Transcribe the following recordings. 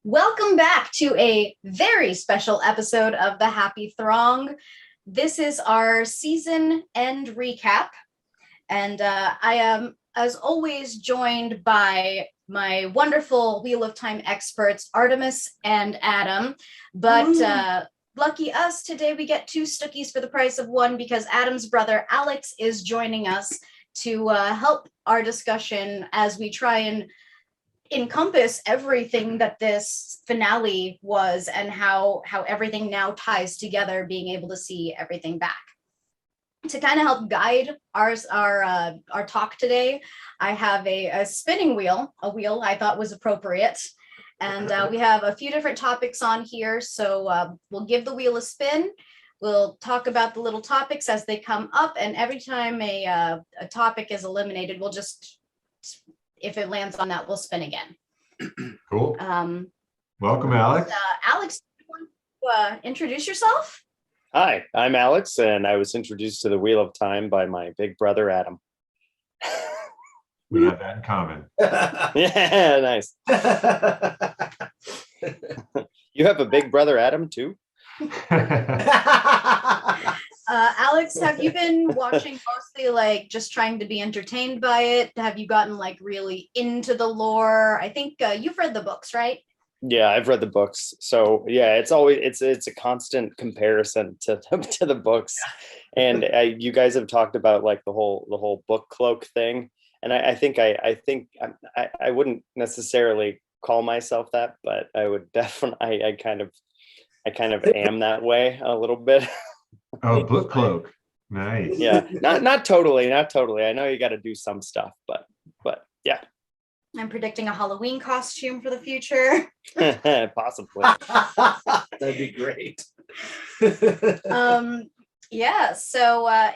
Welcome back to a very special episode of The Happy Throng. This is our season end recap, and I am, as always, joined by my wonderful Wheel of Time experts, Artemus and Adam. But lucky us, today we get two Stuckies for the price of one because Adam's brother Alex is joining us to help our discussion as we try and encompass everything that this finale was and how everything now ties together, being able to see everything back. To kind of help guide our talk today, I have a spinning wheel, a wheel I thought was appropriate. And we have a few different topics on here. So we'll give the wheel a spin. We'll talk about the little topics as they come up. And every time a topic is eliminated, we'll just, if it lands on that, we'll spin again. Cool. Welcome, Alex. Alex, do you want to introduce yourself? Hi, I'm Alex, and I was introduced to the Wheel of Time by my big brother, Adam. We have that in common. Yeah, nice. You have a big brother, Adam, too? Alex, have you been watching mostly like just trying to be entertained by it? Have you gotten like really into the lore? I think you've read the books, right? Yeah, I've read the books. So yeah, it's a constant comparison to the books. And you guys have talked about like the whole book cloak thing. And I think I wouldn't necessarily call myself that, but I would definitely I kind of am that way a little bit. Oh, book cloak. Nice. Yeah, not totally. I know you got to do some stuff, but yeah. I'm predicting a Halloween costume for the future. Possibly. That'd be great. Yeah. So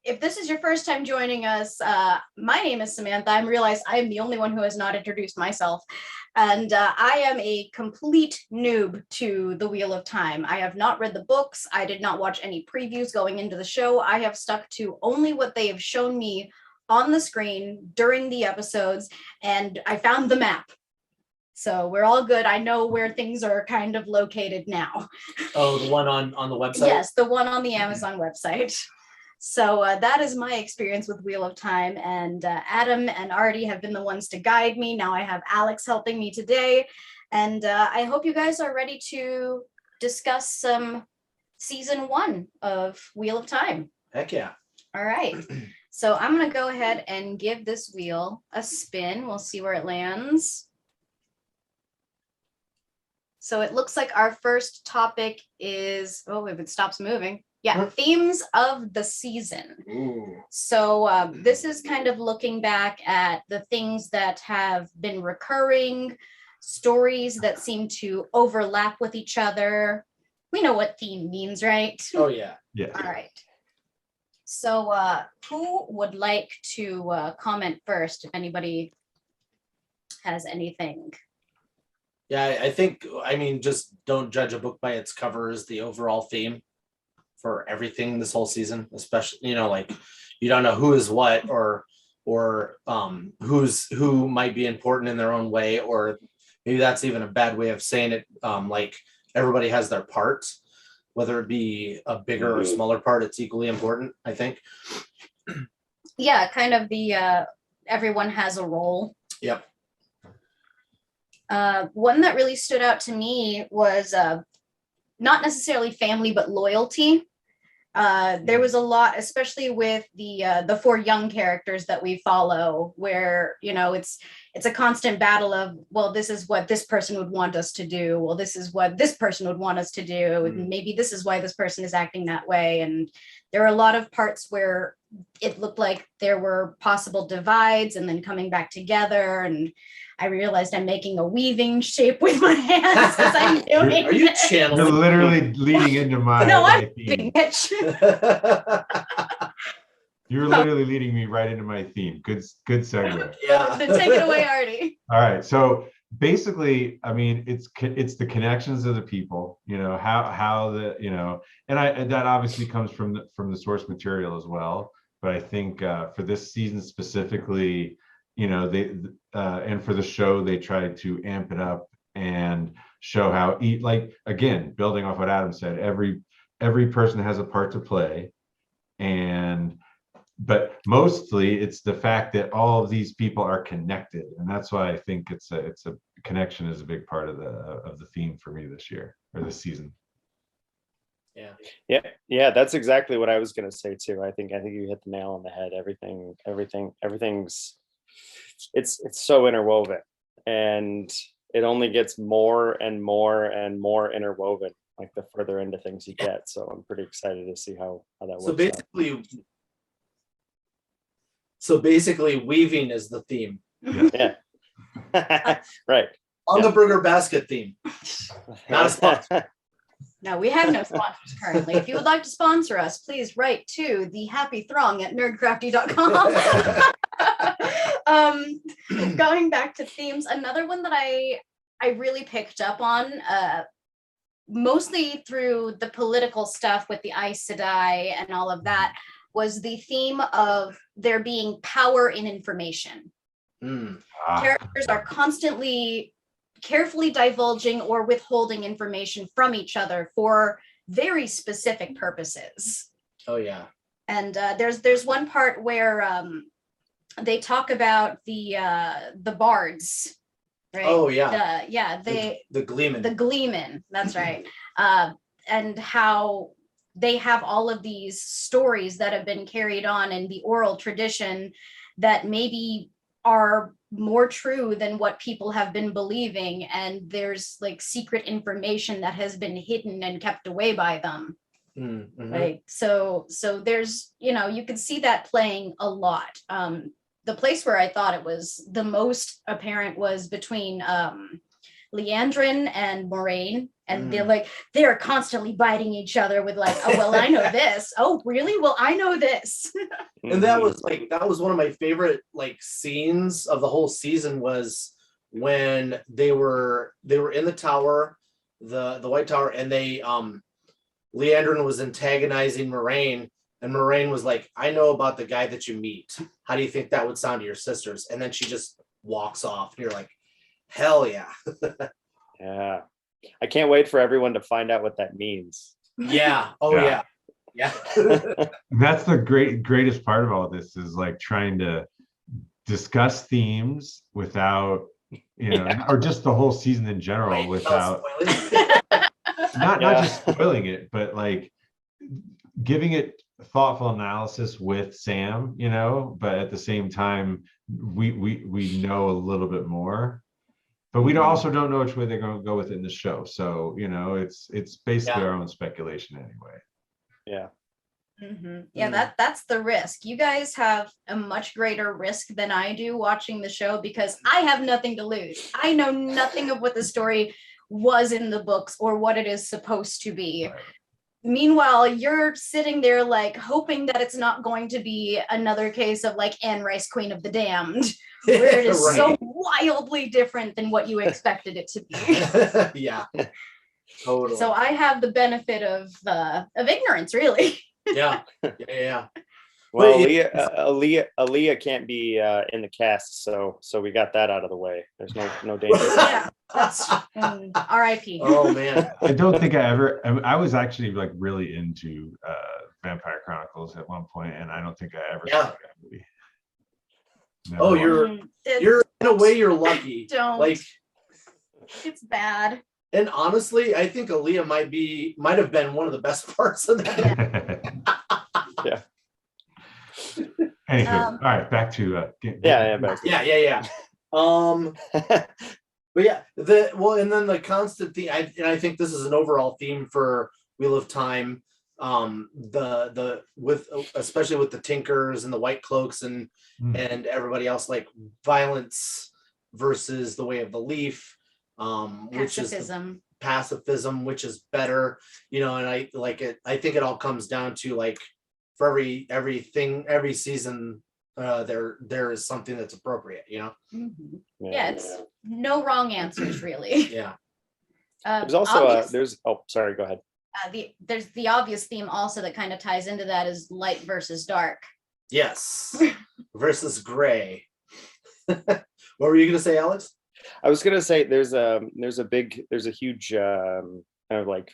if this is your first time joining us, my name is Samantha. I realize I am the only one who has not introduced myself. And I am a complete noob to the Wheel of Time. I have not read the books. I did not watch any previews going into the show. I have stuck to only what they have shown me on the screen during the episodes, and I found the map. So we're all good. I know where things are kind of located now. Oh, the one on the website? Yes, the one on the Amazon website. So that is my experience with Wheel of Time, and Adam and Artie have been the ones to guide me. Now I have Alex helping me today, and I hope you guys are ready to discuss some season 1 of Wheel of Time. Heck yeah. All right. So I'm going to go ahead and give this wheel a spin. We'll see where it lands. So it looks like our first topic is, oh, if it stops moving. Yeah, themes of the season. Ooh. So this is kind of looking back at the things that have been recurring, stories that seem to overlap with each other. We know what theme means, right? Oh, yeah. Yeah. All right. So who would like to comment first, if anybody has anything? Yeah, I mean, just don't judge a book by its cover is the overall theme for everything this whole season, especially, like you don't know who is what or who might be important in their own way, or maybe that's even a bad way of saying it. Like everybody has their parts, whether it be a bigger or smaller part, it's equally important, I think. Yeah, kind of the everyone has a role. Yep. One that really stood out to me was not necessarily family, but loyalty. There was a lot, especially with the 4 young characters that we follow, where it's a constant battle of, well, this is what this person would want us to do. Well, this is what this person would want us to do. And maybe this is why this person is acting that way. And there are a lot of parts where it looked like there were possible divides and then coming back together. And I realized I'm making a weaving shape with my hands as I'm doing. Are you channeling? You're literally leading into my. No, my I'm theme. You're literally leading me right into my theme. Good segue. Yeah. Then take it away, Artie. All right. So basically, I mean, it's the connections of the people. How the and that obviously comes from the source material as well. But I think for this season specifically, they and for the show, they tried to amp it up and show how like, again, building off what Adam said, every person has a part to play, but mostly it's the fact that all of these people are connected, and that's why I think it's a connection is a big part of the theme for me this year or this season. Yeah, that's exactly what I was going to say too. I think you hit the nail on the head. Everything's it's so interwoven, and it only gets more and more and more interwoven like the further into things you get. So I'm pretty excited to see how that works. So basically weaving is the theme. Yeah. Right. On the burger basket theme. Not a sponsor. No, we have no sponsors currently. If you would like to sponsor us, please write to thehappythrong@nerdcrafty.com. Going back to themes, another one that I really picked up on, mostly through the political stuff with the Aes Sedai and all of that, was the theme of there being power in information. Characters are constantly carefully divulging or withholding information from each other for very specific purposes. Oh yeah. And there's one part where they talk about the bards, right? Oh yeah. The Gleeman. The Gleeman, that's right. And how they have all of these stories that have been carried on in the oral tradition that maybe are more true than what people have been believing, and there's like secret information that has been hidden and kept away by them. Like so there's, you could see that playing a lot. The place where I thought it was the most apparent was between Leandrin and Moraine, and they're constantly biting each other with like, oh well, I know this. Oh really? Well, I know this. And that was one of my favorite like scenes of the whole season, was when they were in the tower, the White Tower, and they Leandrin was antagonizing Moraine, and Moraine was like, I know about the guy that you meet. How do you think that would sound to your sisters? And then she just walks off, and you're like, hell yeah. Yeah. I can't wait for everyone to find out what that means. Yeah. Oh yeah. Yeah. That's the greatest part of all this, is like trying to discuss themes without, or just the whole season in general, without not just spoiling it, but like giving it thoughtful analysis with Sam, but at the same time we know a little bit more, but we also don't know which way they're going to go with it in the show. So it's basically our own speculation anyway. Yeah. Yeah, that's the risk. You guys have a much greater risk than I do watching the show, because I have nothing to lose. I know nothing of what the story was in the books or what it is supposed to be. Right. Meanwhile, you're sitting there like hoping that it's not going to be another case of like Anne Rice, Queen of the Damned, where it is so wildly different than what you expected it to be. Yeah. Totally. So I have the benefit of ignorance, really. Yeah. Well, Aaliyah can't be in the cast, so we got that out of the way. There's no danger. Yeah, that's R.I.P. Oh man, I don't think I was actually like really into Vampire Chronicles at one point, and I don't think I ever saw that movie. No. Oh, you're in a way you're lucky. Don't. Like, it's bad. And honestly, I think Aaliyah might have been one of the best parts of that. Yeah. Anywho, all right, back to back to yeah. But yeah, and then the constant theme, and I think this is an overall theme for Wheel of Time. Especially with the Tinkers and the White Cloaks and everybody else, like violence versus the way of the leaf. Which is pacifism, which is better, and I like it. I think it all comes down to like for every season, there is something that's appropriate, Mm-hmm. Yeah, it's no wrong answers really. Yeah. There's also sorry, go ahead. There's the obvious theme also that kind of ties into that is light versus dark. Yes. Versus gray. What were you gonna say, Alex? I was gonna say there's a huge kind of like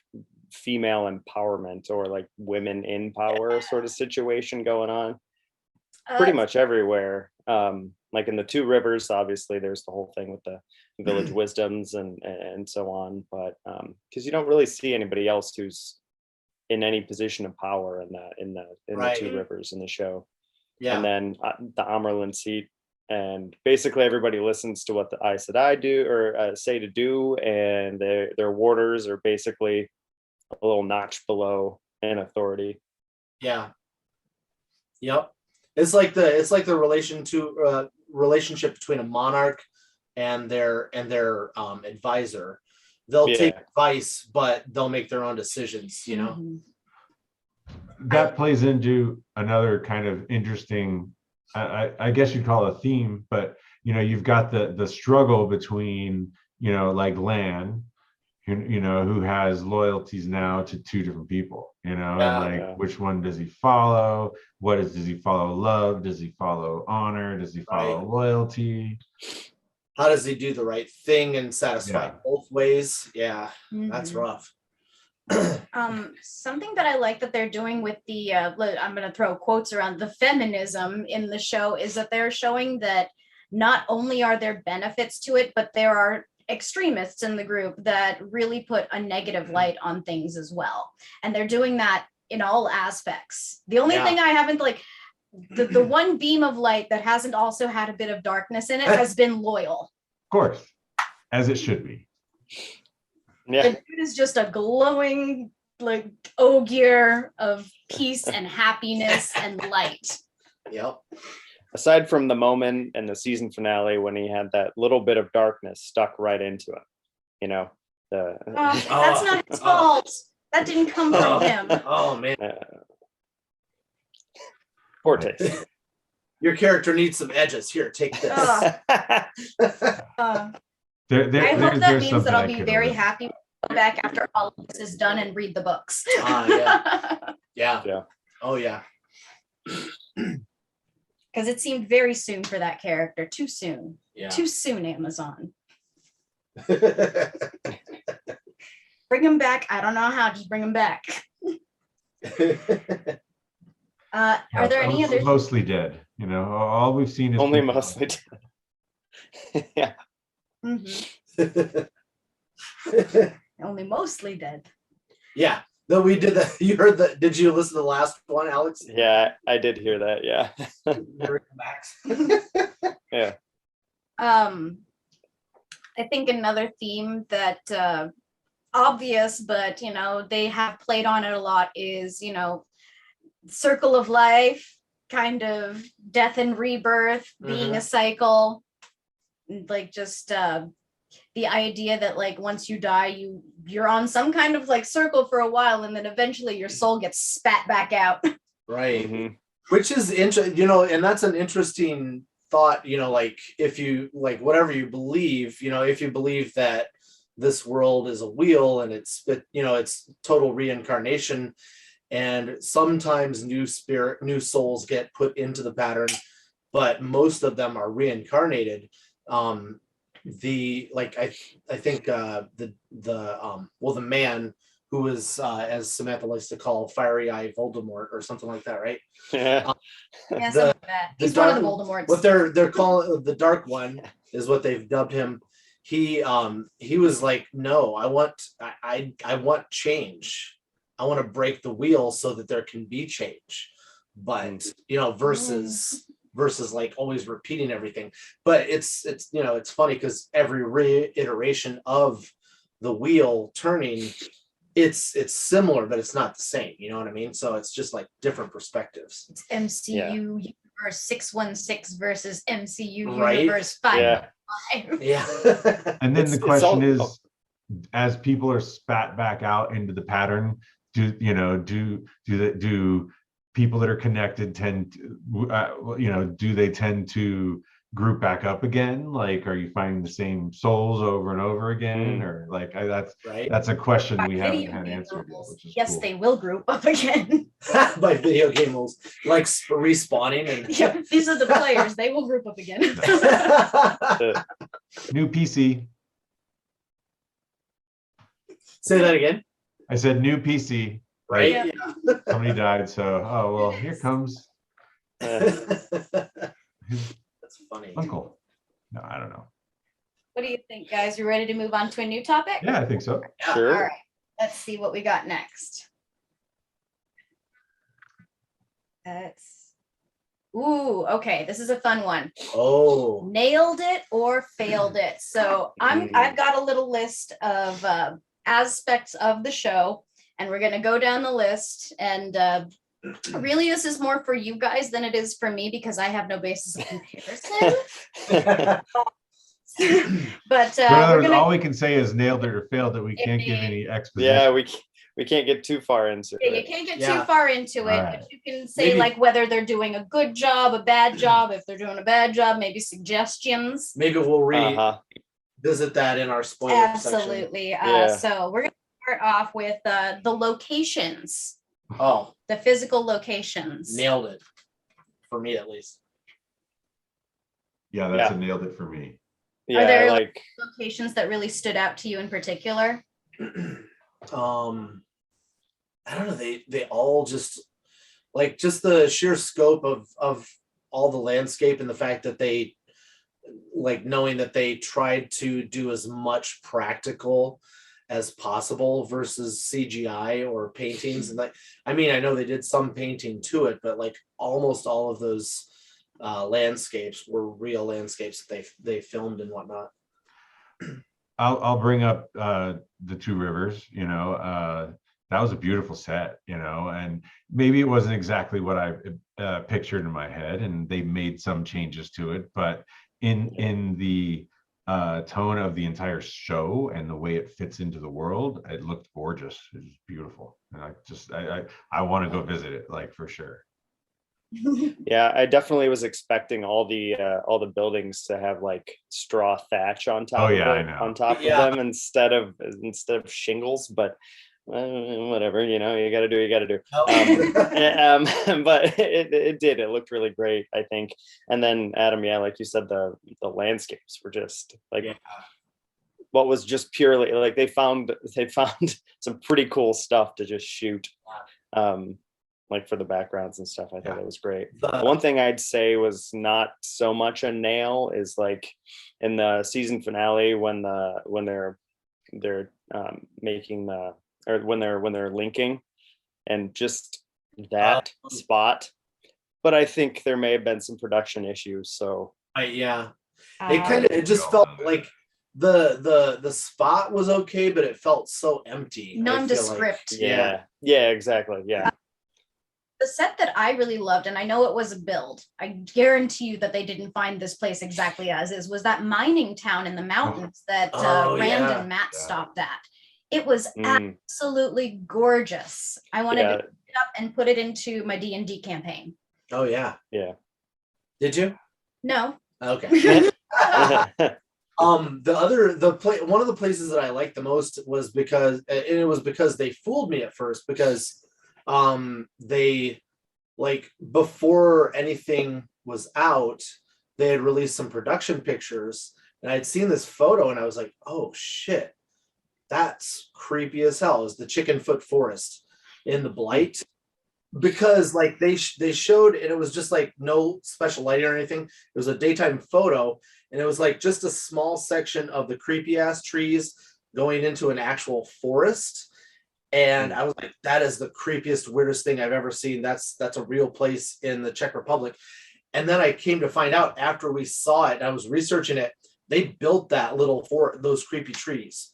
female empowerment or like women in power sort of situation going on pretty much everywhere. Like in the Two Rivers, obviously there's the whole thing with the village wisdoms and so on, but because you don't really see anybody else who's in any position of power in the Two Rivers in the show. Yeah. And then the Amerlin seat, and basically everybody listens to what the Aes Sedai do or say to do, and their warders are basically a little notch below in authority. Yeah. Yep. It's like the relationship between a monarch and their advisor. They'll take advice, but they'll make their own decisions, you know. That plays into another kind of interesting, I guess you'd call it a theme, but you know, you've got the struggle between, you know, like Lan, you know, who has loyalties now to two different people, you know, and like which one does he follow? Does he follow love? Does he follow honor? Does he follow loyalty? How does he do the right thing and satisfy both ways? Yeah, that's rough. Something that I like that they're doing with the I'm going to throw quotes around the feminism in the show is that they're showing that not only are there benefits to it, but there are extremists in the group that really put a negative light on things as well, and they're doing that in all aspects. The only thing I haven't like the one beam of light that hasn't also had a bit of darkness in it has been Loyal. Of course, as it should be. Yeah, the dude is just a glowing like ogier of peace and happiness and light. Yep. Aside from the moment in the season finale when he had that little bit of darkness stuck right into him, you know, that's not his fault. That didn't come from him. Oh man. Poor taste. Your character needs some edges. Here, take this. I hope that means that I'll be very happy when I come back after all of this is done and read the books. Yeah. Oh yeah. Because it seemed very soon for that character. Too soon. Yeah. Too soon, Amazon. Bring him back. I don't know how. Just bring him back. Are there any other? Mostly dead. You know, all we've seen is only mostly dead. Yeah. Only mostly dead. Yeah. No, we did that. You heard that? Did you listen to the last one, Alex? Yeah, I did hear that. Yeah. Yeah. I think another theme that obvious, but you know, they have played on it a lot is, you know, circle of life, kind of death and rebirth, being a cycle, like just the idea that like once you die, you're on some kind of like circle for a while, and then eventually your soul gets spat back out. Right. Which is interesting, you know, and that's an interesting thought, you know, like if you like whatever you believe, you know, if you believe that this world is a wheel and it's, you know, it's total reincarnation, and sometimes new souls get put into the pattern, but most of them are reincarnated. I think the man who was as Samantha likes to call Fiery Eye Voldemort or something like that, right? Yeah, something like that. He's one of the Voldemorts. What they're calling the Dark One is what they've dubbed him. He was like, no, I want change. I want to break the wheel so that there can be change. But you know, versus like always repeating everything. But it's you know, it's funny because every reiteration of the wheel turning, it's similar, but it's not the same. You know what I mean? So it's just like different perspectives. It's MCU Universe 616 versus MCU Universe 5. Yeah. And then the question is, as people are spat back out into the pattern, do people that are connected tend to, do they tend to group back up again? Like, are you finding the same souls over and over again? Or like, that's a question we haven't had answered yet. Yes, cool. They will group up again. By video game rules, like respawning and these are the players. They will group up again. New PC. Say that again. I said new PC. Right? Yeah. Somebody died, so oh well. Here comes That's funny. Uncle. No, I don't know. What do you think, guys? You ready to move on to a new topic? Yeah, I think so. Sure. All right. Let's see what we got next. Ooh, okay. This is a fun one. Oh. Nailed it or failed it. So I've got a little list of aspects of the show, and we're gonna go down the list. And really, this is more for you guys than it is for me because I have no basis of comparison. But we're gonna. All we can say is nailed it or failed it. We can't give any exposition. Yeah, we can't get too far into Yeah, you it. can't get too far into it, Right. but you can say Maybe- like whether they're doing a good job, a bad job. If they're doing a bad job, maybe suggestions. Maybe we'll Uh-huh. revisit that in our spoiler section. Absolutely. Yeah. So we're gonna start off with the locations, Oh, the physical locations. nailed it. For me, at least. Yeah, that's Yeah. a nailed it for me. Yeah, there, like Locations that really stood out to you in particular. I don't know. They all just like just the sheer scope of all the landscape and the fact that they like knowing that they tried to do as much practical as possible versus CGI or paintings. And like, I mean, I know they did some painting to it, but like almost all of those landscapes were real landscapes that they filmed and whatnot. I'll bring up the Two Rivers. That was a beautiful set. And maybe it wasn't exactly what I pictured in my head, and they made some changes to it. But in the tone of the entire show and the way it fits into the world, it looked gorgeous. It was beautiful, and I want to go visit it, like, for sure. yeah, I definitely was expecting all the buildings to have like straw thatch on top. Oh, yeah, of I it, know. on top Yeah. of them instead of shingles, but whatever, you got to do what you got to do. But it did. It looked really great, I think. And then Adam, yeah, like you said, the landscapes were just like what was just purely like they found some pretty cool stuff to just shoot. Like for the backgrounds and stuff. I thought it was great. One thing I'd say was not so much a nail is like in the season finale when they're making the, or when they're linking, and just that spot. But I think there may have been some production issues. So it just felt like the spot was okay, but it felt so empty. Nondescript. Yeah, exactly. Yeah. The set that I really loved, and I know it was a build, I guarantee you that they didn't find this place exactly as is, was that mining town in the mountains that Rand and Matt stopped at. It was absolutely gorgeous. I wanted to pick it up and put it into my D&D campaign. Oh yeah. Yeah. Did you? No. Okay. One of the places that I liked the most was because they fooled me at first, because they, like, before anything was out, they had released some production pictures, and I'd seen this photo and I was like, oh shit, that's creepy as hell. Is the Chickenfoot Forest in the Blight, because like they showed, and it was just like no special lighting or anything. It was a daytime photo, and it was like just a small section of the creepy ass trees going into an actual forest. And I was like, that is the creepiest, weirdest thing I've ever seen. That's a real place in the Czech Republic. And then I came to find out after we saw it, and I was researching it, they built that those creepy trees.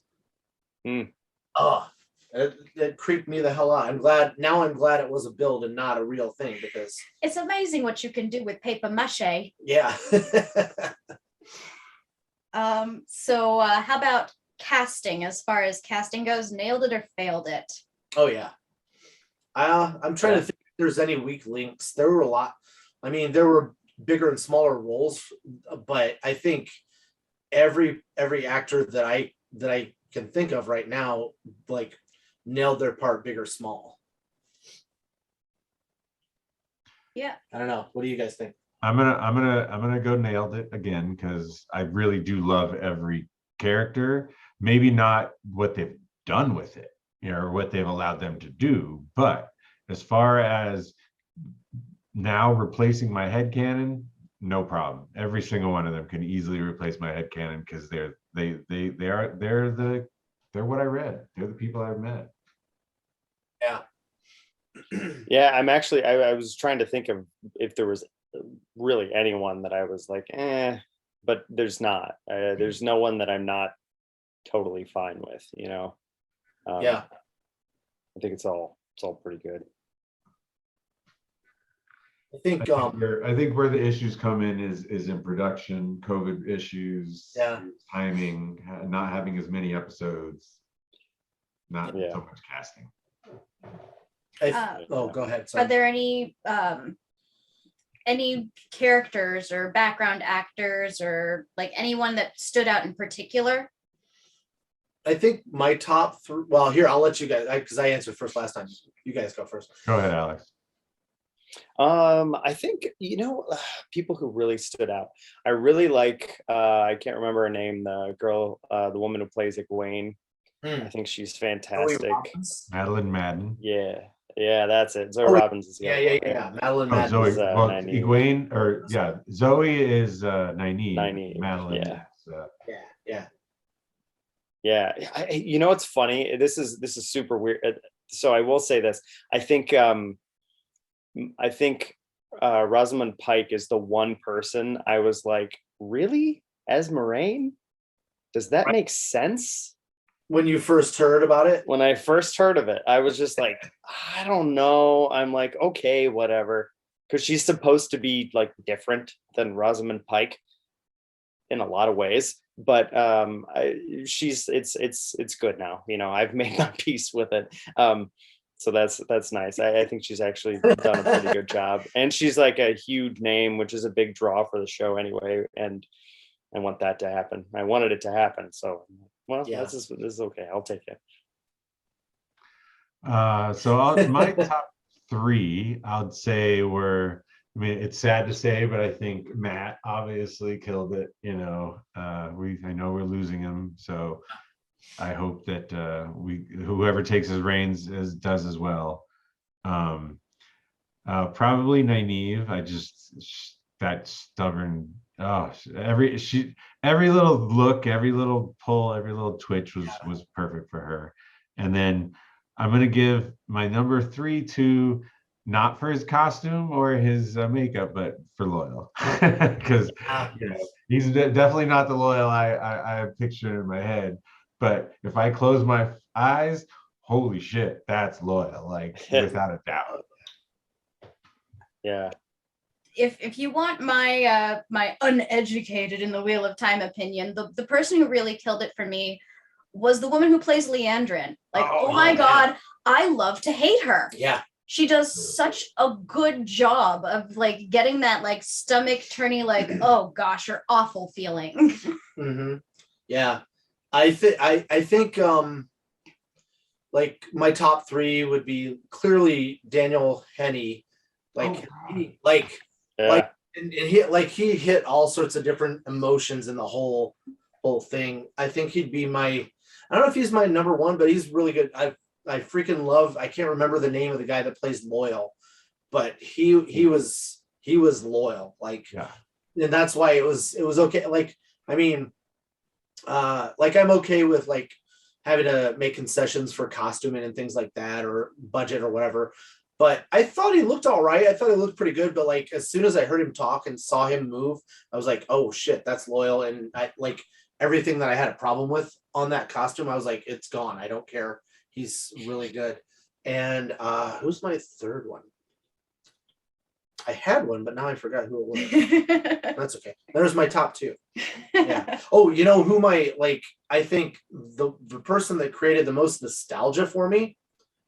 Oh, it creeped me the hell out. I'm glad it was a build and not a real thing, because it's amazing what you can do with paper mache. Yeah. So how about casting? As far as casting goes, nailed it or failed it? Oh yeah. I'm trying to think if there's any weak links. There were a lot. I mean, there were bigger and smaller roles, but I think every actor that I can think of right now, like, nailed their part, big or small. Yeah. I don't know. What do you guys think? I'm gonna go nailed it again because I really do love every character. Maybe not what they've done with it, or what they've allowed them to do, but as far as now replacing my headcanon, no problem. Every single one of them can easily replace my headcanon because they're what I read. They're the people I've met. Yeah. Yeah, I was trying to think of if there was really anyone that I was like, but there's not. There's no one that I'm not totally fine with, Yeah. I think it's all pretty good. I think where the issues come in is in production, COVID issues, Yeah. timing, not having as many episodes, not Yeah. so much casting. Go ahead. Sorry. Are there any characters or background actors or like anyone that stood out in particular? I think my top three. Well, here I'll let you guys because I answered first last time. You guys go first. Go ahead, Alex. I think people who really stood out. I really like. I can't remember her name. The girl, the woman who plays Egwene. I think she's fantastic. Madeline Madden. Yeah, that's it. Zoe Robbins is yeah. Madeline Madden. Zoe. is, Egwene, or Zoe is Nynaeve. Nynaeve, Madeline. yeah. Yeah, it's funny. This is super weird. So I will say this. I think Rosamund Pike is the one person I was like, really, as Moraine? Does that make sense? When you first heard about it? When I first heard of it, I was just like, I don't know. I'm like, okay, whatever, because she's supposed to be like different than Rosamund Pike in a lot of ways. But it's good now. I've made my peace with it. So that's nice. I think she's actually done a pretty good job, and she's like a huge name, which is a big draw for the show anyway. And I want that to happen. I wanted it to happen. So, this is okay. I'll take it. So my top three, I'd say were. I mean, it's sad to say, but I think Matt obviously killed it. I know we're losing him, so I hope that whoever takes his reins does as well. Probably Nynaeve. That stubborn. Oh, every little look, every little pull, every little twitch was perfect for her. And then I'm gonna give my number 3 to. Not for his costume or his makeup, but for Loyal, because he's definitely not the Loyal I picture in my head. But if I close my eyes, holy shit, that's Loyal, like without a doubt. Yeah. If you want my my uneducated in the Wheel of Time opinion, the person who really killed it for me was the woman who plays Leandrin. Like, oh my God, I love to hate her. Yeah. She does such a good job of like getting that like stomach turny, like, oh gosh, you're awful feeling. Mm-hmm. Yeah. I think like my top 3 would be clearly Daniel Henney. He hit all sorts of different emotions in the whole thing. I think he'd be I don't know if he's my number 1, but he's really good. I freaking love. I can't remember the name of the guy that plays Loyal, but he was Loyal. Like, and that's why it was okay. Like, I mean, like I'm okay with like having to make concessions for costuming and things like that, or budget or whatever. But I thought he looked all right. I thought he looked pretty good. But like as soon as I heard him talk and saw him move, I was like, oh shit, that's Loyal. And I like everything that I had a problem with on that costume. I was like, it's gone. I don't care. He's really good. And who's my third one? I had one, but now I forgot who it was. That's okay. There's my top 2. Yeah. Oh, who I think the person that created the most nostalgia for me,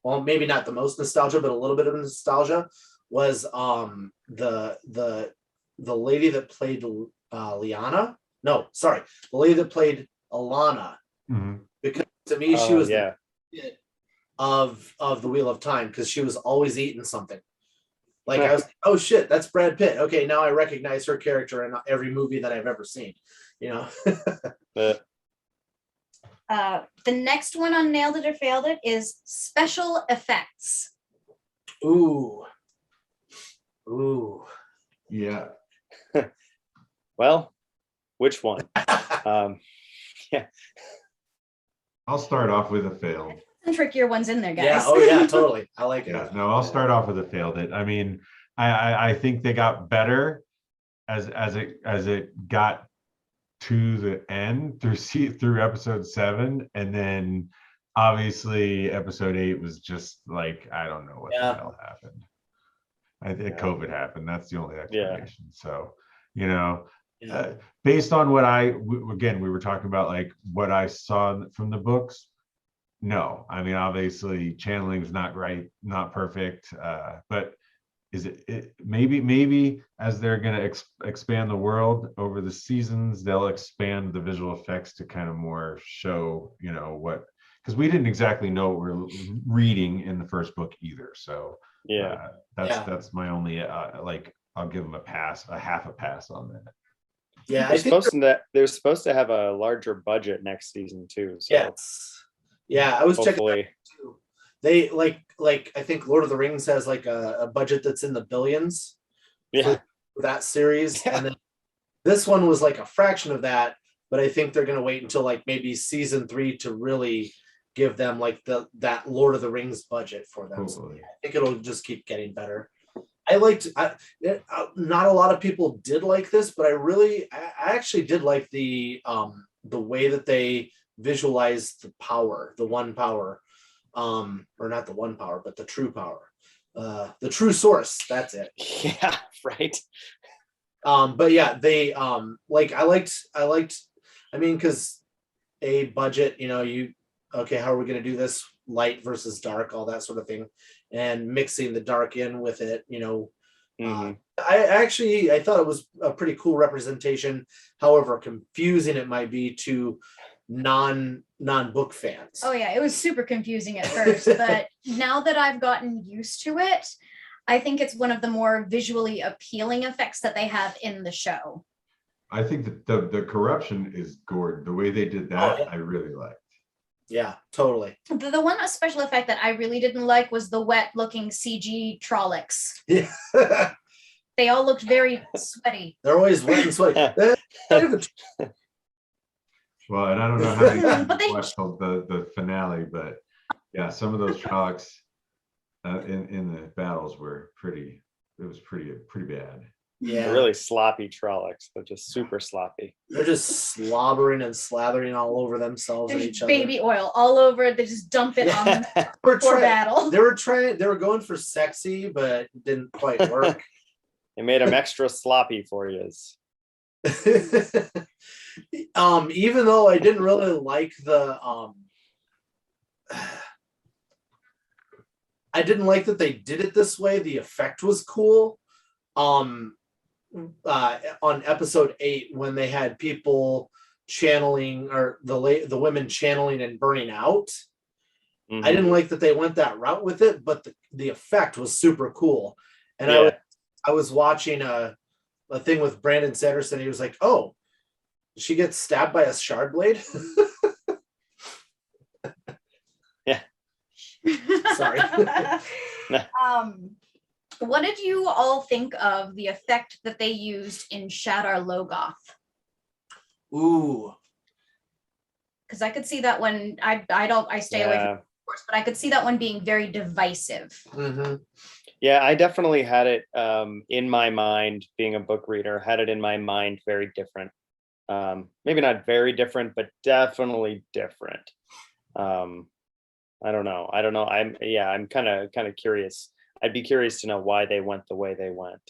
well, maybe not the most nostalgia, but a little bit of nostalgia, was the lady that played Liana. No, sorry. The lady that played Alana. Mm-hmm. Because to me, she was of the Wheel of Time, because she was always eating something. Like I was like, oh shit, that's Brad Pitt. Okay, now I recognize her character in every movie that I've ever seen. You know. The next one on Nailed It or Failed It is special effects. Ooh. Yeah. Well, which one? Yeah. I'll start off with a failed. Some trickier ones in there, guys. Yeah. Oh yeah, totally. I like it. Yeah, no, I'll start off with a failed it. I mean, I think they got better as it got to the end through episode 7, and then obviously episode 8 was just like, I don't know what the hell happened. I think COVID happened. That's the only explanation. So, you know, based on what we were talking about, like what I saw from the books. No, I mean, obviously channeling is not right, not perfect, but is it maybe as they're going to expand the world over the seasons, they'll expand the visual effects to kind of more show, you know, what, because we didn't exactly know what we're reading in the first book either. So that's my only like, I'll give them a half a pass on that. Yeah, they're supposed to have a larger budget next season too. So I was checking hopefully too. They like I think Lord of the Rings has like a budget that's in the billions for that series. And then this one was like a fraction of that, but I think they're gonna wait until like maybe season 3 to really give them like that Lord of the Rings budget for them. So I think it'll just keep getting better. Not a lot of people did like this, but I actually did like the way that they visualized the power, the one power, or not the one power, but the true power, the true source. That's it. Yeah, right. But yeah, they like I liked. I mean, because a budget, you know, how are we going to do this? Light versus dark, all that sort of thing, and mixing the dark in with it, you know. I thought it was a pretty cool representation, however confusing it might be to non-book fans. Oh yeah, it was super confusing at first, but now that I've gotten used to it, I think it's one of the more visually appealing effects that they have in the show. I think that the corruption is Gordon. The way they did that, I really liked. Yeah, totally. The one special effect that I really didn't like was the wet-looking CG Trollocs. Yeah. They all looked very sweaty. They're always wet and sweaty. Well, and I don't know how you watched the finale, but yeah, some of those Trollocs in the battles were pretty bad. Yeah, they're really sloppy Trollocs. They're just super sloppy. They're just slobbering and slathering all over themselves and each other. Baby oil all over. They just dump it on for battle. They were going for sexy, but it didn't quite work. They made them extra sloppy for you. Even though I didn't really like I didn't like that they did it this way. The effect was cool. On episode 8, when they had people channeling, or the women channeling and burning out, I didn't like that they went that route with it, but the effect was super cool. And I was watching a thing with Brandon Sanderson. He was like, "Oh, she gets stabbed by a shard blade." Yeah. Sorry. What did you all think of the effect that they used in Shadar Logoth? Ooh. Because I could see that one. I stay away from it, of course, but I could see that one being very divisive. Mm-hmm. Yeah, I definitely had it in my mind, being a book reader, had it in my mind very different. Maybe not very different, but definitely different. I don't know. I'm kind of curious. I'd be curious to know why they went the way they went.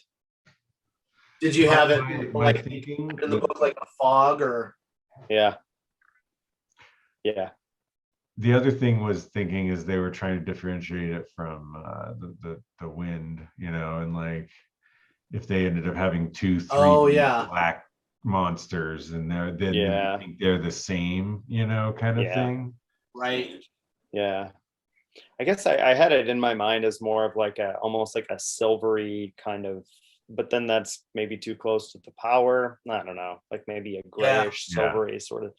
Did you have it my thinking in the book, like a fog, or? Yeah. The other thing was thinking is they were trying to differentiate it from the wind, you know, and like if they ended up having 2-3 black monsters and they think they're the same, you know, kind of thing. Right. Yeah. I guess I had it in my mind as more of like almost like a silvery kind of, but then that's maybe too close to the power. I don't know, like maybe a grayish, silvery sort of.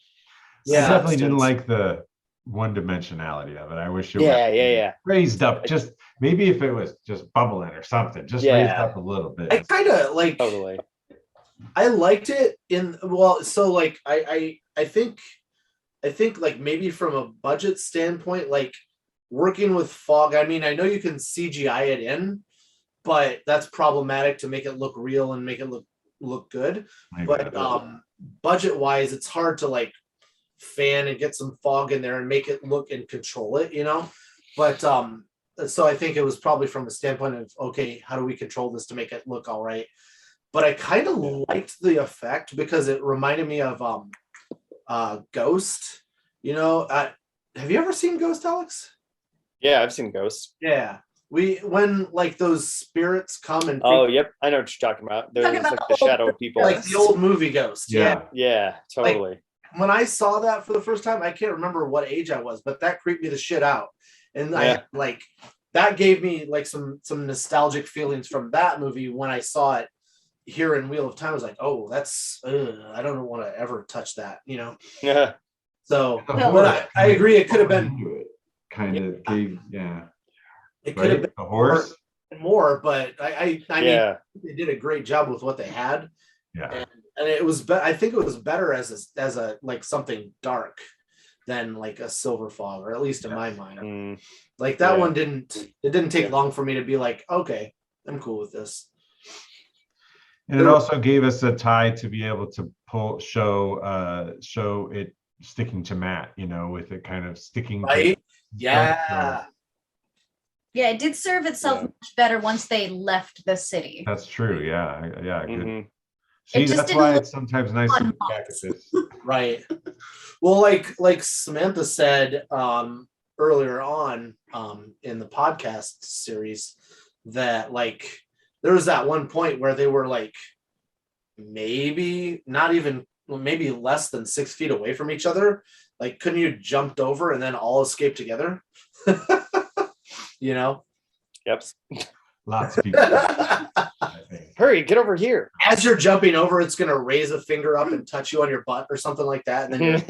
I definitely didn't like the one dimensionality of it. I wish it was raised up. Just maybe if it was just bubbling or something, just raised up a little bit. I kind of like. Totally. I liked it so like I think like maybe from a budget standpoint, like working with fog. I mean, I know you can CGI it in, but that's problematic to make it look real and make it look good. But budget wise, it's hard to like fan and get some fog in there and make it look and control it, you know. But so I think it was probably from a standpoint of, okay, how do we control this to make it look all right? But I kind of liked the effect because it reminded me of Ghost. You know, have you ever seen Ghost, Alex? Yeah, I've seen Ghost. Yeah. When like those spirits come and yep, I know what you're talking about. There's like the shadow people, like the old movie Ghost. Yeah, totally. Like, when I saw that for the first time, I can't remember what age I was, but that creeped me the shit out. And I like that gave me like some nostalgic feelings from that movie when I saw it here in Wheel of Time. I was like, oh, that's I don't want to ever touch that, you know. Yeah. So, but I agree. It could have been kind of gave it could have been the horse more, but I mean, they did a great job with what they had. Yeah. And it was I think it was better as a like something dark than like a silver fog, or at least in my mind. Like that one didn't take long for me to be like, okay, I'm cool with this. And it also gave us a tie to be able to show it sticking to Matt, you know, with it kind of sticking to yeah, it did serve itself much better once they left the city. That's true. Good. Mm-hmm. See, that's why it's sometimes nice to look back at this. Right. Well, like Samantha said earlier on in the podcast series, that like there was that one point where they were like maybe less than 6 feet away from each other. Like, couldn't you jumped over and then all escape together? You know? Yep. Lots of people. Hurry, get over here. As you're jumping over, it's going to raise a finger up and touch you on your butt or something like that. And then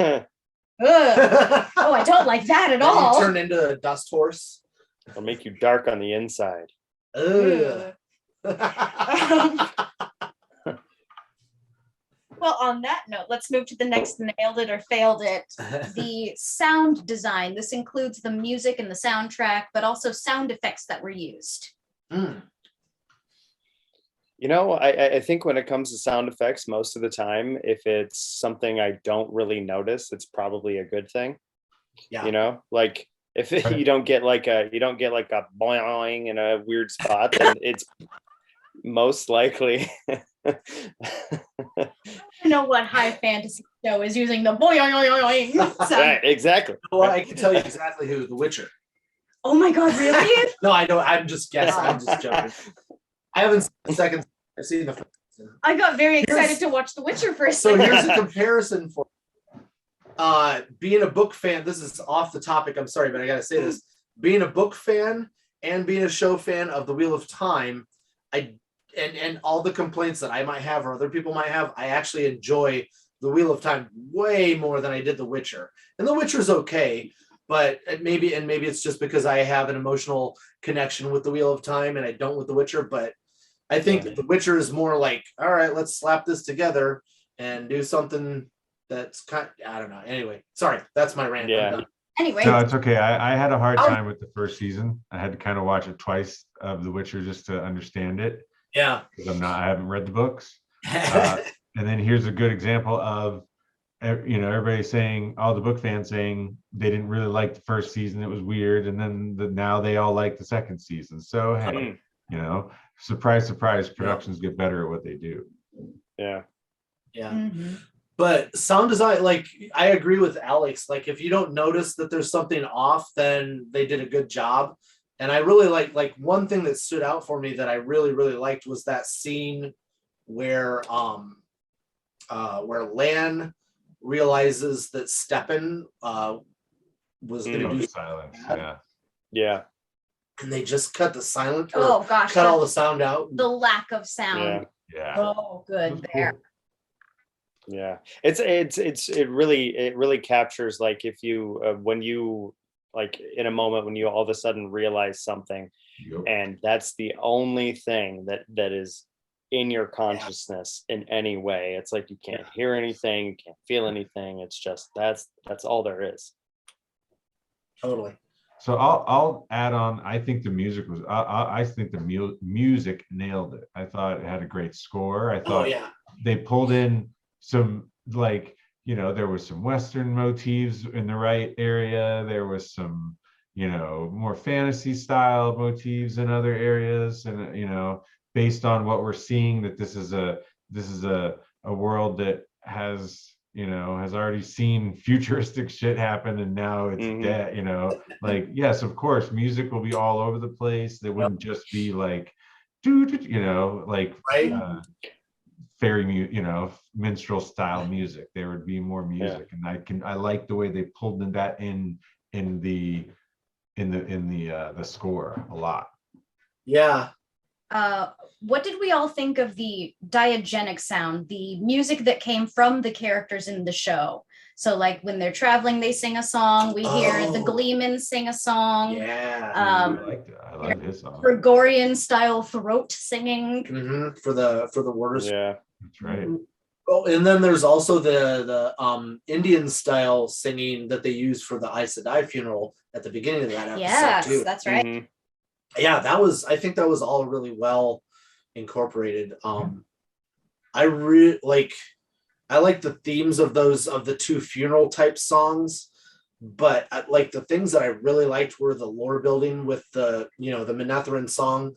oh, I don't like that at all. You turn into a dust horse. It'll make you dark on the inside. Well, on that note, let's move to the next nailed it or failed it. The sound design. This includes the music and the soundtrack, but also sound effects that were used. You know, I think when it comes to sound effects, most of the time, if it's something I don't really notice, it's probably a good thing. Yeah. You know, like if you don't get like a boing in a weird spot, then it's most likely. I know what high fantasy show is using the boing sound. Right, exactly. Well, I can tell you exactly who. The Witcher. Oh my God, really? No, I don't. I'm just guessing. I'm just joking. I haven't seen the second. I've seen the first. I got very excited to watch The Witcher for a second. So here's a comparison for being a book fan. This is off the topic. I'm sorry, but I got to say this. Being a book fan and being a show fan of The Wheel of Time, and all the complaints that I might have or other people might have, I actually enjoy The Wheel of Time way more than I did The Witcher. And The Witcher's okay, but maybe it's just because I have an emotional connection with The Wheel of Time and I don't with The Witcher. But I think The Witcher is more like, all right, let's slap this together and do something that's I don't know. Anyway, sorry, that's my rant. Yeah. Anyway. No, it's okay. I had a hard time with the first season. I had to kind of watch it twice of The Witcher just to understand it. Yeah. Because I haven't read the books. And then here's a good example of, everybody saying, all the book fans saying they didn't really like the first season. It was weird. And then now they all like the second season. So, hey, surprise, surprise, productions get better at what they do. Yeah. Yeah. Mm-hmm. But sound design, like, I agree with Alex. Like, if you don't notice that there's something off, then they did a good job. And I really like one thing that stood out for me that I really, really liked was that scene where Lan realizes that Stepan was going to do silence. Yeah. and they just cut the silent, or Oh gosh, cut all the sound out. the lack of Yeah. sound. Yeah. Oh, good there. Yeah. It really captures, like, if you when you, like, in a moment when you all of a sudden realize something, Yep. and that's the only thing that is in your consciousness in any way. It's like you can't hear anything, you can't feel anything. It's just that's all there is. Totally. So I'll add on. I think the music was. I think the music nailed it. I thought it had a great score. I thought they pulled in some, like, there was some Western motifs in the right area. There was some, more fantasy style motifs in other areas, and based on what we're seeing, that this is a world that has already seen futuristic shit happen, and now it's dead. Like, yes, of course, music will be all over the place. They wouldn't just be like, like fairy minstrel style music. There would be more music, and I like the way they pulled that in the score a lot. Yeah. What did we all think of the diagenic sound, the music that came from the characters in the show? So, like, when they're traveling, they sing a song. We hear the Gleeman sing a song. Yeah. I liked it. I like his song. Gregorian style throat singing. For the words. Yeah, that's right. Oh, and then there's also the Indian style singing that they use for the Aes Sedai funeral at the beginning of that episode. Yes, too. That's right. Yeah, I think that was all really well incorporated. I like the themes of the two funeral type songs, but like the things that I really liked were the lore building with the the Manetheren song,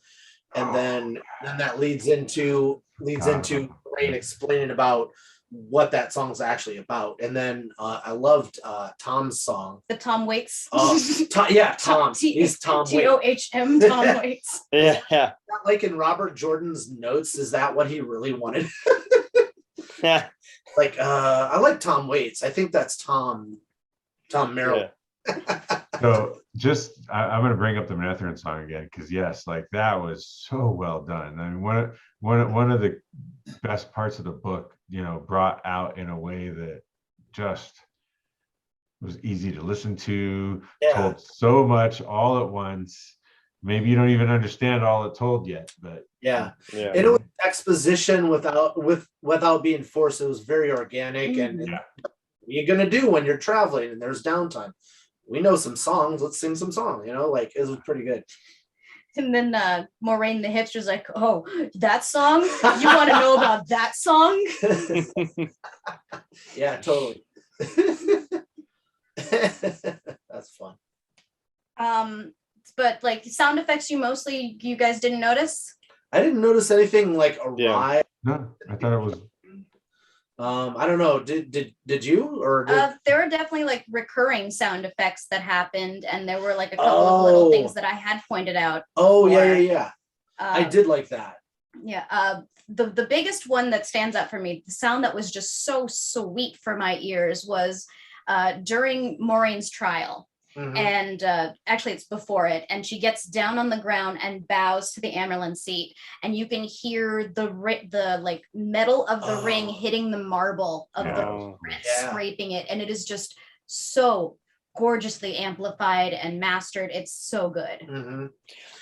and then that leads into Moraine explaining about what that song's actually about. And then I loved Tom's song. The Tom Waits. Tom. He's Tom Waits. TOHM Tom Waits. Yeah. Like in Robert Jordan's notes, is that what he really wanted? Yeah. Like, I like Tom Waits. I think that's Tom Merrill. Yeah. So I'm going to bring up the Manetheren song again, because yes, like, that was so well done. I mean, one of the best parts of the book, brought out in a way that just was easy to listen to, told so much all at once. Maybe you don't even understand all it told yet, but and it was exposition without being forced. It was very organic, and what are you gonna do when you're traveling and there's downtime? We know some songs, let's sing some songs, like, it was pretty good. And then Moraine the hipster's like, oh, that song? You want to know about that song? Yeah, totally. That's fun. But like sound effects, you guys didn't notice? I didn't notice anything like awry. no, I thought it was. I don't know. Did you, or there were definitely like recurring sound effects that happened, and there were like a couple of little things that I had pointed out. Yeah. I did like that. Yeah. The biggest one that stands out for me, the sound that was just so sweet for my ears, was during Moraine's trial. And actually it's before it, and she gets down on the ground and bows to the amerlin seat, and you can hear the like metal of the ring hitting the marble of the scraping it, and it is just so gorgeously amplified and mastered. It's so good.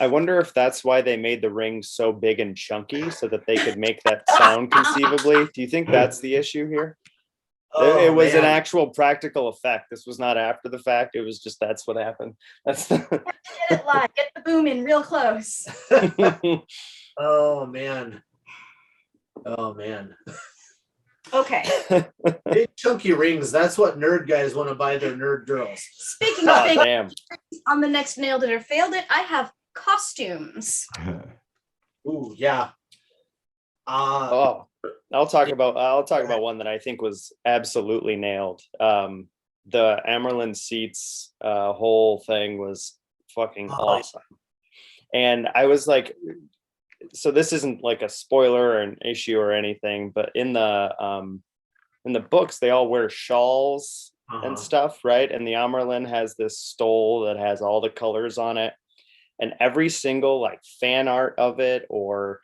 I wonder if that's why they made the ring so big and chunky, so that they could make that sound conceivably. Do you think that's the issue here? It was an actual practical effect. This was not after the fact. It was just, that's what happened. That's Get it live. Get the boom in real close. Oh man. Okay. Big chunky rings. That's what nerd guys want to buy their nerd girls. Speaking of big rings, on the next Nailed It or Failed It, I have costumes. Ooh, yeah. I'll talk about one that I think was absolutely nailed. The Amerlin seats whole thing was fucking awesome. And I was like, so this isn't like a spoiler or an issue or anything, but in the books they all wear shawls and stuff, right? And the amerlin has this stole that has all the colors on it, and every single like fan art of it or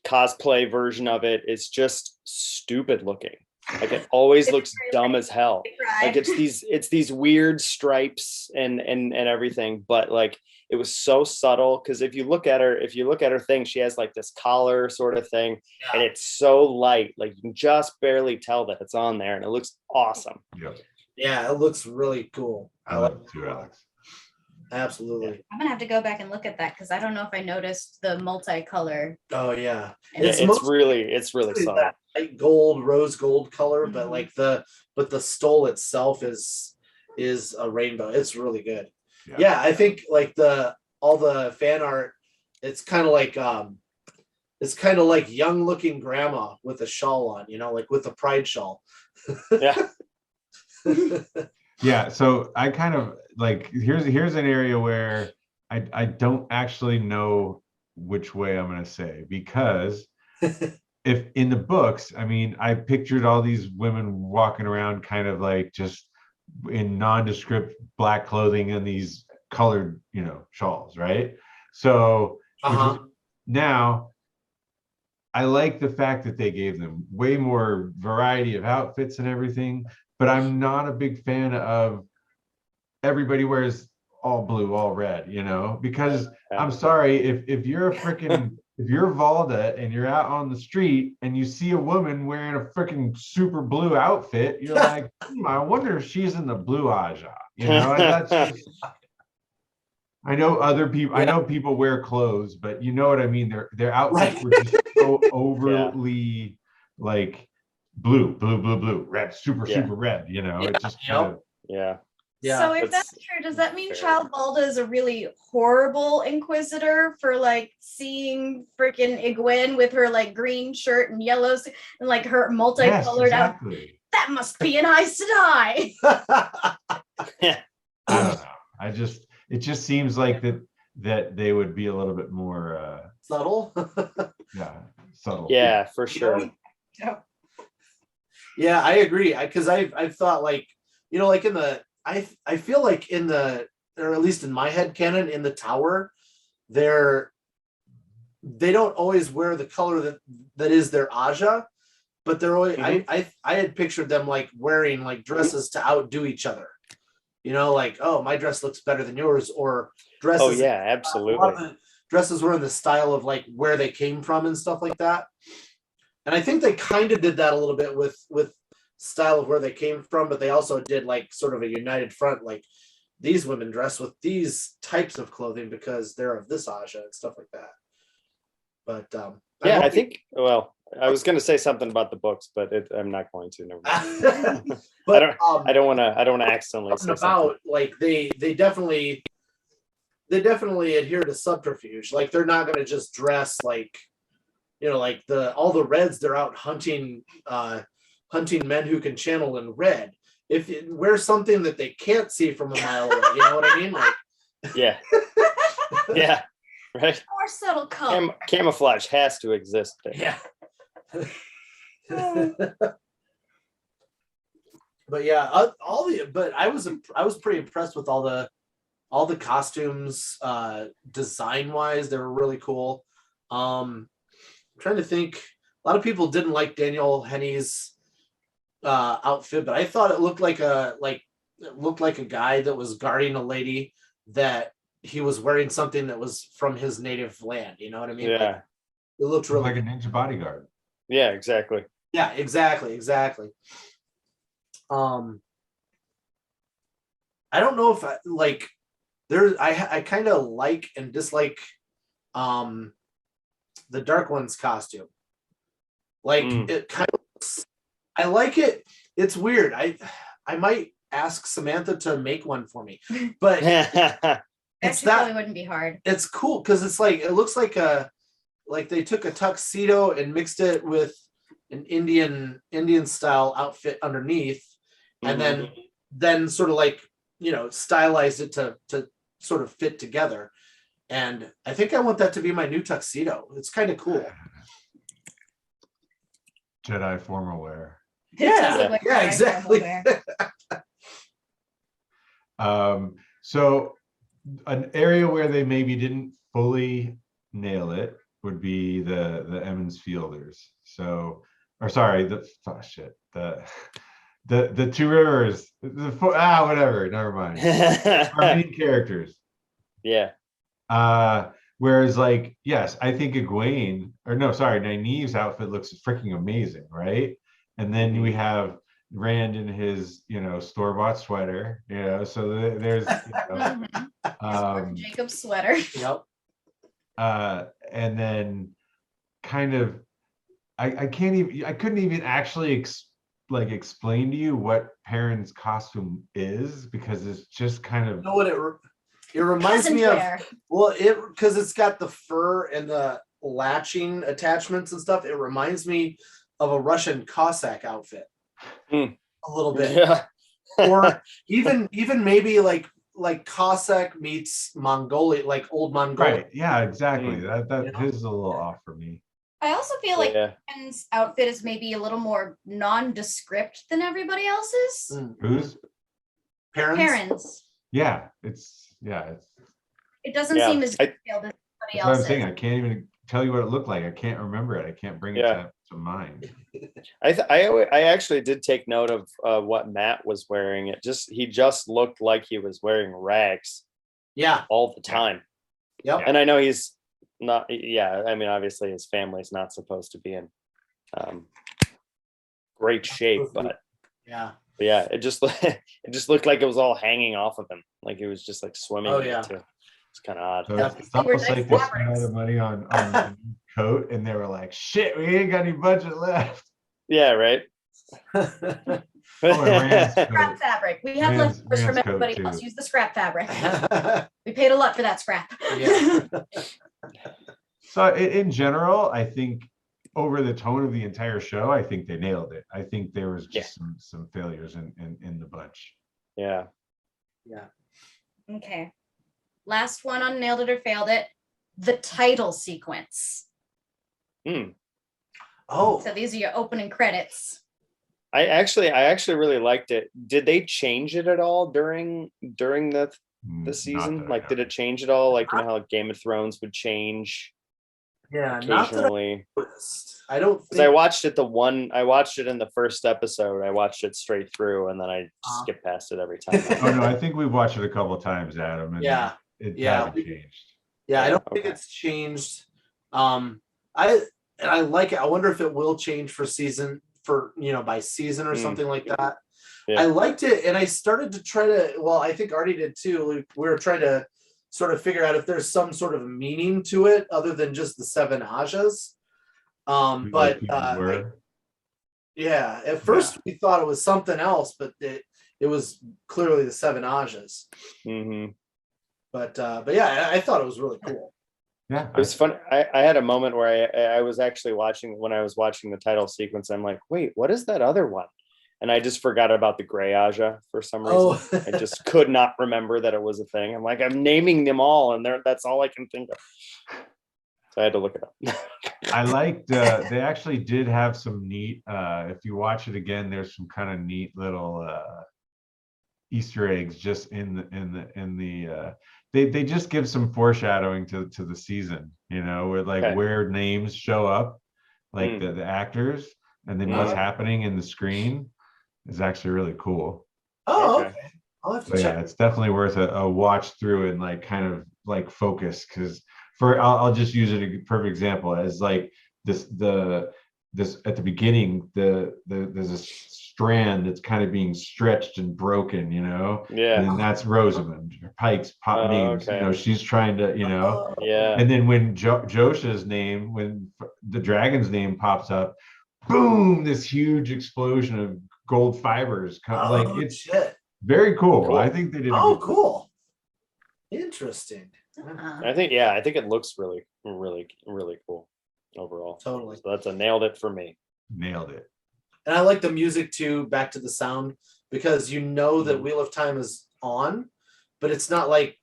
cosplay version of it is just stupid looking. Like it always looks dumb as hell. Like it's these weird stripes and everything, but like it was so subtle, because if you look at her thing, she has like this collar sort of thing, and it's so light, like you can just barely tell that it's on there, and it looks awesome. Yeah, it looks really cool. I like it too, Alex. Absolutely. I'm gonna have to go back and look at that, because I don't know if I noticed the multicolor. Oh yeah, it's really subtle. That light gold, rose gold color, but like the stole itself is a rainbow. It's really good. Yeah, I think like all the fan art, it's kind of like young looking grandma with a shawl on, like with a pride shawl. Yeah. Yeah, so I kind of like here's an area where I don't actually know which way I'm going to say, because if in the books, I mean, I pictured all these women walking around kind of like just in nondescript black clothing and these colored, shawls, right? So now I like the fact that they gave them way more variety of outfits and everything, but I'm not a big fan of everybody wears all blue, all red, because I'm sorry, if you're if you're Valda and you're out on the street and you see a woman wearing a freaking super blue outfit, you're like, I wonder if she's in the blue Aja, That's just, I know other people, I know people wear clothes, but you know what I mean? Their outfits were just so overly like blue, red, super red, it just kind of, So if that's true, does that mean Child Balda is a really horrible inquisitor for like seeing freaking Egwene with her like green shirt and yellows and like her multicolored outfit? That must be an Aes Sedai. I don't know. It just seems like that they would be a little bit more subtle. Subtle. Yeah, for sure. Yeah, I agree. Because I've thought like, like in the I feel like in the, or at least in my head canon, in the tower, they don't always wear the color that is their Aja, but they're always I had pictured them like wearing like dresses to outdo each other. Like, oh, my dress looks better than yours, or dresses. Oh yeah, absolutely. A lot of the dresses were in the style of like where they came from and stuff like that. And I think they kind of did that a little bit with style of where they came from, but they also did like sort of a united front, like these women dress with these types of clothing because they're of this Aja and stuff like that. But I think, well, I was going to say something about the books, but I'm not going to. Never mind. But I don't want to accidentally say something. Like they definitely adhere to subterfuge. Like they're not going to just dress like, like all the reds, they're out hunting men who can channel in red. If it wears something that they can't see from a mile away, you know what I mean? Like, yeah, right. More subtle color. Camouflage has to exist there. Yeah. But yeah, but I was pretty impressed with all the costumes, design wise. They were really cool. I'm trying to think. A lot of people didn't like Daniel Henney's outfit, but I thought it looked like a guy that was guarding a lady that he was wearing something that was from his native land. You know what I mean? Yeah. Like, it looked really like a ninja bodyguard. Yeah, exactly. Yeah, exactly. I don't know if I kind of like and dislike the Dark One's costume. Like it kind of, I like it. It's weird. I might ask Samantha to make one for me, but Actually, probably wouldn't be hard. It's cool because it's like, it looks like they took a tuxedo and mixed it with an Indian style outfit underneath, and then sort of like, stylized it to sort of fit together. And I think I want that to be my new tuxedo. It's kind of cool. Jedi formal wear. Yeah, exactly. So an area where they maybe didn't fully nail it would be the Emmons Fielders. So, or sorry, the Two Rivers, whatever, never mind. Our main characters. Yeah. Whereas like, yes, I think Nynaeve's outfit looks freaking amazing, right? And then we have Rand in his, store-bought sweater, so there's, Jacob's sweater. Yep. And then kind of, I couldn't even actually explain to you what Perrin's costume is, because it's just kind of. You know what it reminds me of? Well, because it's got the fur and the latching attachments and stuff. It reminds me of a Russian Cossack outfit. A little bit. Yeah. Or even maybe like Cossack meets Mongolia, like old Mongolia. Right. Yeah, exactly. That is a little off for me. I also feel like Perrin's outfit is maybe a little more nondescript than everybody else's. Whose? Perrin's. Yeah, it's. It doesn't seem as detailed as somebody That's what I'm saying. else's. I can't even tell you what it looked like. I can't remember it. I can't bring it to mind. I actually did take note of what Matt was wearing. He just looked like he was wearing rags. Yeah. All the time. Yep. And I know he's not. Yeah. I mean, obviously his family's not supposed to be in great shape, but yeah. But yeah, it just looked like it was all hanging off of him, like he was just like swimming. Oh yeah, it's kind of odd. So it's almost like they spent all the money on the new coat, and they were like, "Shit, we ain't got any budget left." Yeah, right. Scrap fabric. We have leftovers from everybody else. Use the scrap fabric. We paid a lot for that scrap. Yeah. So in general, I think over the tone of the entire show, I think they nailed it. I think there was just some failures in the bunch. Yeah. Okay. Last one on nailed it or failed it. The title sequence. Oh. So these are your opening credits. I actually really liked it. Did they change it at all during the season? Like, did it change at all? Like, you know how Game of Thrones would change? Yeah, occasionally. I don't think I watched it in the first episode. I watched it straight through, and then I skipped past it every time. Oh no, I think we've watched it a couple of times, Adam. And it hasn't changed. Yeah, I don't think it's changed. I like it. I wonder if it will change by season or something like that. Yeah. I liked it, and I started to try to. Well, I think Artie did too. We were trying to sort of figure out if there's some sort of meaning to it other than just the 7 Ajas. At first we thought it was something else, but it was clearly the 7 Ajas. Mm-hmm. But yeah, I thought it was really cool. Yeah, it was fun. I had a moment where I was actually watching the title sequence. I'm like, wait, what is that other one? And I just forgot about the Gray Aja for some reason. I just could not remember that it was a thing. I'm like, I'm naming them all, and that's all I can think of. So I had to look it up. I liked. They actually did have some neat. If you watch it again, there's some kind of neat little Easter eggs just in the. They just give some foreshadowing to the season. With where names show up, like the actors, and then what's happening in the screen. Is actually really cool. Oh, okay. I'll have to check. Yeah, it's definitely worth a watch through and kind of focus, because I'll just use it a perfect example as this at the beginning there's a strand that's kind of being stretched and broken, Yeah. And that's Rosamund. Pike's names, okay. She's trying to, Yeah. And then when Josha's name, when the dragon's name pops up, boom! This huge explosion of gold fibers. It's very cool. I think they did. Cool. Interesting. I think it looks really, really, really cool overall. Totally. So that's a nailed it for me. Nailed it. And I like the music too. Back to the sound, because that Wheel of Time is on, but it's not like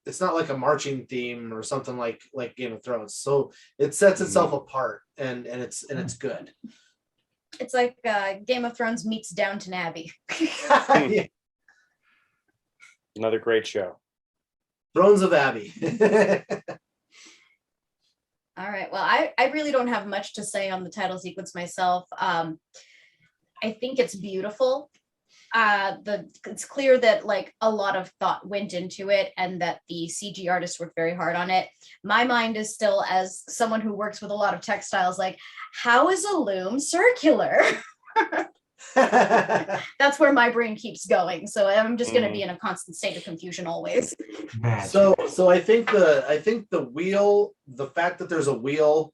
a marching theme or something like Game of Thrones. So it sets itself apart, and it's good. It's like Game of Thrones meets Downton Abbey. Another great show. Thrones of Abbey. All right. Well, I really don't have much to say on the title sequence myself. I think it's beautiful. It's clear that like a lot of thought went into it and that the CG artists worked very hard on it. My mind is still, as someone who works with a lot of textiles, like, how is a loom circular? That's where my brain keeps going. So I'm just going to be in a constant state of confusion always. Magic. So I think the wheel, the fact that there's a wheel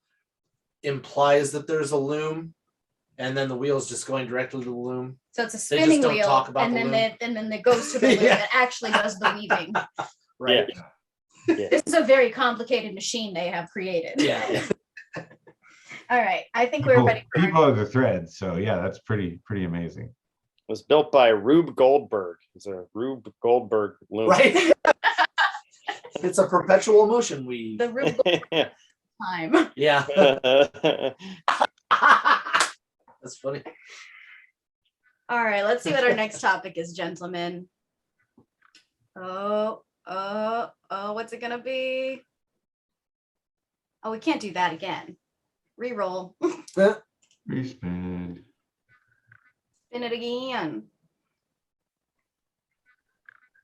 implies that there's a loom, and then the wheel is just going directly to the loom. So it's a They just spinning don't wheel, talk about and the then loom. it goes to the loom Yeah. that actually does the weaving. Right. Yeah. This is a very complicated machine they have created. Yeah. All right. I think we're ready for People are the threads, so yeah, that's pretty amazing. It was built by Rube Goldberg. It's a Rube Goldberg loom. Right. It's a perpetual motion weave. the Rube Goldberg time. Yeah. That's funny. All right, let's see what our next topic is, gentlemen. Oh, what's it gonna be? Oh, we can't do that again. Reroll. Respin. Spin it again.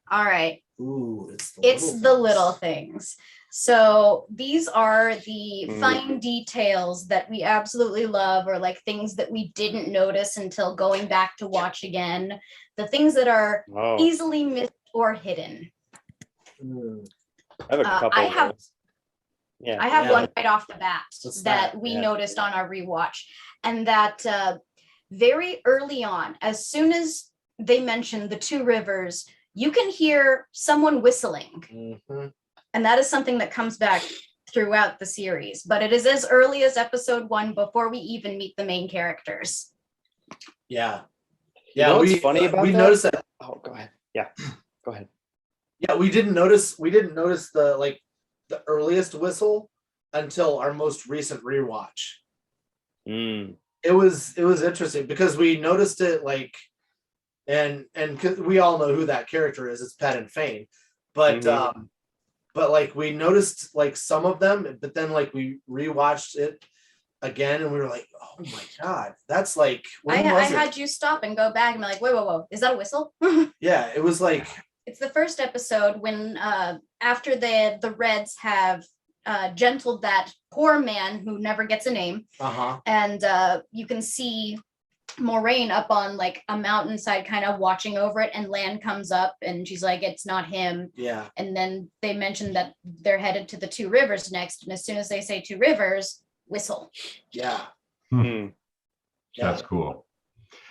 All right. Ooh, It's the little things. So these are the fine details that we absolutely love, or like things that we didn't notice until going back to watch again. The things that are easily missed or hidden. I have a couple. I have- of those. Yeah. I have one right off the bat What's that that? we Yeah. noticed on our rewatch, and that very early on, as soon as they mentioned the two rivers, you can hear someone whistling. Mhm. And that is something that comes back throughout the series, but it is as early as episode 1 before we even meet the main characters. Yeah. You know what's funny about we that? noticed that. Oh, go ahead. Yeah. Go ahead. Yeah, we didn't notice the earliest whistle until our most recent rewatch. It was interesting because we noticed it and 'cause we all know who that character is. It's Pat and Fane, but like we noticed like some of them, but then like we rewatched it again and we were like, oh my god, that's like I when was it? had you stop and go back and be like, whoa, is that a whistle? Yeah, it was like It's the first episode when after the Reds have gentled that poor man who never gets a name, and you can see Moraine up on like a mountainside kind of watching over it, and Lan comes up and she's like, it's not him. yeah. And then they mentioned that they're headed to the two rivers next, and as soon as they say two rivers, whistle. Yeah. That's cool.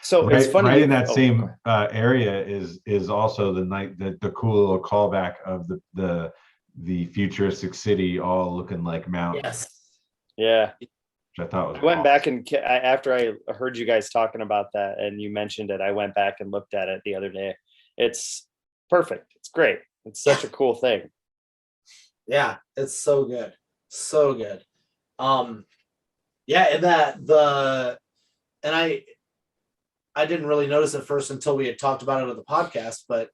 So it's funny. Right in that same area is also the cool little callback of the futuristic city all looking like mountains. Yes. Yeah. Which I thought was I went back and after I heard you guys talking about that and you mentioned it, I went back and looked at it the other day. It's perfect. It's great. It's such a cool thing. Yeah, it's so good. So good. Yeah, and I didn't really notice at first until we had talked about it on the podcast, but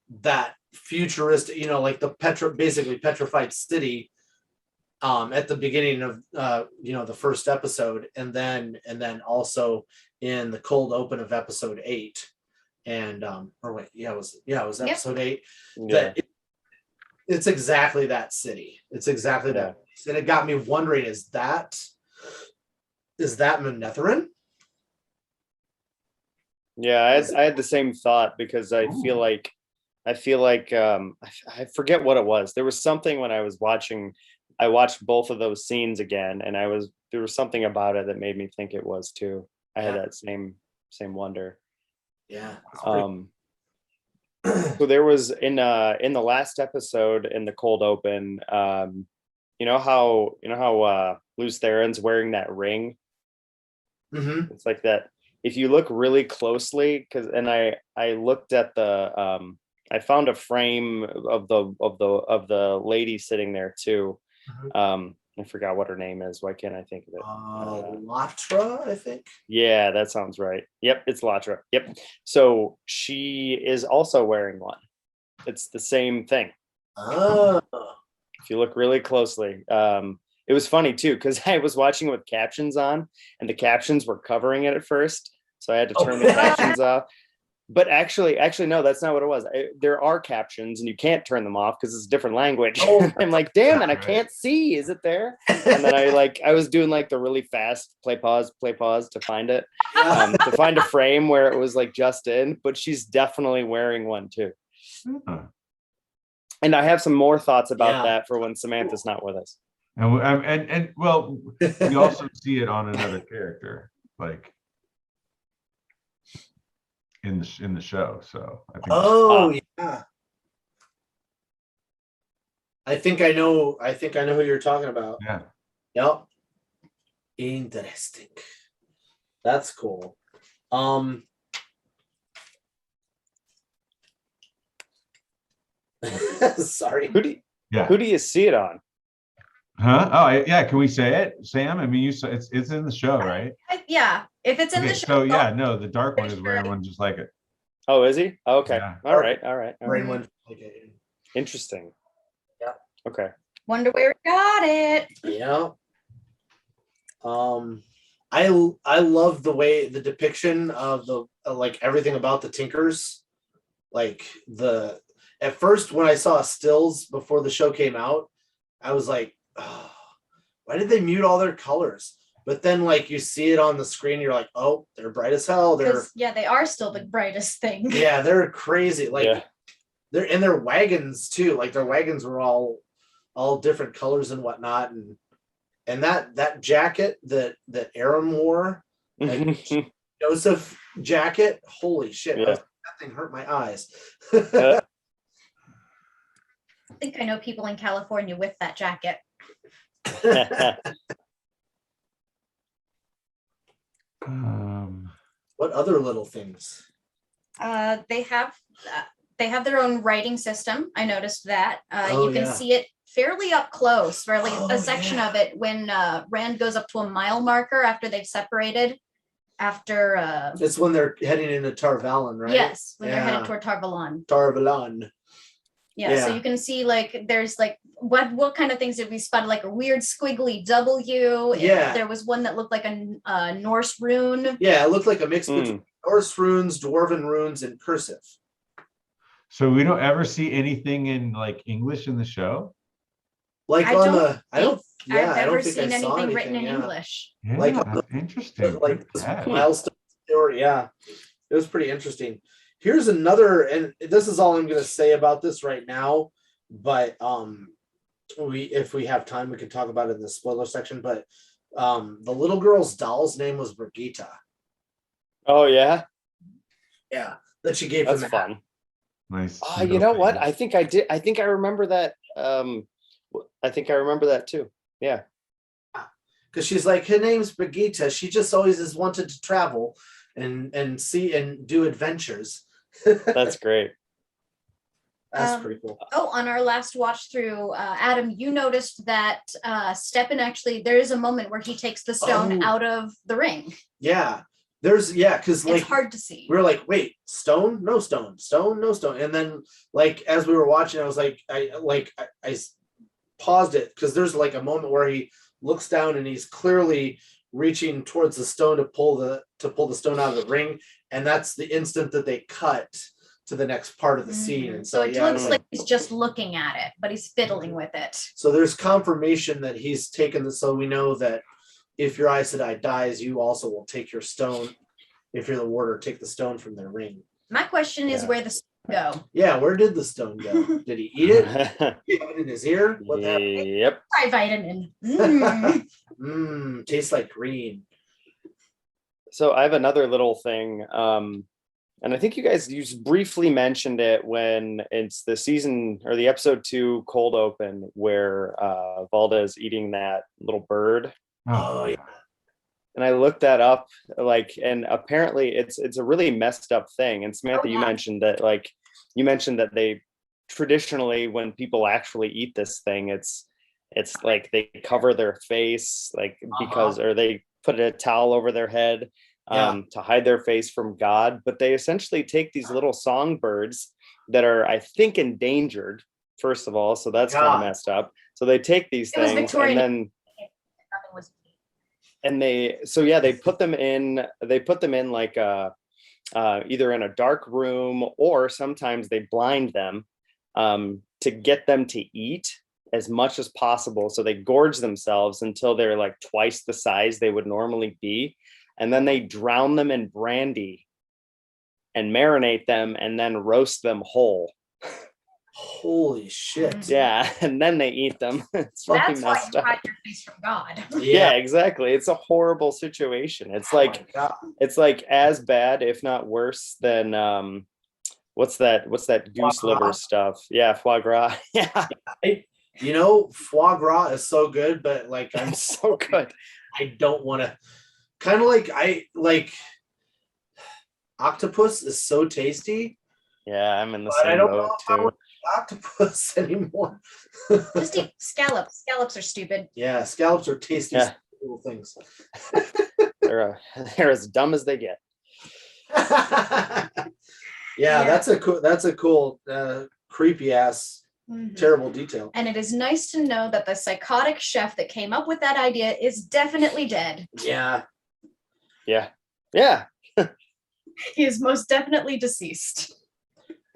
that futuristic, like the basically petrified city at the beginning of the first episode, and then also in the cold open of episode 8, and it was episode 8. Yeah. It's exactly that city. It's exactly that. And it got me wondering: is that Manetheren? Yeah, I had the same thought because I feel like I forget what it was. There was something when I was watching. I watched both of those scenes again, and there was something about it that made me think it was too. I had that same wonder. Yeah. So there was in the last episode in the cold open, you know how Luz Theron's wearing that ring. Mm-hmm. It's like that. If you look really closely, I looked at I found a frame of the lady sitting there too. I forgot what her name is. Why can't I think of it? Latra, I think. Yeah, that sounds right. Yep, it's Latra. Yep. So she is also wearing one. It's the same thing. Oh. If you look really closely. It was funny too, because I was watching it with captions on, and the captions were covering it at first. So I had to turn the captions off. But actually, no, that's not what it was. There are captions, and you can't turn them off because it's a different language. I'm like, damn it, I can't see. Is it there? And then I was doing like the really fast play pause to find it, to find a frame where it was like just in. But she's definitely wearing one too. And I have some more thoughts about that for when Samantha's not with us. And well, we also see it on another character, like in the show. So I think. Yeah. I think I know who you're talking about. Yeah. Yep. Interesting. That's cool. Sorry. Who do you see it on? Huh? Oh, yeah. Can we say it, Sam? I mean, you saw it's in the show, right? Yeah. If it's in the show. So yeah, no, the dark one is wearing one just like it. Oh, is he? Okay. Yeah. All right. Interesting. Yeah. Okay. Wonder where we got it. Yeah. I love the way the depiction of the like everything about the Tinkers. Like at first when I saw stills before the show came out, I was like, oh, why did they mute all their colors? But then like you see it on the screen, you're like, oh, they're bright as hell. They are still the brightest thing. Yeah, they're crazy. Like they're in their wagons too. Like their wagons were all different colors and whatnot. And that jacket that Aaron wore, like Joseph jacket, holy shit. That thing hurt my eyes. I think I know people in California with that jacket. What other little things? They have their own writing system. I noticed that. You can see it fairly up close, fairly a section of it when Rand goes up to a mile marker after they've separated. It's when they're heading into Tarvalon, right? Yes, when they're headed toward Tarvalon. Yeah, so you can see like there's like what kind of things did we spot? Like a weird squiggly W. Yeah. There was one that looked like a Norse rune. Yeah, it looked like a mix between Norse runes, Dwarven runes, and cursive. So we don't ever see anything in like English in the show? Like I've think never I seen saw anything written in English. Yeah, like interesting. Like milestone story. Yeah, it was pretty interesting. Here's another, and this is all I'm going to say about this right now. But if we have time, we can talk about it in the spoiler section. But the little girl's doll's name was Brigitte. Oh yeah, yeah, that she gave. That's fun. Nice. You know what? I think I did. I think I remember that. I think I remember that too. Yeah. Because she's like, her name's Brigitte. She just always has wanted to travel and see and do adventures. That's great. That's pretty cool. Oh, on our last watch through, Adam, you noticed that Stepan actually, there is a moment where he takes the stone out of the ring. Yeah. Because like it's hard to see. We were like, wait, stone, no stone, stone, no stone. And then like as we were watching, I was like, I paused it because there's like a moment where he looks down and he's clearly reaching towards the stone to pull the stone out of the ring, and that's the instant that they cut to the next part of the scene. And so it looks like he's just looking at it, but he's fiddling with it. So there's confirmation that he's taken this, so we know that if your Aes Sedai dies, you also will take your stone. If you're the warder, take the stone from their ring. My question is where the stone go? Yeah, where did the stone go? Did he eat it? Did he have it in his ear? What happened? Yep. Vitamin. Tastes like green. So I have another little thing. And I think you just briefly mentioned it when it's the season or the episode 2 cold open where Valda is eating that little bird. Oh yeah. And I looked that up, and apparently it's a really messed up thing. And Samantha, you mentioned that they traditionally, when people actually eat this thing, it's It's like they cover their face, like because, or they put a towel over their head to hide their face from God. But they essentially take these little songbirds that are, I think, endangered, first of all. So that's kind of messed up. So they take these things and then they put them in like either in a dark room, or sometimes they blind them to get them to eat as much as possible. So they gorge themselves until they're like twice the size they would normally be. And then they drown them in brandy and marinate them and then roast them whole. Holy shit. Yeah. And then they eat them. It's That's why you hide your face from God. Yeah, exactly. It's a horrible situation. It's it's like as bad, if not worse than what's that goose liver stuff? Yeah, foie gras. Yeah. You know, foie gras is so good, but like I'm so good. I don't want to. Kind of like octopus is so tasty. Yeah, I'm in the same boat too. I don't octopus anymore. Just eat scallops. Scallops are stupid. Yeah, scallops are tasty little things. They're as dumb as they get. That's a cool creepy ass terrible detail. And it is nice to know that the psychotic chef that came up with that idea is definitely dead. Yeah. He is most definitely deceased.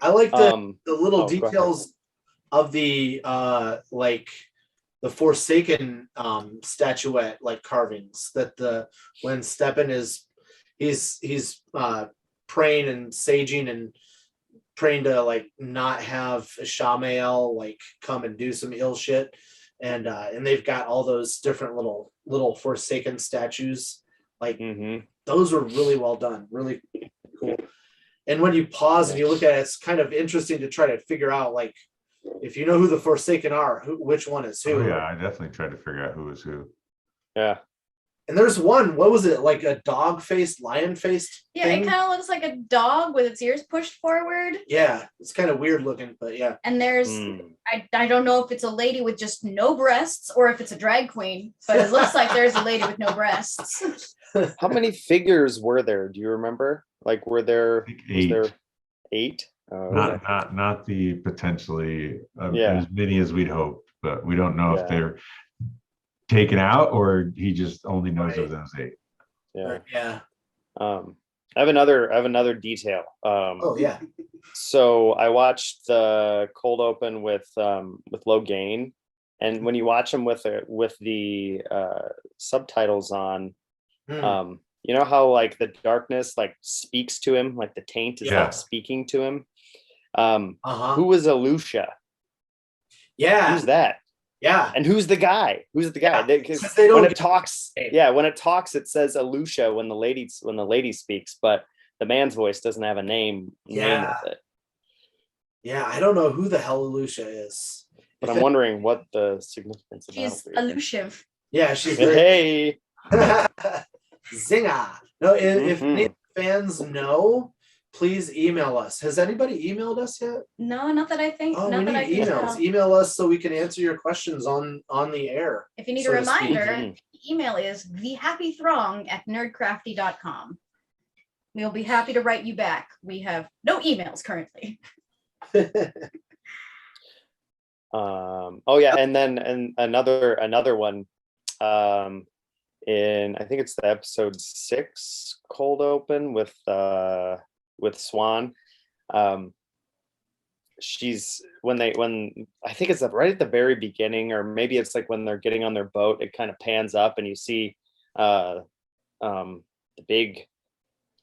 I like the little details of the like the Forsaken statuette like carvings that when Stepan is he's praying and saging and praying to like not have Ishamael like come and do some ill shit, and they've got all those different little Forsaken statues, like those were really well done, really cool. And when you pause and you look at it, it's kind of interesting to try to figure out, like, if you know who the Forsaken are, which one is who. Oh, yeah, I definitely tried to figure out who is who. Yeah. And there's one, what was it, like a dog-faced, lion-faced thing? It kind of looks like a dog with its ears pushed forward. Yeah, it's kind of weird looking, but yeah. And there's, I don't know if it's a lady with just no breasts or if it's a drag queen, but it looks like there's a lady with no breasts. How many figures were there? Do you remember? Like, were there 8? Was there 8? Oh, not the potentially as many as we'd hoped, but we don't know if they're taken out or he just only knows of those 8. Yeah. I have another detail. So I watched the cold open with Logain, and when you watch them with the subtitles on, you know how like the darkness like speaks to him, like the taint is like speaking to him. Who was Alusha? Yeah. Who's that? Yeah. And who's the guy? Who's the guy? Because they don't when it talks, when it talks, it says Alusha when the lady speaks, but the man's voice doesn't have a name with it. Yeah, I don't know who the hell Alusha is. But I'm wondering what the significance of that is. She's elusive. Yeah, she's hey. Zinga. No, if any fans know, please email us. Has anybody emailed us yet? No, not that I think. Oh, not we that need I emails. think. Email us so we can answer your questions on the air. If you need a reminder, the email is thehappythrong@nerdcrafty.com. We'll be happy to write you back. We have no emails currently. And then another one in I think it's the episode 6 cold open with Swan. She's when I think it's right at the very beginning, or maybe it's like when they're getting on their boat, it kind of pans up and you see the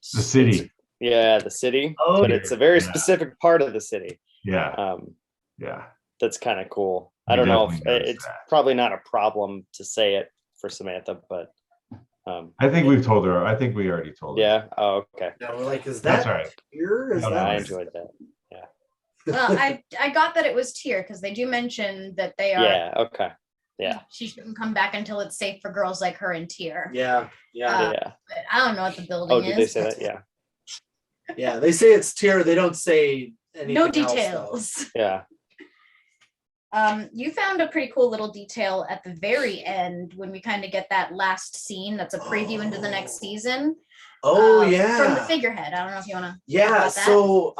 city. The city. But it's a very specific part of the city. That's kind of cool. I don't know if it's probably not a problem to say it for Samantha, but I think we've told her. I think we already told her. Yeah. Oh, okay. No, we're like, is that here? I enjoyed that. Yeah. Well, I got that it was Tyr because they do mention that they are. Yeah. Okay. Yeah. She shouldn't come back until it's safe for girls like her and Tyr. Yeah. But I don't know what the building is. Oh, did they say that? Yeah. Yeah, they say it's Tyr. They don't say anything. No details. Yeah. You found a pretty cool little detail at the very end when we kind of get that last scene that's a preview into the next season. Oh From the yeah. figurehead. I don't know if you want to talk Yeah. about that. So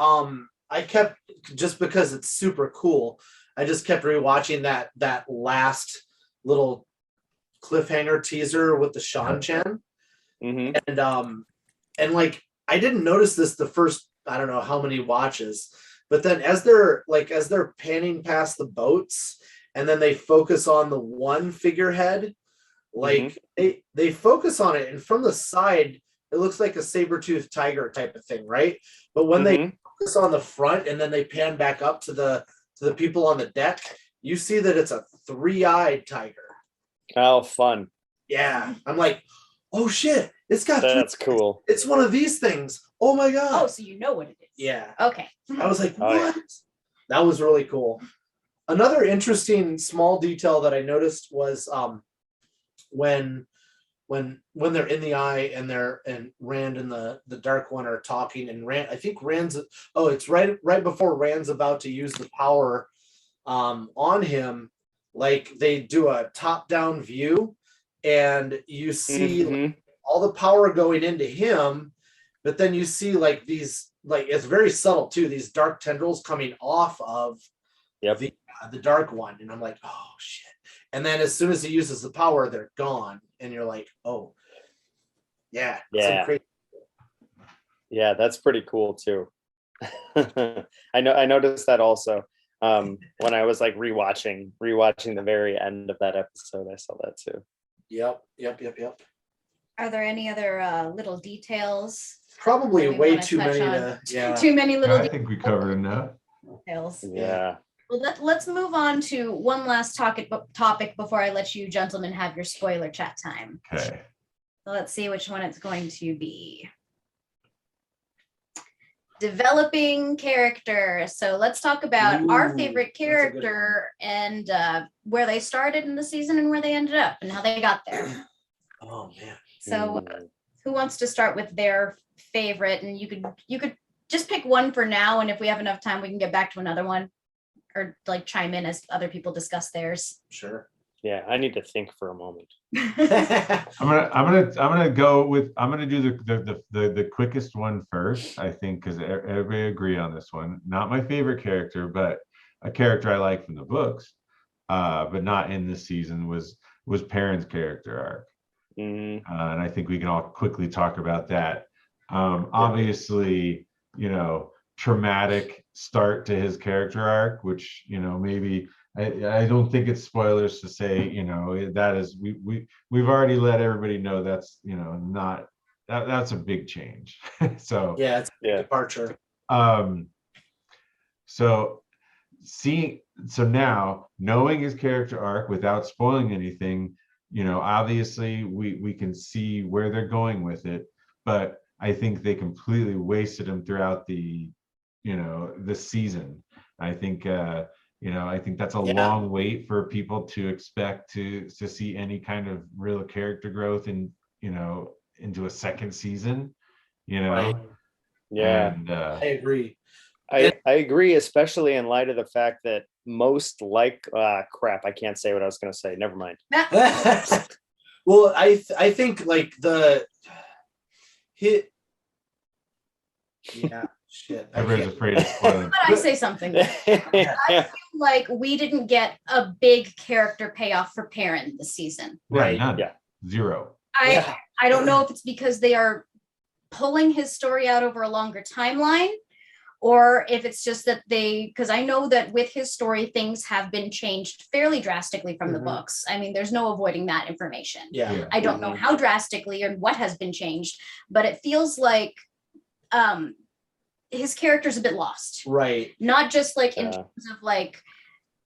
I kept, just because it's super cool, I just kept rewatching that last little cliffhanger teaser with the Sean Chan. And like I didn't notice this the first, I don't know how many watches, but then as they're panning past the boats and then they focus on the one figurehead, like they focus on it, and from the side it looks like a saber-toothed tiger type of thing, right? But when they focus on the front and then they pan back up to the people on the deck, you see that it's a three-eyed tiger. Oh, fun. Yeah. I'm like, oh shit, it's got That's cool. It's one of these things. Oh my god. Oh, so you know what it is. Yeah. Okay. I was like, what? Oh, yeah. That was really cool. Another interesting small detail that I noticed was when they're in the eye and Rand and the Dark One are talking, and Rand, I think it's right before Rand's about to use the power on him, like they do a top-down view and you see like, all the power going into him, but then you see like these, like it's very subtle too, these dark tendrils coming off of the Dark One, and I'm like, oh shit. And then as soon as he uses the power, they're gone, and you're like, oh yeah. Yeah, that's pretty cool too. I noticed that also when I was like rewatching the very end of that episode. I saw that too. Yep. Are there any other little details? Probably way too many Too many little I think we covered enough. details. Yeah. Well, let's move on to one last topic before I let you gentlemen have your spoiler chat time. Okay. So let's see which one it's going to be. Developing character. So let's talk about our favorite character and where they started in the season and where they ended up and how they got there. Oh man. So who wants to start with their favorite? And you could just pick one for now, and if we have enough time we can get back to another one or like chime in as other people discuss theirs. Sure. Yeah, I need to think for a moment. I'm gonna do the quickest one first, I think, because everybody agree on this one. Not my favorite character, but a character I like from the books, but not in this season, was Perrin's character arc. And I think we can all quickly talk about that. Obviously, traumatic start to his character arc, which maybe I don't think it's spoilers to say that is we've already let everybody know that's not that's a big change. So yeah, it's a departure. So now knowing his character arc without spoiling anything, obviously we can see where they're going with it, but I think they completely wasted him throughout the season. I think I think that's a long wait for people to expect to see any kind of real character growth into a second season, Right. Yeah. And, I agree. I agree, especially in light of the fact that most crap, I can't say what I was going to say. Never mind. Well, I think like shit. Everybody's afraid of spoiling. But I say something. I feel like we didn't get a big character payoff for Perrin this season. Right. None. Yeah. Zero. I don't know if it's because they are pulling his story out over a longer timeline, or if it's just that because I know that with his story, things have been changed fairly drastically from the books. I mean, there's no avoiding that information. Yeah. I don't know how drastically and what has been changed, but it feels like his character's a bit lost. Right. Not just like in terms of like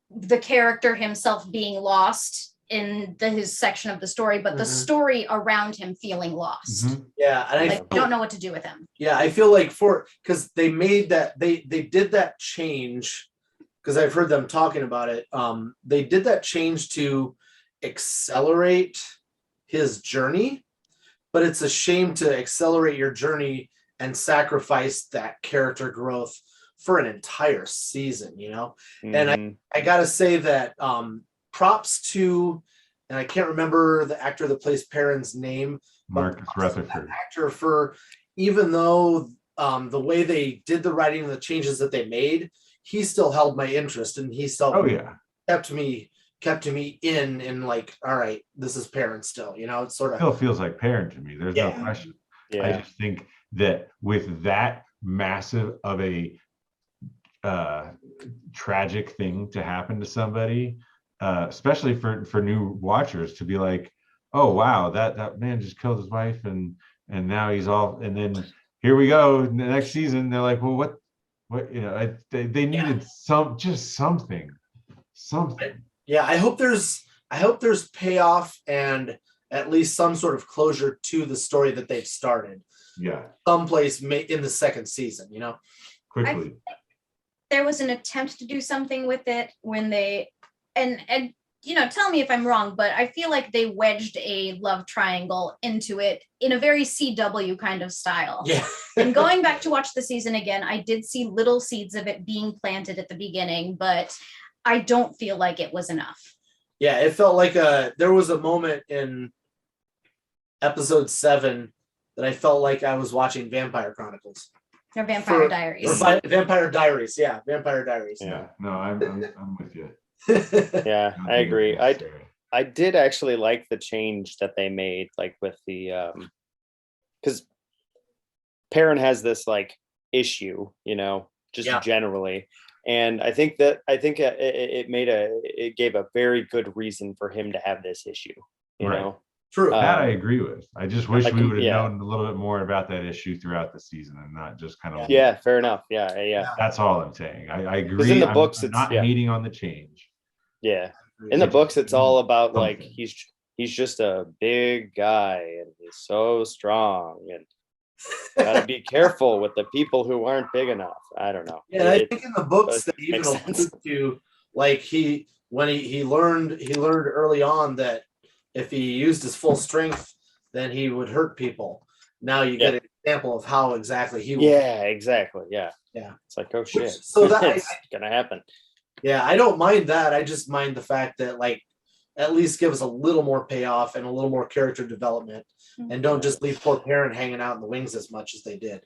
the character himself being lost in his section of the story, but the story around him feeling lost. Yeah. And I don't know what to do with him. Yeah, I feel like because they made that they did that change, because I've heard them talking about it. They did that change to accelerate his journey, but it's a shame to accelerate your journey and sacrifice that character growth for an entire season, you know. Mhm. And I gotta say that props to, and I can't remember the actor that plays Perrin's name, but Marcus Rutherford. actor, for even though the way they did the writing and the changes that they made, he still held my interest, and he still kept me in like, all right, this is Perrin still, you know. It's sort of still feels like Perrin to me. There's no question. Yeah. I just think that with that massive of a tragic thing to happen to somebody, especially for new watchers, to be like, oh wow, that man just killed his wife, and now he's all, and then here we go, the next season they're like, well, what you know, they needed something. Yeah, I hope there's payoff and at least some sort of closure to the story that they've started. Yeah, someplace in the second season, you know. Quickly, there was an attempt to do something with it when they, and you know, tell me if I'm wrong, but I feel like they wedged a love triangle into it in a very CW kind of style. Yeah. And going back to watch the season again, I did see little seeds of it being planted at the beginning, but I don't feel like it was enough. Yeah, it felt like there was a moment in episode 7 that I felt like I was watching Vampire Chronicles. Or Vampire Diaries. Vampire Diaries, yeah, Vampire Diaries. Yeah, no, I'm with you. Yeah, I agree. I did actually like the change that they made, like with the because Perrin has this like issue, you know, just generally, and I think it gave a very good reason for him to have this issue, you know. True. That I agree with. I just wish we would have known a little bit more about that issue throughout the season and not just kind of. Yeah, fair enough. Yeah. That's all I'm saying. I agree. In the books, I'm not hating on the change. Yeah. In the books, it's all about like he's just a big guy and he's so strong and gotta be careful with the people who aren't big enough. I don't know. Yeah, I think in the books that even alluded to, like he learned early on that if he used his full strength, then he would hurt people. Now you get an example of how exactly he would. Yeah, exactly. Yeah. It's like, oh shit. So that it's gonna happen. Yeah, I don't mind that. I just mind the fact that like at least give us a little more payoff and a little more character development, and don't just leave poor Perrin hanging out in the wings as much as they did.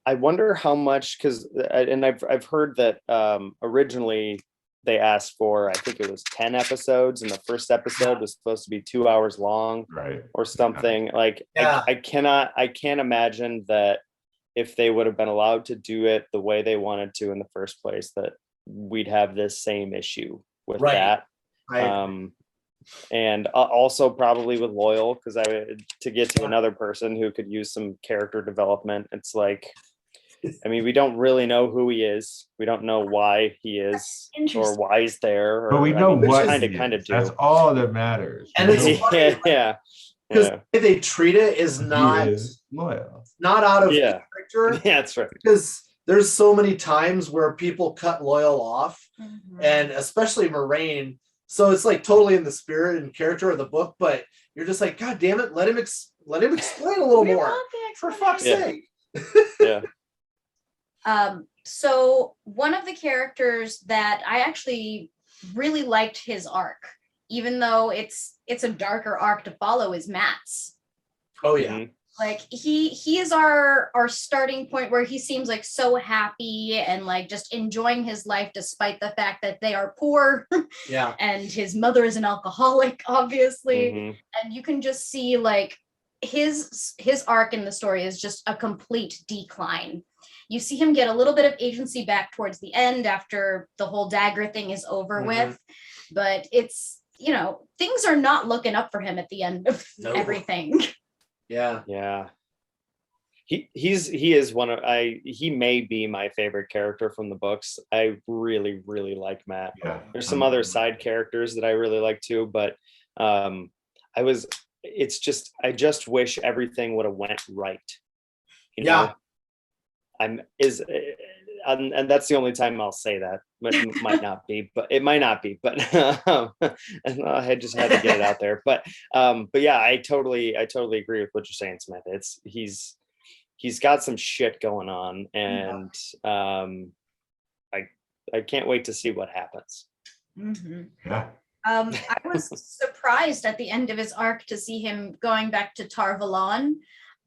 I wonder how much, because I've heard that originally they asked for, I think it was 10 episodes, and the first episode was supposed to be 2 hours long, right, or something. Like I can't imagine that if they would have been allowed to do it the way they wanted to in the first place, that we'd have this same issue with that. And also probably with Loyal, because to get to another person who could use some character development, it's like, I mean, we don't really know who he is. We don't know why he is or why he's there. But we know what kind of do. That's all that matters. And it's funny, because the way they treat it is not loyal, not out of character. Yeah, that's right. Because there's so many times where people cut Loyal off, and especially Moraine. So it's like totally in the spirit and character of the book, but you're just like, God damn it, let him explain a little more, for fuck's sake. Yeah. So one of the characters that I actually really liked his arc, even though it's a darker arc to follow, is Matt's. Oh yeah. Like he is our starting point, where he seems like so happy and like just enjoying his life despite the fact that they are poor. Yeah. And his mother is an alcoholic, obviously. And you can just see like his arc in the story is just a complete decline. You see him get a little bit of agency back towards the end after the whole dagger thing is over with, but it's, you know, things are not looking up for him at the end of everything. Yeah. He is he may be my favorite character from the books. I really, really like Matt. There's some other side characters that I really like too, but I just wish everything would have went right. You know? And that's the only time I'll say that. It might not be, but it might not be. But I just had to get it out there. But yeah, I totally agree with what you're saying, Samantha. He's got some shit going on, and I can't wait to see what happens. Yeah. I was surprised at the end of his arc to see him going back to Tarvalon.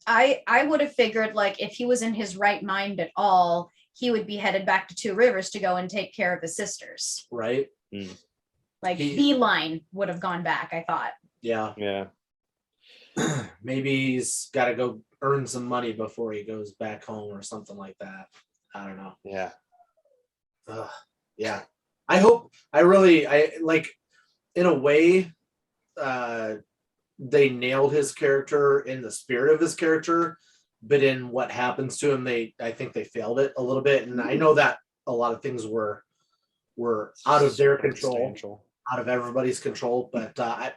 I would have figured, like, if he was in his right mind at all, he would be headed back to Two Rivers to go and take care of his sisters. Right. Like, Beeline would have gone back, I thought. Yeah. Maybe he's got to go earn some money before he goes back home or something like that. I don't know. Yeah. Yeah. I like, in a way, they nailed his character in the spirit of his character, but in what happens to him, I think they failed it a little bit. And I know that a lot of things were out of their control, out of everybody's control. But I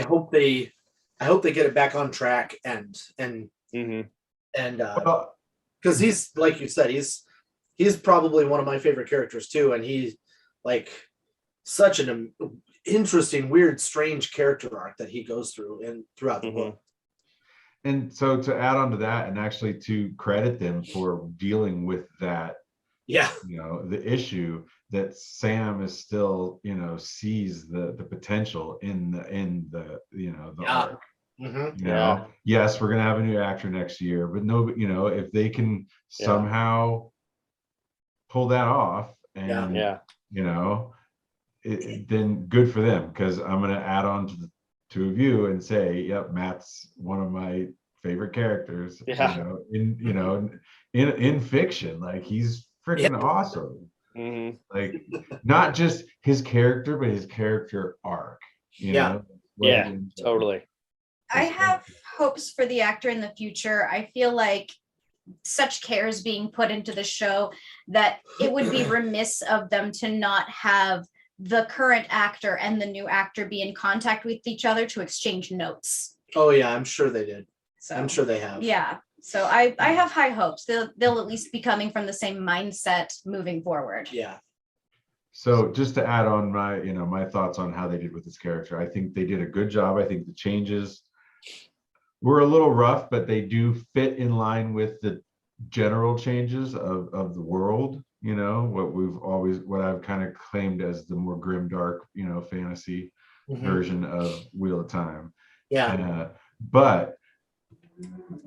hope they get it back on track and because he's, like you said, he's probably one of my favorite characters too, and he's like such an interesting, weird, strange character arc that he goes through and throughout the book. And so to add on to that, and actually to credit them for dealing with that, the issue that Sam is still, sees the potential in the arc. Yes, we're gonna have a new actor next year, but if they can somehow pull that off, and then good for them, because I'm gonna add on to the two of you and say, yep, Matt's one of my favorite characters. In fiction, like, he's freaking awesome. Like, not just his character, but his character arc. Totally. I have hopes for the actor in the future. I feel like such care is being put into the show that it would be remiss of them to not have the current actor and the new actor be in contact with each other to exchange notes. Oh yeah, I'm sure they did. So, I'm sure they have. Yeah. So I have high hopes. They'll at least be coming from the same mindset moving forward. Yeah. So just to add on my thoughts on how they did with this character, I think they did a good job. I think the changes were a little rough, but they do fit in line with the general changes of the world. What I've kind of claimed as the more grim, dark, fantasy version of Wheel of Time. Yeah. But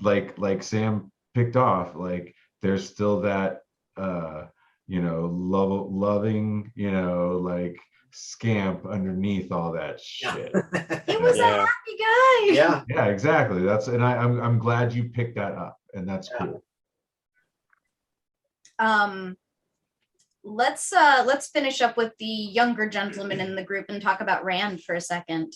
like Sam picked off, like, there's still that loving, like, scamp underneath all that shit. He was a happy guy. Yeah, exactly. I'm glad you picked that up, and that's cool. Let's finish up with the younger gentleman in the group and talk about Rand for a second.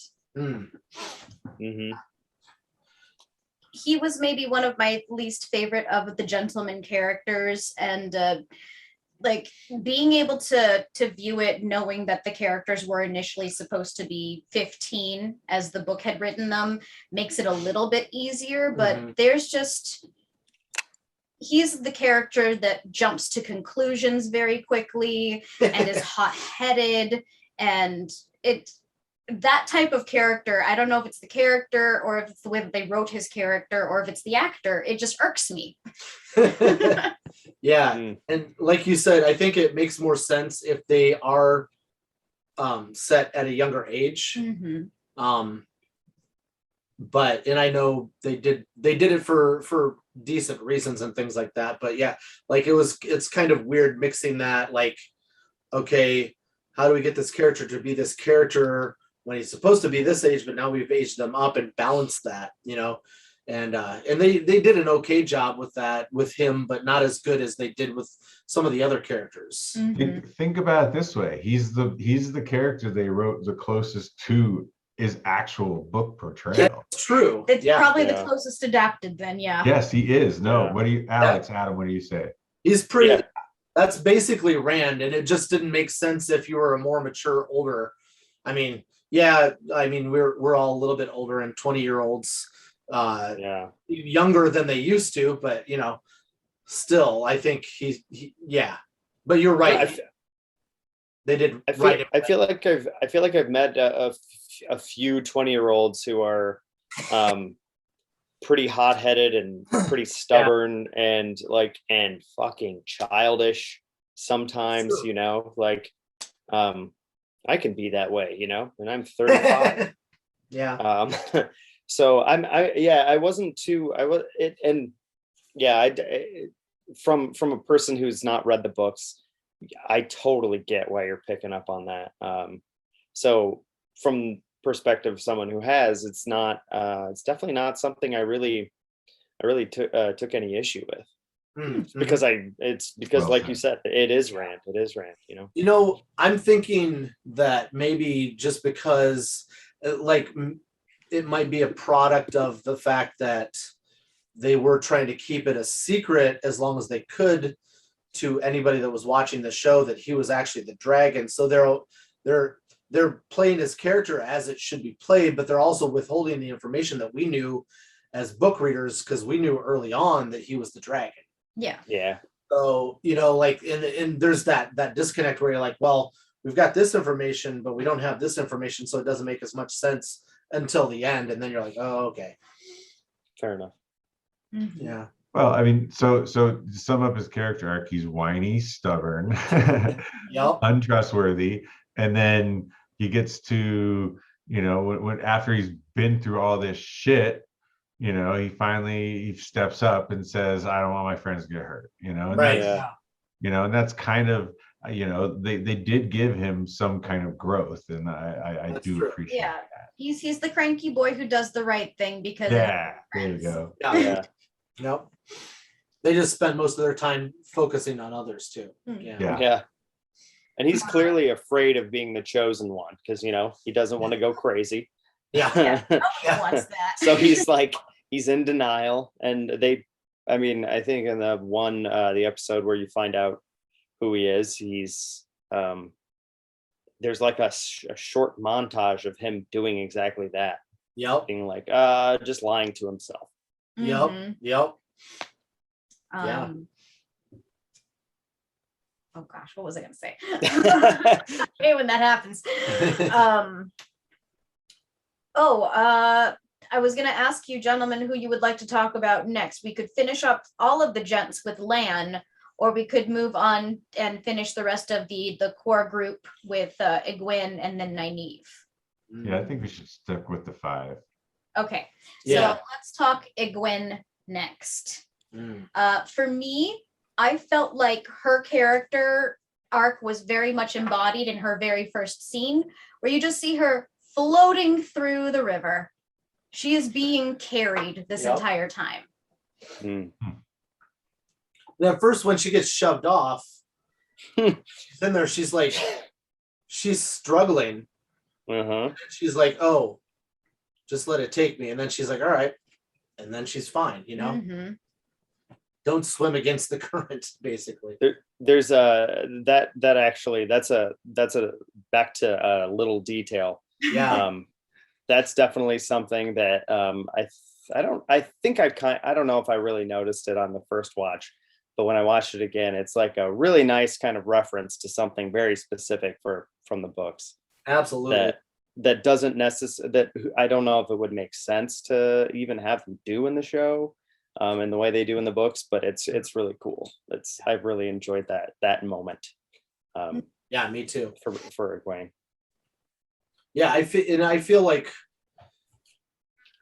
He was maybe one of my least favorite of the gentleman characters, and like, being able to view it knowing that the characters were initially supposed to be 15 as the book had written them makes it a little bit easier, but there's just, he's the character that jumps to conclusions very quickly and is hot-headed, and that type of character, I don't know if it's the character or if it's the way that they wrote his character or if it's the actor, it just irks me. And like you said, I think it makes more sense if they are set at a younger age. But I know they did it for decent reasons and things like that, but like, it's kind of weird mixing that, like, okay, how do we get this character to be this character when he's supposed to be this age, but now we've aged them up and balanced that, and they did an okay job with that with him, but not as good as they did with some of the other characters. Think about it this way: he's the character they wrote the closest to his actual book portrayal. Yeah, it's true. It's probably the closest adapted then. Yes, he is. No, what do you, Adam, what do you say? He's pretty, that's basically Rand, and it just didn't make sense if you were a more mature, older, we're all a little bit older and 20-year-olds, younger than they used to, but still, I think but you're right. They did. I feel like I've met a few 20-year-olds who are pretty hot-headed and pretty stubborn and fucking childish. sometimes, you know, like I can be that way, you know, and I'm 35. Yeah. So I wasn't too, from a person who's not read the books, I totally get why you're picking up on that. So from perspective of someone who has, it's definitely not something I really took any issue with. Because Well like said. you said, it is rant, you know. You know, I'm thinking that maybe just because it might be a product of the fact that they were trying to keep it a secret as long as they could to anybody that was watching the show, that he was actually the dragon. So they're playing his character as it should be played, but they're also withholding the information that we knew as book readers, because we knew early on that he was the dragon. Yeah. So, you know, like, and there's that disconnect where you're like, well, we've got this information, but we don't have this information, so it doesn't make as much sense until the end. And then you're like, oh, okay. Fair enough. Yeah. Well, I mean, so to sum up his character arc, he's whiny, stubborn, Yep. untrustworthy, and then he gets to, you know, when after he's been through all this shit, you know, he steps up and says, "I don't want my friends to get hurt," you know, and Right. that's, Yeah. you know, and that's kind of, you know, they did give him some kind of growth, and I do true. appreciate Yeah. that. He's the cranky boy who does the right thing because Yeah, there you go. Yeah. Yep. They just spend most of their time focusing on others too. Yeah. Yeah. And he's clearly afraid of being the chosen one because, you know, he doesn't want to go crazy. Yeah. nobody wants that. So he's in denial. And I think in the episode where you find out who he is, there's like a short montage of him doing exactly that. Yep. Being like, just lying to himself. Mhm. Yep. Yeah. Oh gosh, what was I going to say? Hey, when that happens. I was going to ask you, gentlemen, who you would like to talk about next. We could finish up all of the gents with Lan, or we could move on and finish the rest of the core group with Egwene and then Nynaeve. Yeah, I think we should stick with the 5. Okay, Yeah. so let's talk Egwene next. For me, I felt like her character arc was very much embodied in her very first scene, where you just see her floating through the river. She is being carried this entire time. And at first, when she gets shoved off, she's in there, she's like, she's struggling. And she's like, oh, just let it take me. And then she's like, all right. And then she's fine, you know? Don't swim against the current, basically. There's that's a back to a little detail. Yeah. That's definitely something that I don't know if I really noticed it on the first watch, but when I watched it again, it's like a really nice kind of reference to something very specific from the books. Absolutely. That doesn't necessarily, that I don't know if it would make sense to even have them do in the show, in the way they do in the books, but it's really cool. I've really enjoyed that moment. Yeah, me too. For Egwene. Yeah, I feel like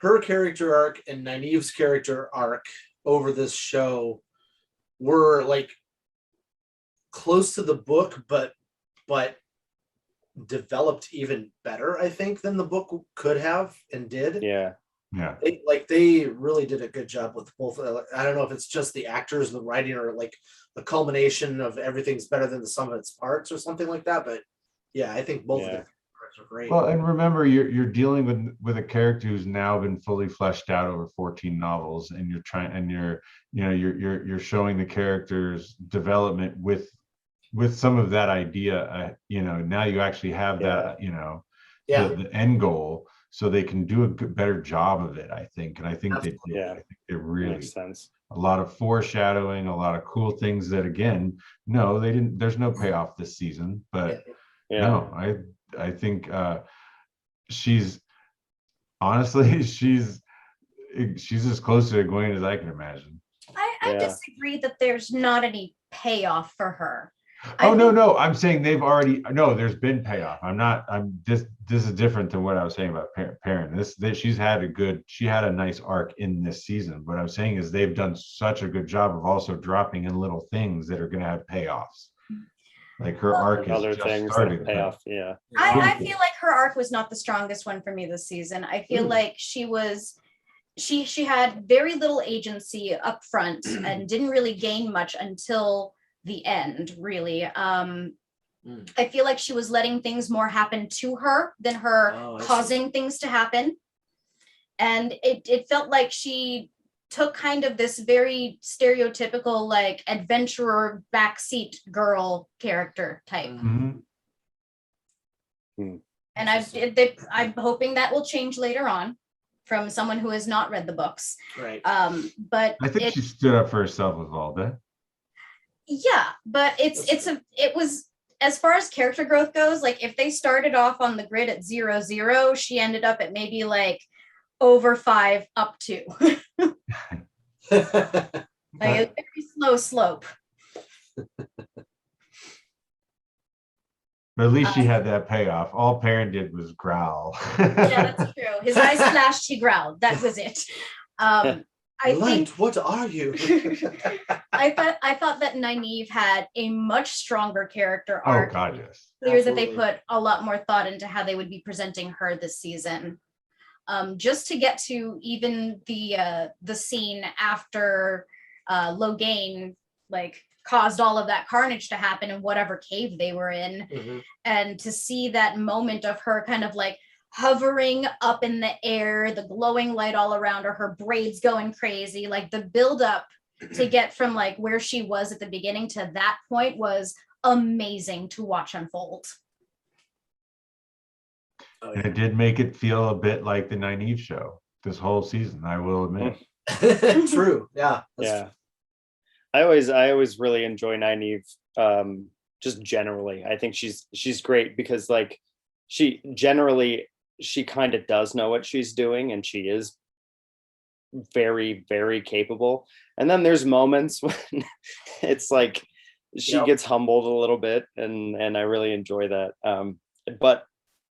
her character arc and Nynaeve's character arc over this show were like close to the book, but developed even better, I think, than the book could have and did. Yeah. They really did a good job with both. I don't know if it's just the actors, the writing, or like the culmination of everything's better than the sum of its parts or something like that. But yeah, I think both of the parts are great. Well, and remember, you're dealing with a character who's now been fully fleshed out over 14 novels, and you're showing the character's development with some of that idea. Now you actually have that, the end goal, so they can do a better job of it, I think. And I think they did. I think it really makes sense. A lot of foreshadowing, a lot of cool things that, again, no, they didn't. There's no payoff this season, but no, I think she's honestly she's as close to Egwene as I can imagine. I disagree that there's not any payoff for her. Oh, no, I'm saying they've already, no, there's been payoff. This is different than what I was saying about Perrin. She had a nice arc in this season. What I'm saying is they've done such a good job of also dropping in little things that are going to have payoffs. Like her arc is other just things starting that to pay off. Yeah. I feel like her arc was not the strongest one for me this season. I feel like she had very little agency up front and didn't really gain much until the end, really. I feel like she was letting things more happen to her than her causing things to happen. And it felt like she took kind of this very stereotypical, like, adventurer backseat girl character type. Mhm. And I'm hoping that will change later on from someone who has not read the books. Right. But I think she stood up for herself with Valda. Yeah, but it was, as far as character growth goes, like if they started off on the grid at 0-0, she ended up at maybe like over 5 up 2. Like a very slow slope. But at least she had that payoff. All Perrin did was growl. Yeah, that's true. His eyes flashed, he growled. That was it. I think, what are you? I thought that Nynaeve had a much stronger character Oh arc. God, yes. Clear that they put a lot more thought into how they would be presenting her this season. Just to get to even the scene after Logain like caused all of that carnage to happen in whatever cave they were in, and to see that moment of her kind of like hovering up in the air, the glowing light all around her, her braids going crazy, like the build up to get from like where she was at the beginning to that point was amazing to watch unfold. And it did make it feel a bit like the Nynaeve show this whole season, I will admit. True. Yeah. Yeah. I always really enjoy Nynaeve, just generally. I think she's great because like she kind of does know what she's doing, and she is very, very capable. And then there's moments when it's like she gets humbled a little bit, and I really enjoy that. But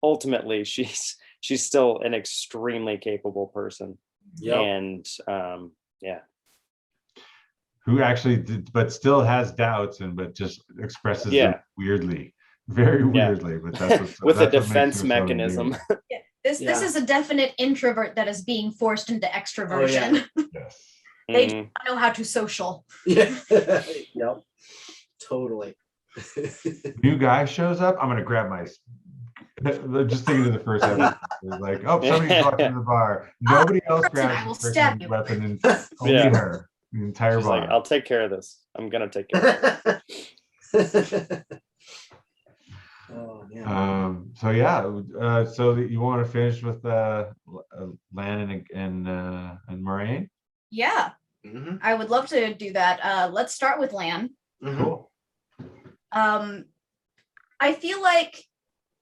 ultimately she's still an extremely capable person. And who actually did, but still has doubts but just expresses them weirdly, very weirdly. But that's with a defense mechanism. This is a definite introvert that is being forced into extroversion. Yes. They don't know how to social. Yep. Totally. New guy shows up, I'm gonna grab my just thinking of the first episode. Like, oh, somebody's walking to the bar. Nobody else grabs the person's weapon, and only her. The entire bar. Like, I'll take care of this. I'm gonna take care of it. Oh yeah. So you want to finish with Lan and Moraine? Yeah. I would love to do that. Let's start with Lan. Cool. I feel like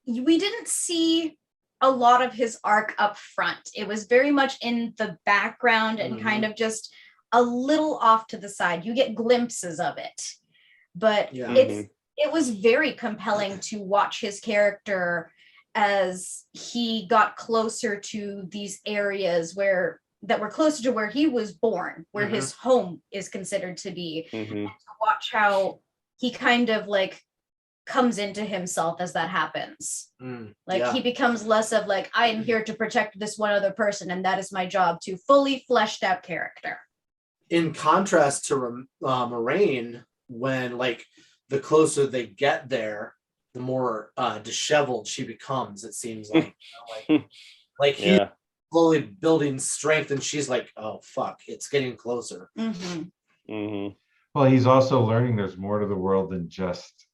we didn't see a lot of his arc up front. It was very much in the background and kind of just a little off to the side. You get glimpses of it, but it was very compelling to watch his character as he got closer to these areas that were closer to where he was born, where his home is considered to be, and to watch how he kind of like comes into himself as that happens. He becomes less of like, I am here to protect this one other person and that is my job, to fully fleshed out character. In contrast to Moraine, when like the closer they get there, the more disheveled she becomes, it seems like. Like he's slowly building strength and she's like, oh fuck, it's getting closer. Well, he's also learning there's more to the world than just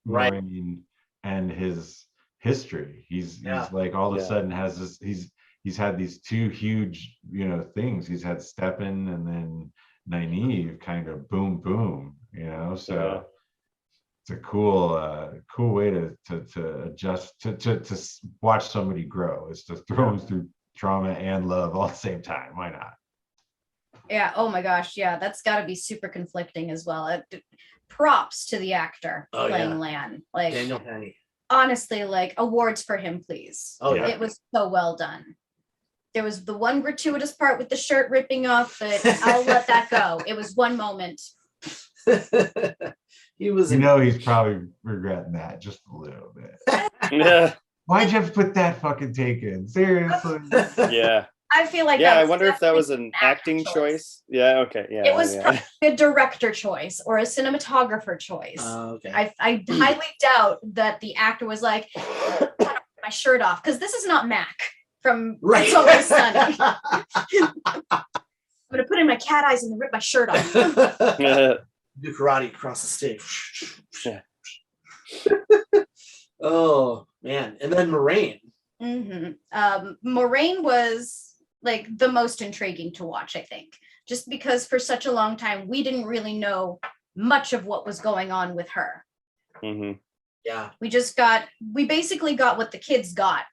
Moraine and his history. He's like all of a sudden has this, he's had these two huge things. He's had Stepan and then Nynaeve kind of boom, so it's a cool way to adjust to watch somebody grow. It's to throw them through trauma and love all at the same time. Why not? Yeah. Oh my gosh. Yeah. That's got to be super conflicting as well. props to the actor Oh, playing yeah. Lan. Like, Daniel Penny. honestly, like, awards for him, please. Oh, Yeah. yeah. It was so well done. There was the one gratuitous part with the shirt ripping off, but I'll let that go. It was one moment. He was. He's probably regretting that just a little bit. Yeah. Why'd you have to put that fucking take in? Seriously? Yeah. I feel like Yeah, that I was wonder if that definitely was an acting choice. Yeah, okay. Yeah. It was yeah. probably a director choice or a cinematographer choice. Okay. I highly doubt that the actor was like, "I'm gonna rip my shirt off," because this is not Mac from Right. It's Always Sunny. I'm gonna put in my cat eyes and rip my shirt off. Do karate across the stage. Yeah. Oh man, and then Moraine. Moraine was like the most intriguing to watch, I think, just because for such a long time we didn't really know much of what was going on with her. Mm-hmm. Yeah. We basically got what the kids got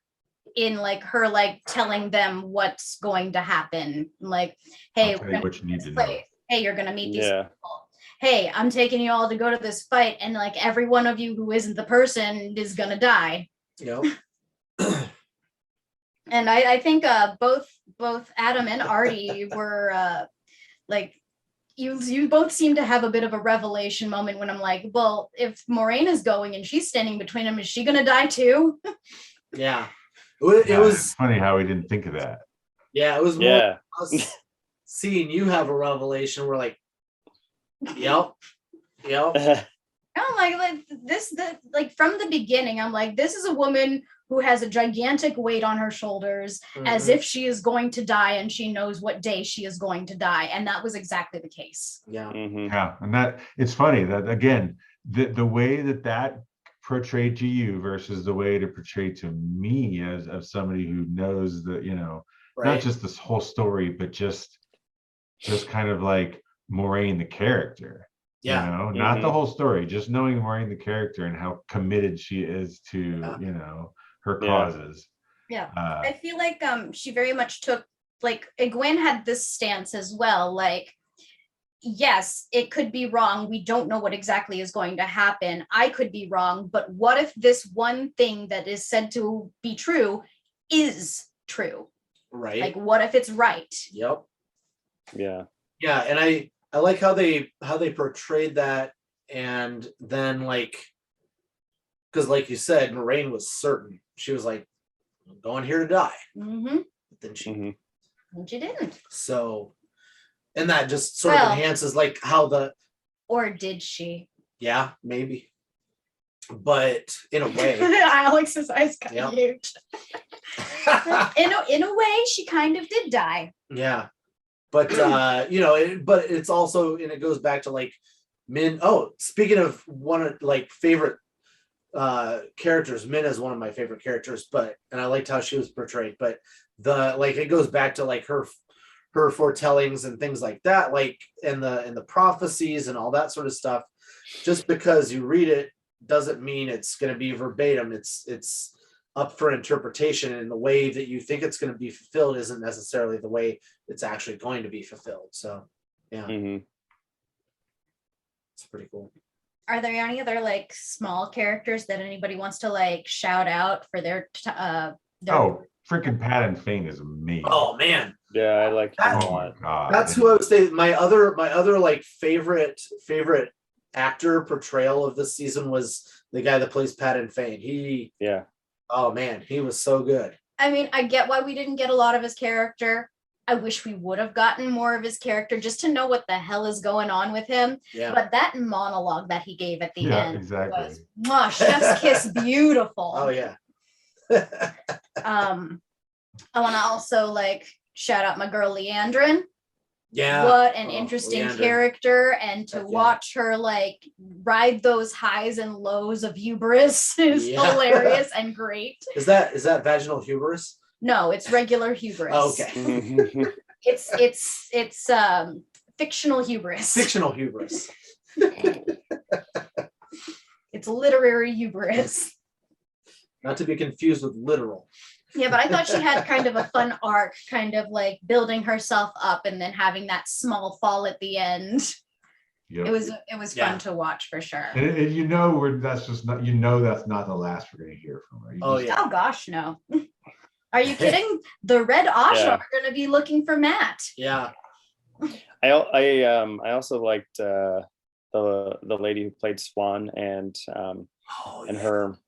in like her like telling them what's going to happen. Like, hey, I'll tell you what you need to know. place. Hey, you're gonna meet these Yeah. people. Hey, I'm taking you all to go to this fight, and like every one of you who isn't the person is gonna die. Yep. And I think both Adam and Artie were like you both seem to have a bit of a revelation moment when I'm like, well, if Moraine is going and she's standing between them, is she gonna die too? Yeah. Yeah, It was it's funny how we didn't think of that. yeah, it was more Yeah. us seeing you have a revelation. We're like, yep. I'm like like from the beginning, I'm like, this is a woman who has a gigantic weight on her shoulders, as Mhm. if she is going to die and she knows what day she is going to die. And that was exactly the case. Yeah. Mm-hmm. Yeah, and that it's funny that again, the way that portrayed to you versus the way to portray to me as somebody who knows that, not Right. just this whole story, but just kind of like Moraine the character. Yeah. Not the Mhm. whole story, just knowing Moraine the character and how committed she is to her Yeah. causes. Yeah. Uh, I feel like she very much took, like, Egwene had this stance as well, like, yes, it could be wrong, we don't know what exactly is going to happen, I could be wrong, but what if this one thing that is said to be true is true? Right. Like, what if it's right? Yep. Yeah. Yeah, and I like how they portrayed that, and then like, because like you said, Moraine was certain. She was like, I'm going here to die. Mm-hmm. But then she Mm-hmm. And she didn't. so, and that just sort of Well- enhances like how the Or did she? yeah, maybe, but in a way. Alex's eyes got Yep. huge. In a way, she kind of did die. Yeah, but but it's also, and it goes back to like Min. Oh, speaking of one of like favorite characters, Min is one of my favorite characters, and I liked how she was portrayed. But it goes back to like her foretellings and things like that, like in the prophecies and all that sort of stuff. Just because you read it doesn't mean it's going to be verbatim. It's up for interpretation, and the way that you think it's going to be fulfilled isn't necessarily the way it's actually going to be fulfilled. So yeah, Mm-hmm. it's pretty cool. Are there any other like small characters that anybody wants to like shout out for their freaking Pat and Fane is amazing. Oh man, Yeah, I like him a Oh my lot. god. that's who I would say my other like favorite actor portrayal of this season was the guy that plays Pat and Fane. Yeah. Oh man, he was so good. I mean, I get why we didn't get a lot of his character. I wish we would have gotten more of his character just to know what the hell is going on with him. Yeah. But that monologue that he gave at the Yeah, end exactly. was mwah, chef's kiss beautiful. Oh yeah. I want to also like shout out my girl Leandrin. Yeah. What an Oh, interesting Leandrin. character, and to Heck yeah. watch her like ride those highs and lows of hubris is Yeah. hilarious and great. Is that vaginal hubris? No, it's regular hubris. Oh, okay. It's fictional hubris. Fictional hubris. It's literary hubris. Not to be confused with literal. Yeah, but I thought she had kind of a fun arc, kind of like building herself up and then having that small fall at the end. Yep. It was fun to watch for sure. And that's just not that's not the last we're gonna hear from her. Oh gosh, no. Are you kidding? The Red Asha are going to be looking for Matt. Yeah. I also liked the lady who played Swan and her.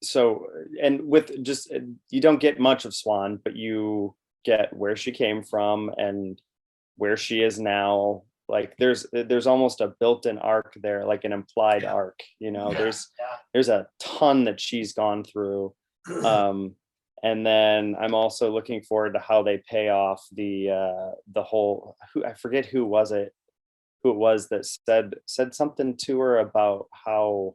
So, and with just, you don't get much of Swan, but you get where she came from and where she is now. Like there's almost a built-in arc there, like an implied arc, there's a ton that she's gone through. And then I'm also looking forward to how they pay off the whole, I forget who it was that said something to her about how,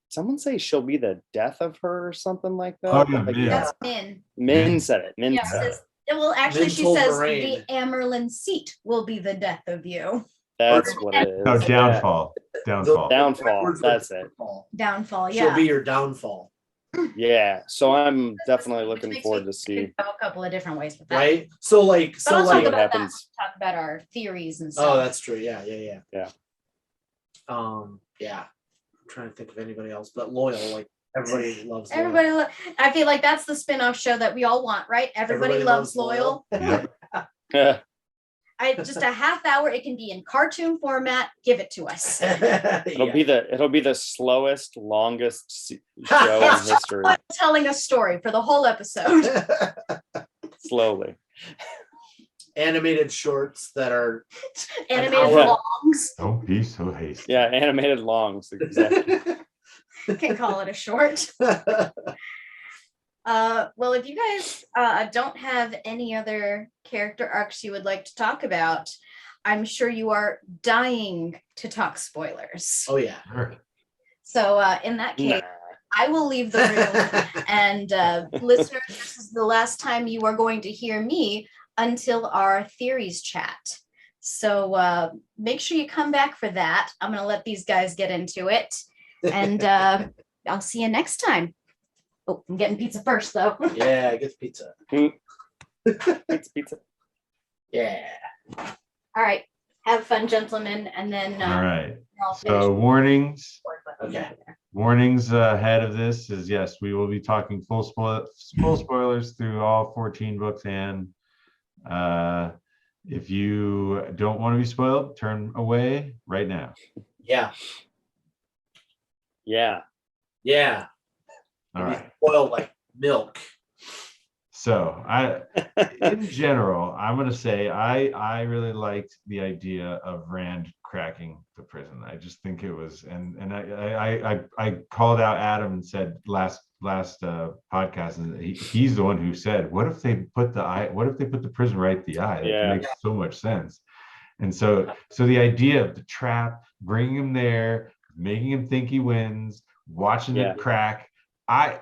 someone say she'll be the death of her or something like that. Oh, yeah, like, That's Min. Min said it. Min said it. Well, actually, Min she told says Moraine. the amerlin seat will be the death of you. That's what it is. No, downfall. Downfall. Downfall. That's it. Downfall. Yeah. She'll be your downfall. Yeah. So I'm definitely looking forward to see. Go a couple of different ways with that. Right. So like, But I'll talk what about happens. that. Talk about our theories and stuff. oh, that's true. Yeah. Yeah. Yeah. I'm trying to think of anybody else, but Loyal, like everybody loves Loyal. Everybody. I feel like that's the spin-off show that we all want, right? Everybody loves Loyal. Yep. Just a half hour. It can be in cartoon format. Give it to us. It'll be the slowest, longest show in history. Telling a story for the whole episode. Slowly. Animated shorts that are Animated hour. longs. Don't be so hasty. Yeah, animated longs. Exactly. Can call it a short. Well, if you guys don't have any other character arcs you would like to talk about, I'm sure you are dying to talk spoilers. Oh yeah. Sure. So in that case, I will leave the room. And listeners, this is the last time you are going to hear me until our theories chat. So make sure you come back for that. I'm going to let these guys get into it. And I'll see you next time. Oh, I'm getting pizza first, though. Yeah, get the pizza. Pizza. Yeah. All right. Have fun, gentlemen. And then All right. I'll So warnings. Okay. Warnings ahead of this is, yes, we will be talking full spoilers through all 14 books. And if you don't want to be spoiled, turn away right now. Yeah. Yeah. Yeah. All right. Boiled like milk. So in general, I'm going to say I really liked the idea of Rand cracking the prison. I just think it was, and I called out Adam and said last podcast, and he's the one who said, what if they put the prison right at the eye? That makes so much sense. And so the idea of the trap, bringing him there, making him think he wins, watching it crack. I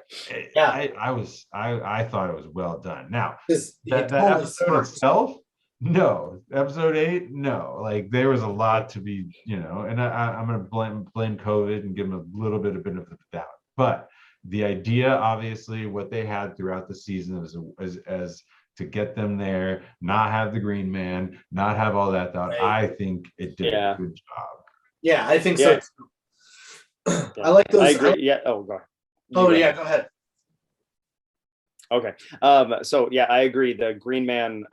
thought it was well done. Now that episode itself, no. Episode 8, no. Like there was a lot to be, and I'm gonna blame COVID and give them a little bit of benefit of the doubt. But the idea, obviously, what they had throughout the season as to get them there, not have the Green Man, not have all that thought. Right. I think it did a good job. Yeah, I think so. I like those. I agree. Yeah. Oh, go ahead. Go ahead. Okay. So yeah, I agree. The Green Man,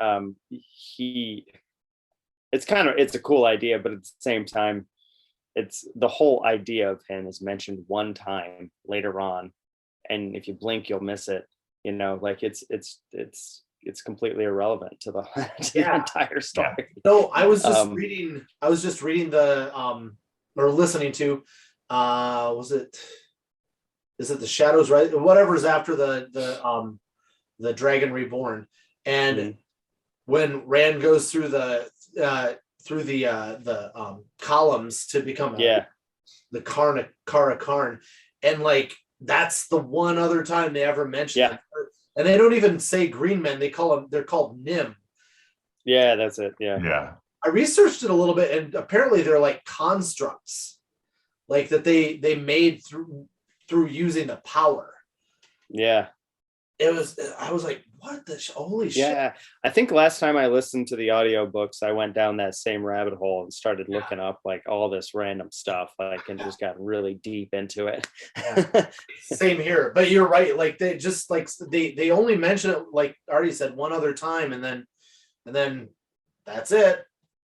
it's a cool idea, but at the same time, it's the whole idea of him is mentioned one time later on, and if you blink, you'll miss it. Like it's completely irrelevant to the the entire story. Yeah. No, I was just reading the or listening to is it the Shadows, right? Whatever's after the Dragon Reborn, and when Rand goes through the columns to become the Kara Karn, and like that's the one other time they ever mention it. And they don't even say Green Men; they're called Nim. Yeah, that's it. Yeah. I researched it a little bit, and apparently they're like constructs, like that they made through using the power. Yeah. I was like, what the holy shit. Yeah, I think last time I listened to the audiobooks, I went down that same rabbit hole and started looking up like all this random stuff, like, and just got really deep into it. Yeah. Same here, but you're right. Like they just like they only mention it, like Artie said, one other time, and then that's it.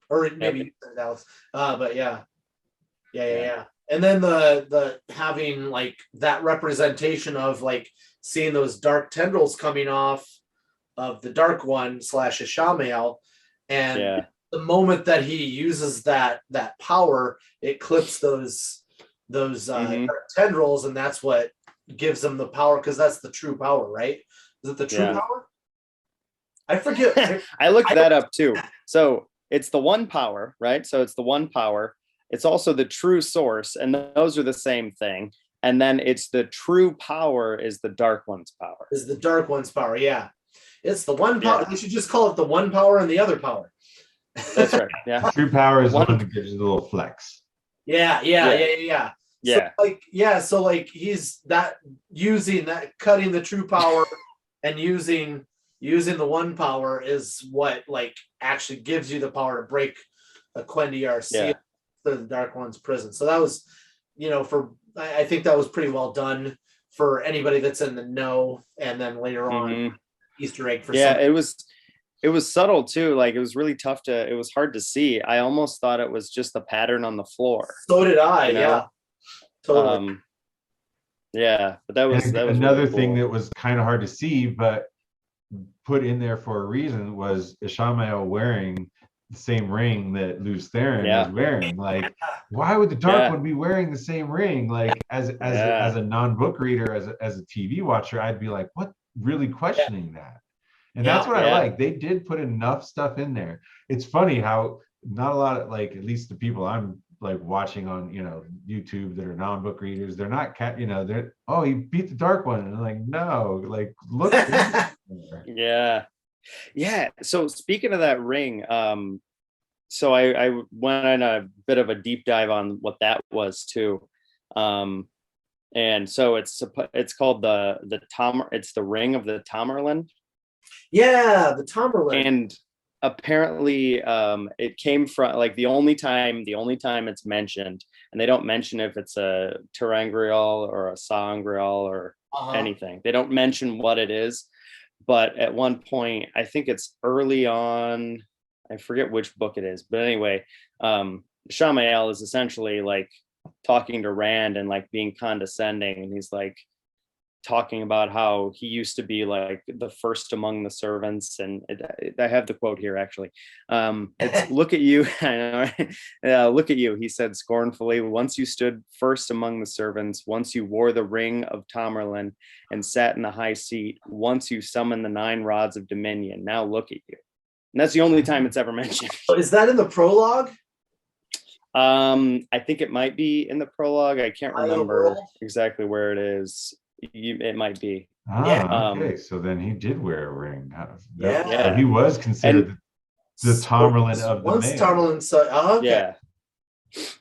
Or maybe Alex. But yeah. And then the having like that representation of like seeing those dark tendrils coming off of the dark one / Ishamael, and the moment that he uses that power, it clips those dark tendrils, and that's what gives them the power, because that's the true power, right? Is it the true power? I forget. I looked that up too. So it's the one power, right? So it's the one power. It's also the true source, and those are the same thing. And then it's the true power is the dark one's power. Is the dark one's power, yeah. It's the one power. They should just call it the one power and the other power. That's right. Yeah. True power is one that gives you a little flex. Yeah. So like he's that using that, cutting the true power and using the one power is what like actually gives you the power to break a Quendiar seal to the Dark One's prison. So that was, I think that was pretty well done for anybody that's in the know. And then later on, Easter egg for it was subtle too. Like it was really tough it was hard to see. I almost thought it was just the pattern on the floor. So did I, yeah. Totally. But that was another really cool thing that was kind of hard to see, but put in there for a reason, was Ishamael wearing the same ring that Lews Therin was wearing. Like, why would the Dark One be wearing the same ring? Like, as a non-book reader, as a TV watcher, I'd be like, what? Really questioning that. And that's what I like. They did put enough stuff in there. It's funny how not a lot of, like, at least the people I'm like watching on YouTube that are non-book readers, they're not they're, oh, he beat the Dark One, and I'm like, no, like, look. So speaking of that ring, so I went on a bit of a deep dive on what that was too, and so it's called it's the ring of the Tamerlane. Yeah, the Tamerlane. And apparently it came from, like, the only time it's mentioned, and they don't mention if it's a terangrial or a sangreal or anything. They don't mention what it is, but at one point, I think it's early on, I forget which book it is, but anyway, Ishamael is essentially like talking to Rand and like being condescending, and he's like talking about how he used to be like the first among the servants, and I have the quote here actually. It's look at you, I know, look at you, he said scornfully, once you stood first among the servants, once you wore the ring of Tamerlane and sat in the high seat, once you summoned the 9 rods of dominion, now look at you. And that's the only time it's ever mentioned. Is that in the prologue? I think it might be in the prologue. I can't remember exactly where it is. It might be. Okay, so then he did wear a ring. So he was considered the Tamerlane of the once Tamerlane.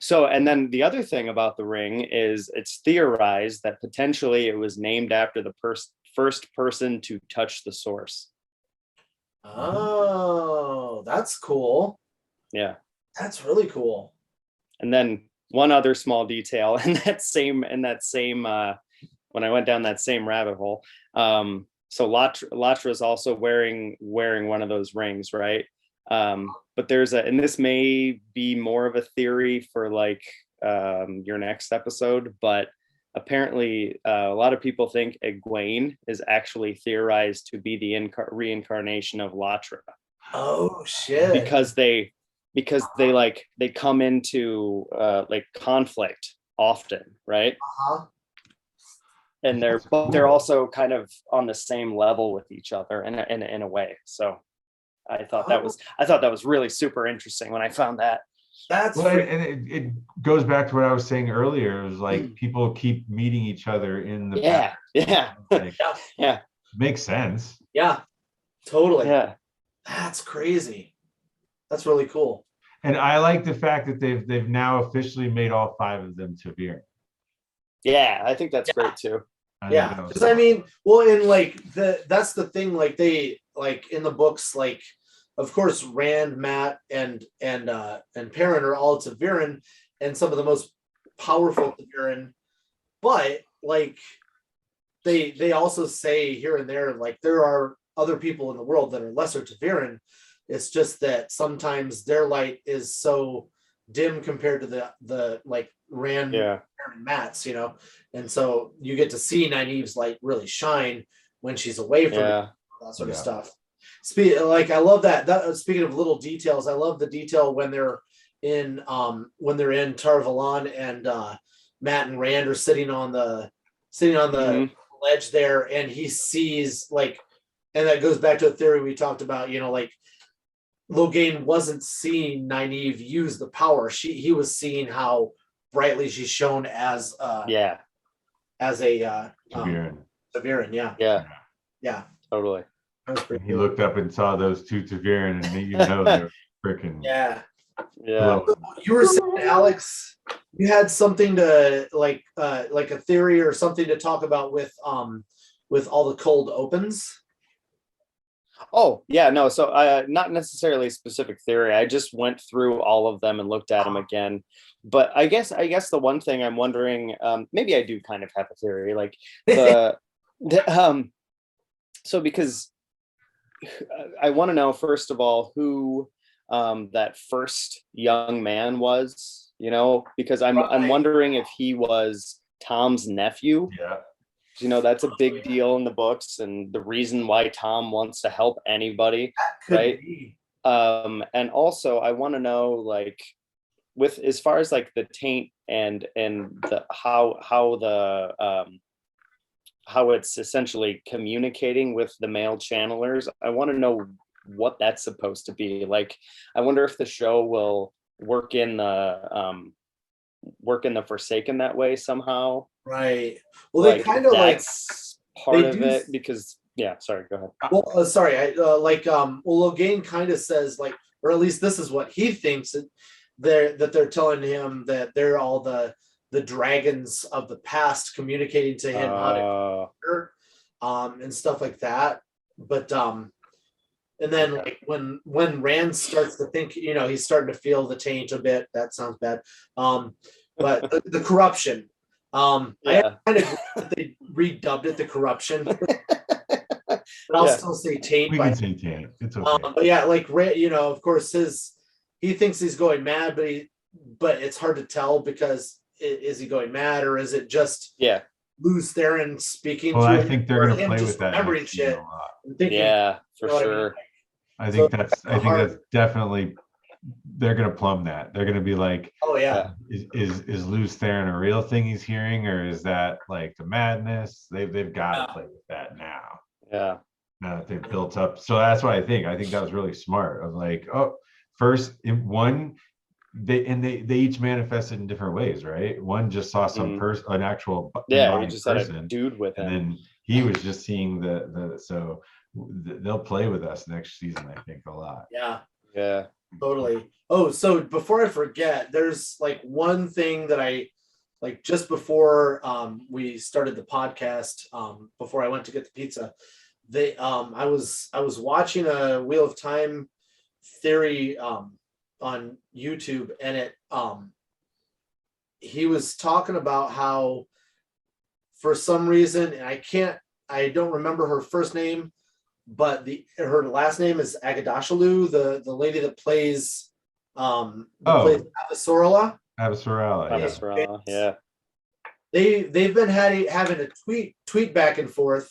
So, and then the other thing about the ring is it's theorized that potentially it was named after the first person to touch the source. Oh, that's cool. Yeah, that's really cool. And then one other small detail in that same when I went down that same rabbit hole. So Latra is also wearing one of those rings, right? But and this may be more of a theory for like your next episode, but apparently a lot of people think Egwene is actually theorized to be the reincarnation of Latra. Oh shit! Because they come into like conflict often, right? And they're also kind of on the same level with each other in a way. So I thought that was really super interesting when I found that. And it goes back to what I was saying earlier. It was like people keep meeting each other in the like, makes sense. Yeah, totally. Yeah, that's crazy. That's really cool. And I like the fact that they've now officially made all 5 of them Ta'veren. Yeah, I think that's great too. Yeah, because I mean, well, and like that's the thing. Like they like in the books, like of course Rand, Matt, and Perrin are all Ta'Viren, and some of the most powerful Ta'Viren. But like they also say here and there, like there are other people in the world that are lesser Ta'Viren. It's just that sometimes their light is so dim compared to the like Rand, Yeah. and Matt's, you know, and so you get to see Nynaeve's light really shine when she's away from Yeah. that sort of stuff. Like I love that. Speaking of little details, I love the detail when they're in Tar Valon and Matt and Rand are sitting on the ledge there, and he sees like, and that goes back to a theory we talked about, you know, like Logain wasn't seeing Nynaeve use the power. He was seeing how brightly she's shown as a Ta'Viren. Yeah. Totally. He looked up and saw those two Ta'Viren, and you know they're freaking Yeah. So you were saying, Alex, you had something to like a theory or something to talk about with all the cold opens. Oh, yeah, no. So not necessarily a specific theory. I just went through all of them and looked at them again. But I guess the one thing I'm wondering, maybe I do kind of have a theory, like so because I want to know, first of all, who that first young man was, you know, because I'm wondering if he was Tom's nephew. Yeah. You know, that's a big deal in the books, and the reason why Tom wants to help anybody, right? And also I want to know, like, with as far as like the taint and the how it's essentially communicating with the male channelers. I want to know what that's supposed to be. Like, I wonder if the show will work in the Forsaken that way somehow. Right. Well, like, they kind of like part of it, because sorry, go ahead. Well, sorry, Logain kind of says, like, or at least this is what he thinks, that they're telling him that they're all the dragons of the past communicating to him how to and stuff like that. But and then like when Rand starts to think, you know, he's starting to feel the taint a bit. That sounds bad. But the corruption. I kind of agree that they redubbed it the corruption. But I'll still say taint. We can say taint. It's okay. But yeah, like, you know, of course, he thinks he's going mad, but it's hard to tell, because is he going mad, or is it just Lews Therin speaking? Well, to I him, think they're going to play with that. Remembering shit. Thinking, for sure. I think that's definitely, they're going to plumb that. They're going to be like, oh yeah, is Lews Therin a real thing he's hearing, or is that like the madness? They've got to play with that now. Yeah. Now that they've built up. So that's what I think that was really smart. Of like, first in one, they each manifested in different ways, right? One just saw some person, an actual he just person, had a dude with him, and then he was just seeing so they'll play with us next season, I think, a lot. Yeah, totally. Oh, so before I forget, there's like one thing that I like just before we started the podcast, before I went to get the pizza. I was watching a Wheel of Time theory on YouTube, and he was talking about how for some reason, and I don't remember her first name, but her last name is Agadashalu, the lady that plays plays Avasarala. Avasarala, yeah. They've been having a tweet back and forth.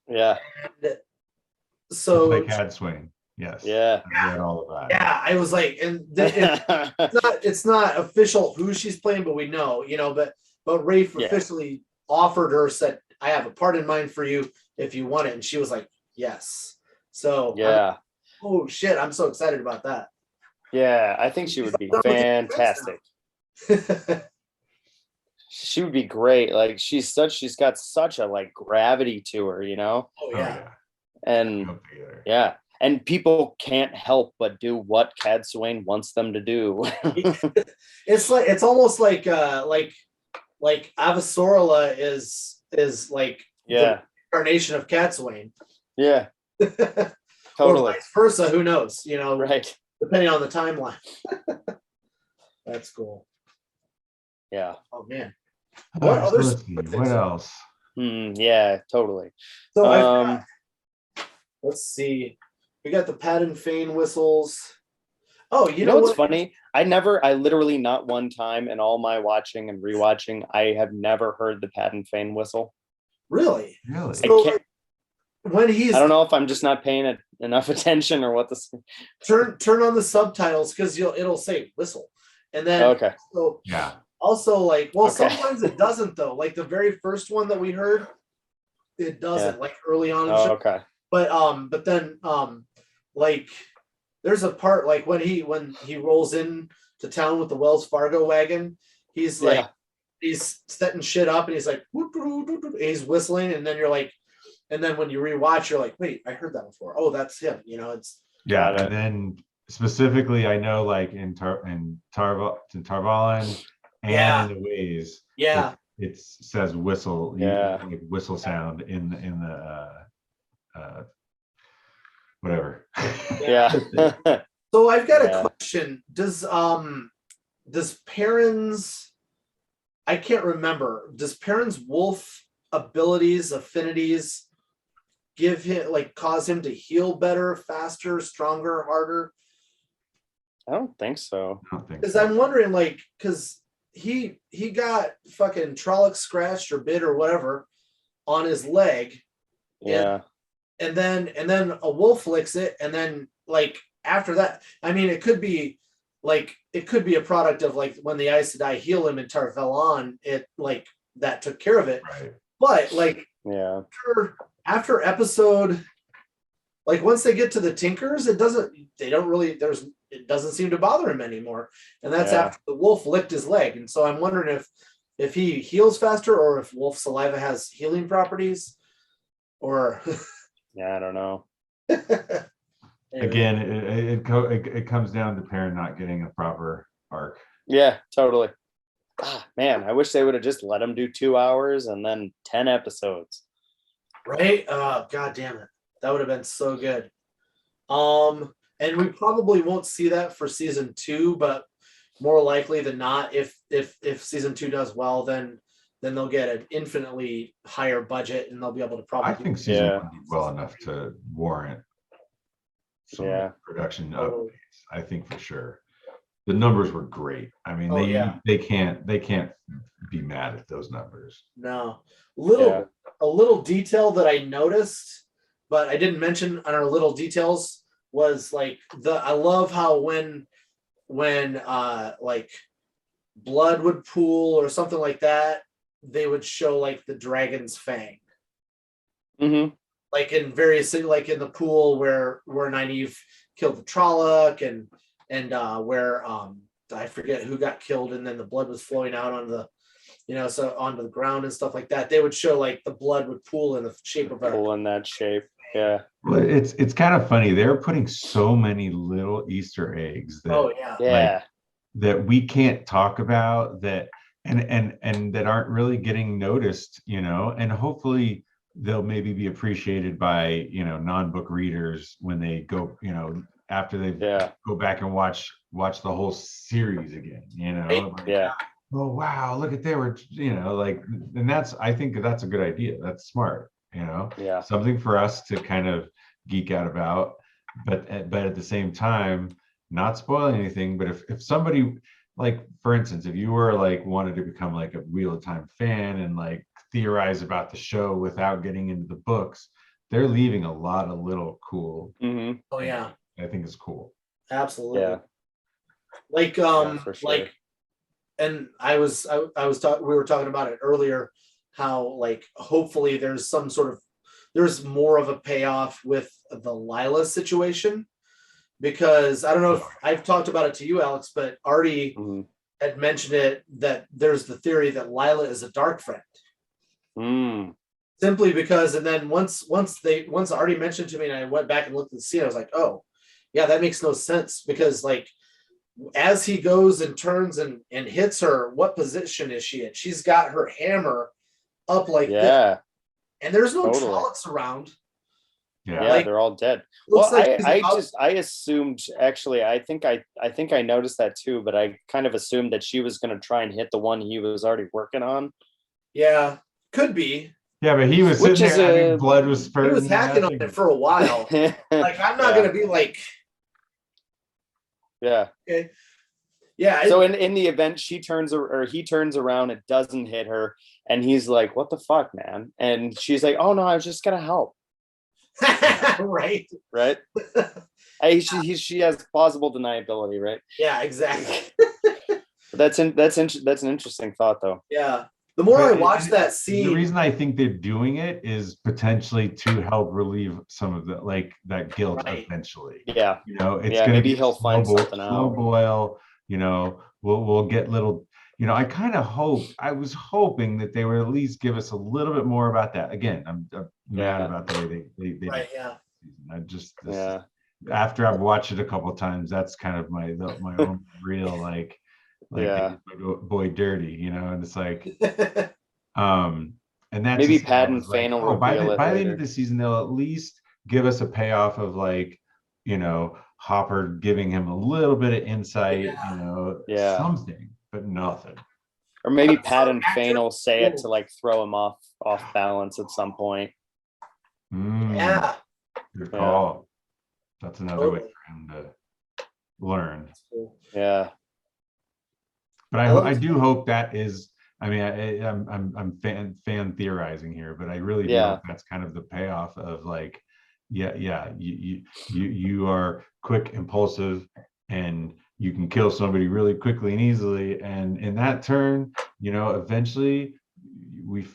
Yeah. And so like Hadswain. Yes. Yeah. I read all of that. Yeah, I was like, and it's not official who she's playing, but we know, you know, but Rafe officially offered her, said, I have a part in mind for you if you want it. And she was like, yes. So oh shit, I'm so excited about that. Yeah, I think she would be fantastic. She would be great. Like, she's got such a like gravity to her, you know? Oh yeah. And and people can't help but do what Cadsuane wants them to do. It's almost like Avasarala is like Yeah. incarnation of Catswain. Yeah. Or Totally. vice versa, who knows? Right. Depending on the timeline. That's cool. Yeah. Oh man. All What right, so other let's see, what else? Yeah, totally. So I've got, let's see. We got the Pat and Fane whistles. Oh, You know what's funny? I literally not one time in all my watching and rewatching, I have never heard the Pat and Fane whistle. Really? Really? So when I don't know if I'm just not paying enough attention or what this. turn on the subtitles because it'll say whistle, and then Okay. Yeah. Also, like, well, Okay. sometimes it doesn't though. Like the very first one that we heard, it doesn't. Like early on in the show. Okay. But then like there's a part like when he rolls in to town with the Wells Fargo wagon, he's like he's setting shit up and he's like whoop, whoop, whoop, whoop, and he's whistling, and then you're like, and then when you rewatch, you're like, wait, I heard that before. Oh, that's him. It's and then specifically, I know like in Tarvalin and in the Ways, it says whistle, like whistle sound in the whatever. Yeah. So I've got a question. Does Perrin's, I can't remember, does Perrin's wolf abilities, affinities give him, like, cause him to heal better, faster, stronger, harder? I don't think so. Because I'm wondering, like, because he got fucking Trolloc scratched or bit or whatever on his leg. Yeah. And then a wolf licks it, and then like after that, I mean, it could be a product of like when the Aes Sedai heal him in Tar Valon, it like that took care of it. Right. But like after episode, like once they get to the Tinkers, it doesn't seem to bother him anymore. And that's after the wolf licked his leg. And so I'm wondering if he heals faster or if wolf saliva has healing properties or I don't know. Again, it comes down to Perrin not getting a proper arc. Yeah, totally. Man, I wish they would have just let him do 2 hours and then 10 episodes. Right? God damn it. That would have been so good. And we probably won't see that for season 2, but more likely than not, if season 2 does well, then they'll get an infinitely higher budget and they'll be able to probably. I think season 1 did well enough to warrant some production updates. I think for sure. The numbers were great. I mean, they can't be mad at those numbers. No. A little detail that I noticed, but I didn't mention on our little details was like I love how when like blood would pool or something like that, they would show like the dragon's fang. Mm-hmm. Like in various, like in the pool where Nynaeve killed the Trolloc and where I forget who got killed, and then the blood was flowing out onto the so onto the ground and stuff like that. They would show like the blood would pool in the shape of pool in that shape. Yeah. Well, it's kind of funny. They're putting so many little Easter eggs that that we can't talk about that and that aren't really getting noticed, and hopefully they'll maybe be appreciated by non-book readers when they go after they go back and watch the whole series again, oh wow, look at they were and that's, I think that's a good idea. That's smart, something for us to kind of geek out about, but at the same time not spoiling anything. But if somebody, like for instance, if you were like wanted to become like a Wheel of Time fan and like theorize about the show without getting into the books, they're leaving a lot of little cool. Mm-hmm. Oh yeah, I think it's cool. Absolutely. Like for sure. Like, and we were talking about it earlier, how like hopefully there's more of a payoff with the Lila situation, because I don't know if I've talked about it to you, Alex, but Artie had mentioned it, that there's the theory that Lila is a dark friend. Simply because, and then once Artie mentioned to me and I went back and looked at the scene, I was like, oh yeah, that makes no sense, because like as he goes and turns and hits her, what position is she in? She's got her hammer up like this. and there's no Totally. Trollocs around. Yeah. Yeah, they're all dead. Looks Well, like he's I assumed, actually, I think I noticed that too, but I kind of assumed that she was going to try and hit the one he was already working on. Yeah, could be. Yeah, but he was Which sitting there. I is, think blood was He spurting. was hacking on it for a while. Like, I'm not gonna be like, yeah. okay, yeah. So in the event he turns around, it doesn't hit her, and he's like, "What the fuck, man?" And she's like, "Oh no, I was just gonna help." Right. Right. She has plausible deniability, right? Yeah, exactly. That's an interesting thought, though. Yeah. The more I watch that scene, the reason I think they're doing it is potentially to help relieve some of the that guilt eventually. Yeah. You know, it's Yeah, gonna maybe be he'll find something slow out. boil. You know, we'll get little. You know, I was hoping that they would at least give us a little bit more about that. Again, I'm mad about the way they right? Yeah. I just Yeah. after I've watched it a couple of times, that's kind of my own real Yeah. boy dirty, you know, and it's like and that's Maybe the thing, I Pat and was like, Fane will by reveal the it by the end later. of the season, they'll at least give us a payoff of you know, Hopper giving him a little bit of insight, you know, Yeah. something, but nothing. Or maybe Pat and Fane will say it to like throw him off balance at some point. Yeah. Good call. That's another way for him to learn. Yeah. But I do hope that is. I mean, I'm fan theorizing here, but I really do hope that's kind of the payoff of like, you are quick, impulsive, and you can kill somebody really quickly and easily, and in that turn, you know, eventually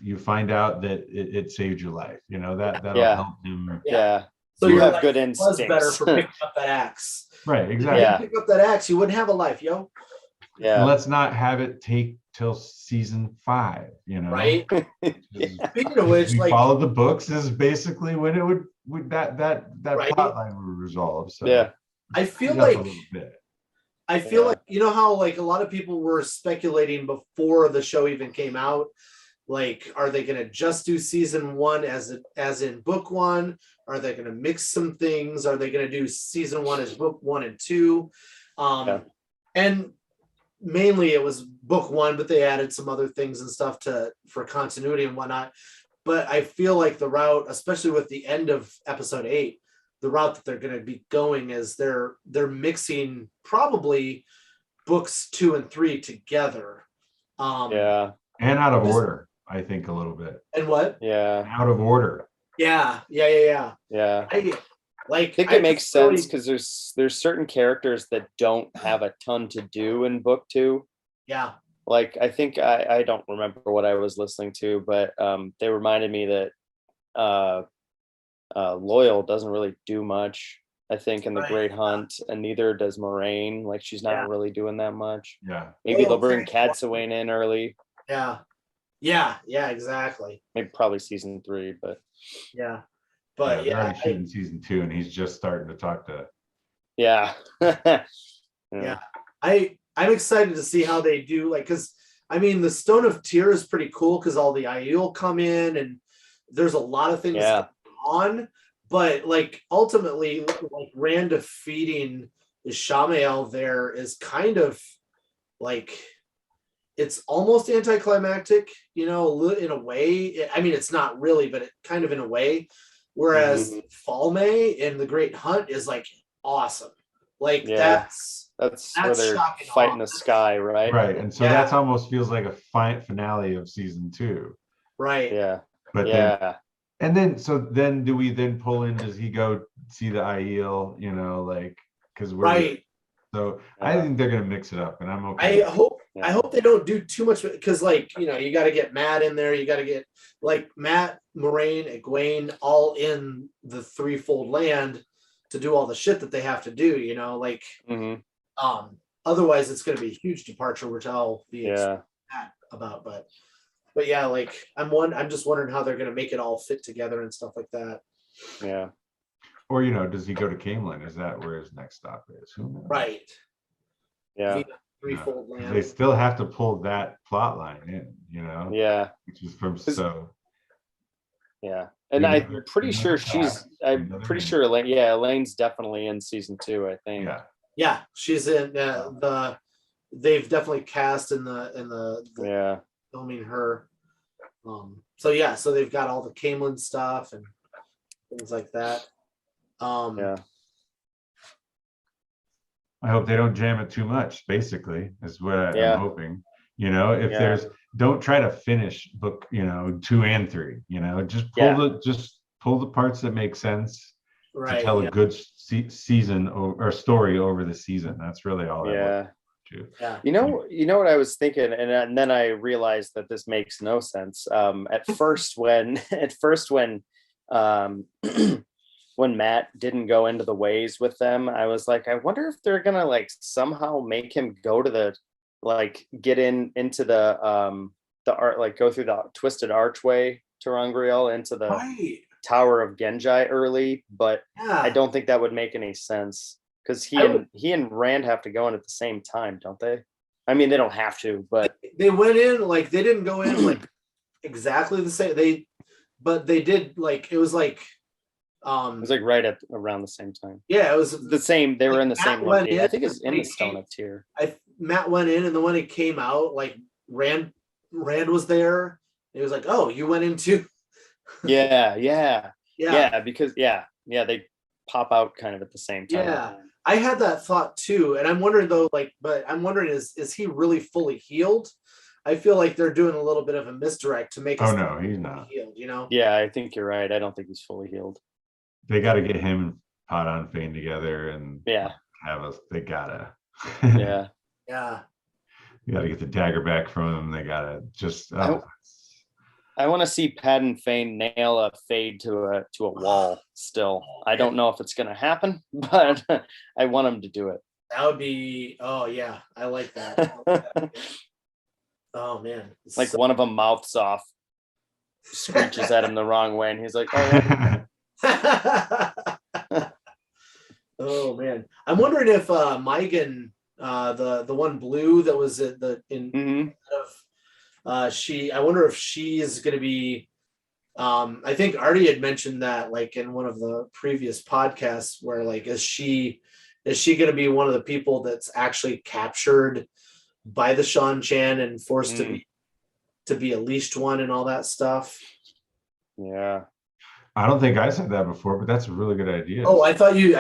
you find out that it saved your life. You know, that'll help him. Yeah. So you you're have like, good it was instincts. better for picking up that axe. Right, exactly. If you didn't pick up that axe, you wouldn't have a life, yo. Yeah. And let's not have it take till season 5, you know. Right. Speaking of which, we like, followed the books is basically when it would that right? plot line would resolve. So yeah. I feel a like little bit. I feel like, you know how like a lot of people were speculating before the show even came out, like, are they going to just do season 1 as in book 1? Are they going to mix some things? Are they going to do season 1 as book 1 and 2? And mainly it was book 1, but they added some other things and stuff for continuity and whatnot. But I feel like the route, especially with the end of episode 8, the route that they're going to be going is they're mixing probably books 2 and 3 together. And out of order, I think, a little bit. And what? Yeah. Out of order. Yeah. I think it makes sense because there's certain characters that don't have a ton to do in book 2. Yeah. Like, I think I don't remember what I was listening to, but they reminded me that Loyal doesn't really do much, I think, in the Great Hunt, and neither does Moraine. Like, she's not really doing that much. Yeah. Maybe they'll bring Cadsuane in early. Yeah, exactly. Maybe probably season 3, but but they're already shooting season 2, and he's just starting to talk to. Yeah. I'm excited to see how they do, like, because I mean the Stone of Tyr is pretty cool because all the Aiel come in and there's a lot of things going on, but like ultimately, like Rand defeating Ishamael there is kind of like, it's almost anticlimactic, you know, in a way. I mean, it's not really, but it kind of in a way. Whereas Falme in the Great Hunt is like awesome. Like that's where they're fighting the sky, right? Right, and so that's almost feels like a finale of season 2. Right. Yeah. But then do we then pull in? Does he go see the Aiel? You know, like, because we're So I think they're gonna mix it up, and I'm okay. I hope they don't do too much, because, like, you know, you got to get Matt in there. You got to get like Matt, Moraine, Egwene all in the threefold land to do all the shit that they have to do. You know, like, otherwise it's going to be a huge departure, which I'll be about. But yeah, like I'm just wondering how they're going to make it all fit together and stuff like that. Yeah. Or, you know, does he go to Camelin? Is that where his next stop is? Who knows? Right. Yeah. Threefold land. They still have to pull that plot line in, you know? Yeah. Which is from so. Yeah. And I'm pretty sure Elaine, Elaine's definitely in season 2, I think. Yeah, she's in they've definitely cast in the filming her. So they've got all the Camelin stuff and things like that. I hope they don't jam it too much, basically, is what I'm hoping. If there's, don't try to finish book, 2 and 3, just pull the parts that make sense to tell a good season or story over the season. That's really all I want to do. You know what I was thinking, and then I realized that this makes no sense. At first when when Matt didn't go into the ways with them, I was like, I wonder if they're gonna like somehow make him go to the get into the art, like go through the twisted archway to Rangriel into the Tower of Genji early, but I don't think that would make any sense because he and Rand have to go in at the same time, don't they? I mean, they don't have to, but they went in they didn't go in exactly the same. But they did it was like right at around the same time. Yeah, it was the same. They were in the same one. I think it's in the Stone of Tyr. Matt went in, and then when he came out, Rand was there. It was like, oh, you went into. Yeah. Because they pop out kind of at the same time. Yeah, I had that thought too, and I'm wondering though, but I'm wondering is he really fully healed? I feel like they're doing a little bit of a misdirect to make us. Oh no, he's not healed. Yeah, I think you're right. I don't think he's fully healed. They got to get him and Pot on Fane together, and they gotta. Yeah. You got to get the dagger back from him. They gotta just. I want to see Pat and Fane nail a fade to a wall. Still, I don't know if it's gonna happen, but I want them to do it. That would be. Oh yeah, I like that. Oh man, one of them mouths off, screeches at him the wrong way, and he's like, "Oh." Oh man, I'm wondering if Megan, the one blue that was at I wonder if she is going to be. I think Artie had mentioned that in one of the previous podcasts, where is she going to be one of the people that's actually captured by the Shan Chan and forced to be a leashed one and all that stuff? Yeah. I don't think I said that before, but that's a really good idea. Oh, I thought you.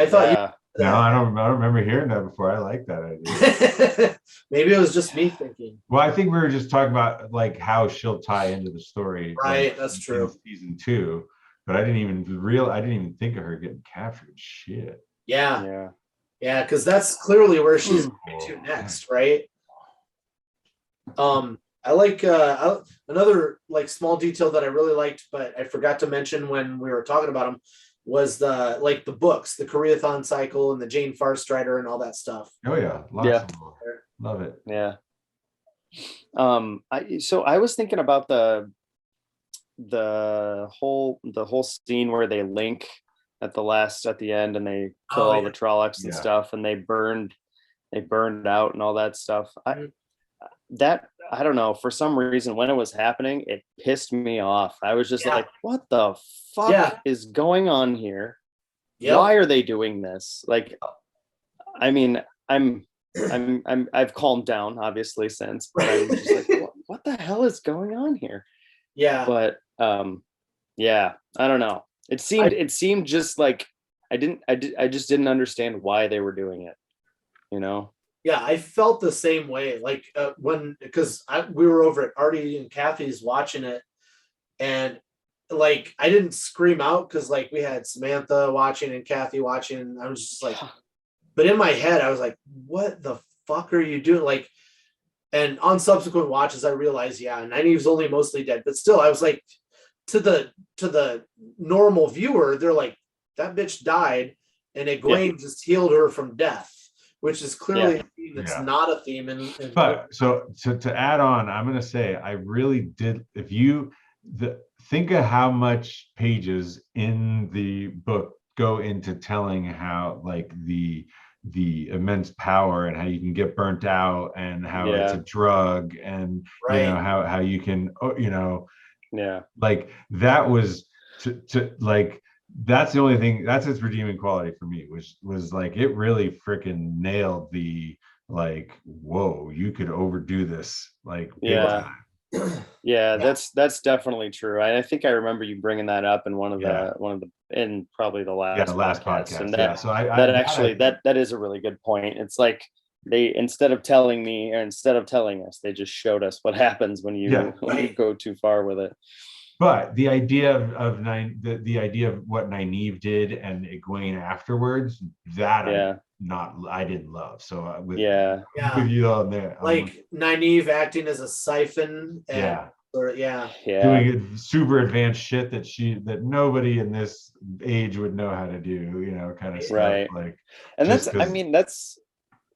No, I don't remember hearing that before. I like that idea. Maybe it was just me thinking. Well, I think we were just talking about how she'll tie into the story. Right, that's true. Season 2, but I didn't even think of her getting captured. Shit. Yeah, because that's clearly where she's going to next, right? I like another small detail that I really liked, but I forgot to mention when we were talking about them was the books, the Koreathon cycle and the Jane Farstrider and all that stuff. Oh yeah, love it. Yeah. So I was thinking about the whole scene where they link at the end and they kill all the Trollocs and stuff, and they burned out and all that stuff. I don't know, for some reason when it was happening, it pissed me off. I was just like, what the fuck is going on here? Why are they doing this? I mean, I've calmed down obviously since, but I'm just like, what the hell is going on here? Yeah. But I don't know. It seemed just like I just didn't understand why they were doing it, Yeah, I felt the same way. Because we were over at Artie and Kathy's watching it, and I didn't scream out because we had Samantha watching and Kathy watching, and I was just but in my head I was like, what the fuck are you doing? And on subsequent watches I realized, Nynaeve's only mostly dead, but still I was like, to the normal viewer, they're like, that bitch died, and Egwene just healed her from death. Which is clearly a theme that's not a theme. But so to add on, I'm going to say I really did. If you think of how much pages in the book go into telling how the immense power and how you can get burnt out and how it's a drug and how you can that was to like, that's the only thing, that's its redeeming quality for me, which was like, it really freaking nailed the, like, whoa, you could overdo this, like, big Yeah. time. Yeah, that's definitely true. I think I remember you bringing that up in one of the in probably the last podcast. And yeah. So that actually that is a really good point. It's like they, instead of telling me or instead of telling us, they just showed us what happens when you go too far with it. But the idea of the idea of what Nynaeve did and Egwene afterwards, that I didn't love. So with you on there, like Nynaeve acting as a siphon. And, doing it super advanced shit that nobody in this age would know how to do, you know, kind of stuff. Right. Like, and that's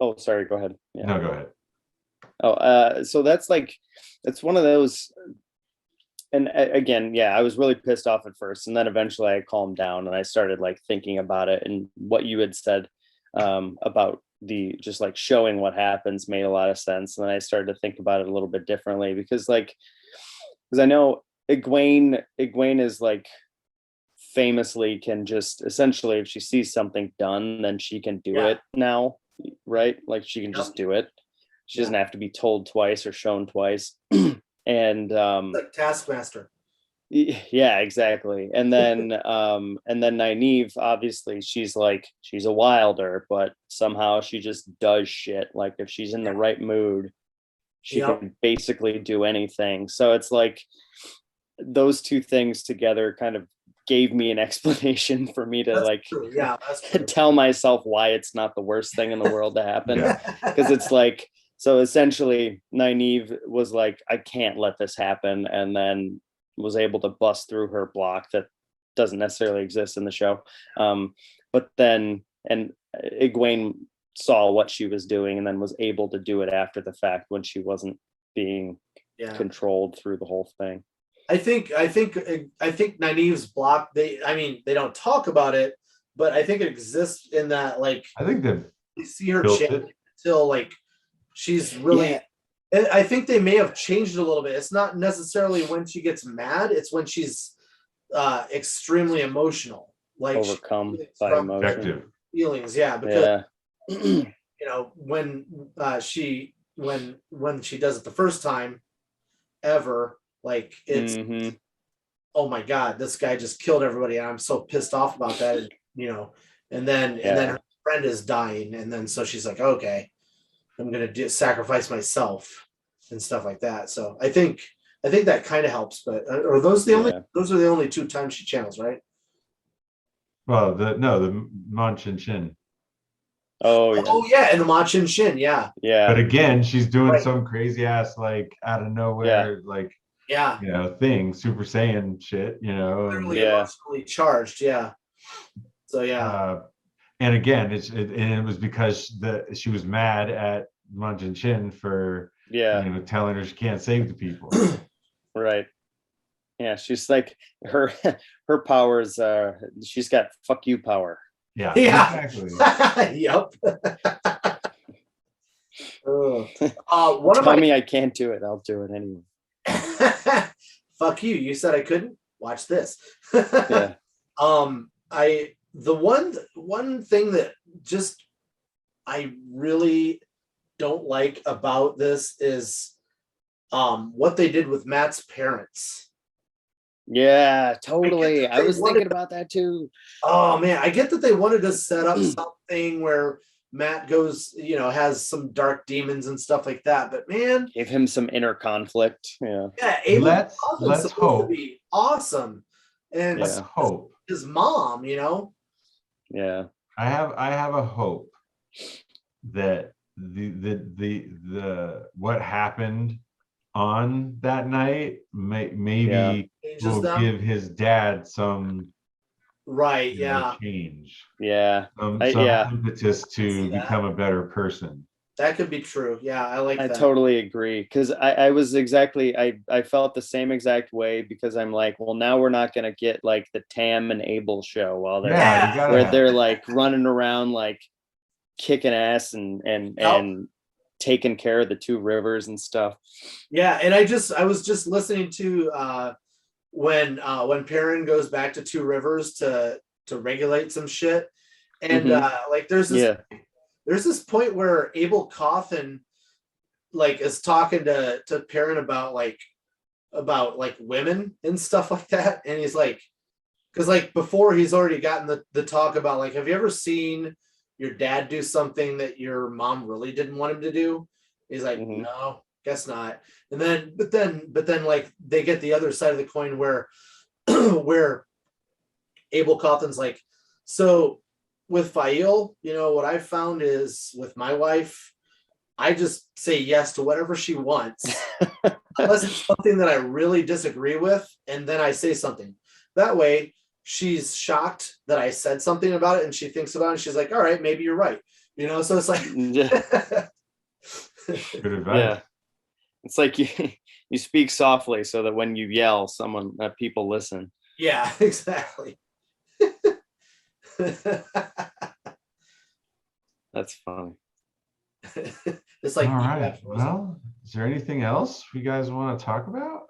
oh, sorry, go ahead. No, go ahead. So that's one of those. And again, I was really pissed off at first, and then eventually I calmed down and I started like thinking about it, and what you had said about the just like showing what happens made a lot of sense. And then I started to think about it a little bit differently because I know Egwene is like famously can just essentially, if she sees something done, then she can do it now, right? Like she can just do it. She doesn't have to be told twice or shown twice. And like Taskmaster. Yeah, exactly. And then Nynaeve, obviously she's a wilder, but somehow she just does shit. Like if she's in the right mood, she can basically do anything. So it's like those two things together kind of gave me an explanation for me to tell myself why it's not the worst thing in the world to happen. Because it's like, so essentially Nynaeve was like, I can't let this happen, and then was able to bust through her block that doesn't necessarily exist in the show. But then, and Egwene saw what she was doing and then was able to do it after the fact when she wasn't being controlled through the whole thing. I think Nynaeve's block, they don't talk about it, but I think it exists in that, like, I think that you see her change until like she's really I think they may have changed it a little bit. It's not necessarily when she gets mad, it's when she's extremely emotional, like overcome by emotion feelings. Because you know, when she does it the first time ever, like it's oh my god, this guy just killed everybody and I'm so pissed off about that, and, you know, and then her friend is dying, and then so she's like, okay, I'm gonna sacrifice myself and stuff like that. So I think that kind of helps. But are those those are the only two times she channels, right? Well, the Munch and Shin. Oh yeah, and the Machin Shin, But again, she's doing some crazy ass, like, out of nowhere, like, you know, thing, Super Saiyan shit, you know, literally emotionally charged, So and again, it was because she was mad at Munch and Chin for you know, telling her she can't save the people. Right. Yeah, she's like her powers. She's got fuck you power. Yeah. Exactly. Yep. Tell me I can't do it. I'll do it anyway. Fuck you. You said I couldn't. Watch this. Yeah. The one thing that just I really don't like about this is what they did with Matt's parents. Yeah, totally. I was thinking about that too. Oh man, I get that they wanted to set up something where Matt goes, you know, has some dark demons and stuff like that, but man, give him some inner conflict. Yeah, let's hope. To be awesome, and let's hope his mom, you know. Yeah, I have a hope that the what happened on that night maybe will give his dad some change, some impetus to become a better person. That could be true. I like that. I totally agree, because I was exactly I felt the same exact way, because I'm like, well, now we're not gonna get like the Tam and Abel show while they're where they're like running around like kicking ass and taking care of the two rivers and stuff. And I was just listening to when Perrin goes back to Two Rivers to regulate some shit, and like there's this point where Abel Cawthon like is talking to Perrin about women and stuff like that, and he's like, because like before he's already gotten the talk about like, have you ever seen your dad do something that your mom really didn't want him to do? He's like, no, guess not. And then but then like they get the other side of the coin where where Abel Cawthon's like, so with Fail, you know, what I've found is with my wife, I just say yes to whatever she wants, unless it's something that I really disagree with, and then I say something. That way, she's shocked that I said something about it, and she thinks about it, and she's like, all right, maybe you're right. You know, so it's like... Good advice. Yeah. It's like you speak softly so that when you yell, people listen. Yeah, exactly. That's funny. It's like, all right. Well, is there anything else you guys want to talk about?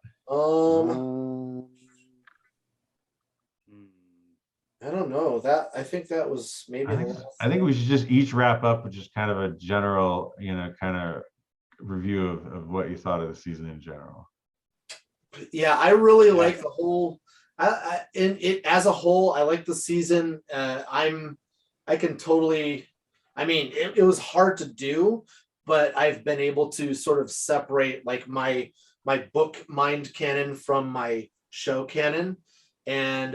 I don't know. I think that was maybe. I think we should just each wrap up with just kind of a general, you know, kind of review of what you thought of the season in general. Yeah, I really like the whole. In it as a whole, I like the season. I can totally. I mean, it was hard to do, but I've been able to sort of separate like my book mind canon from my show canon, and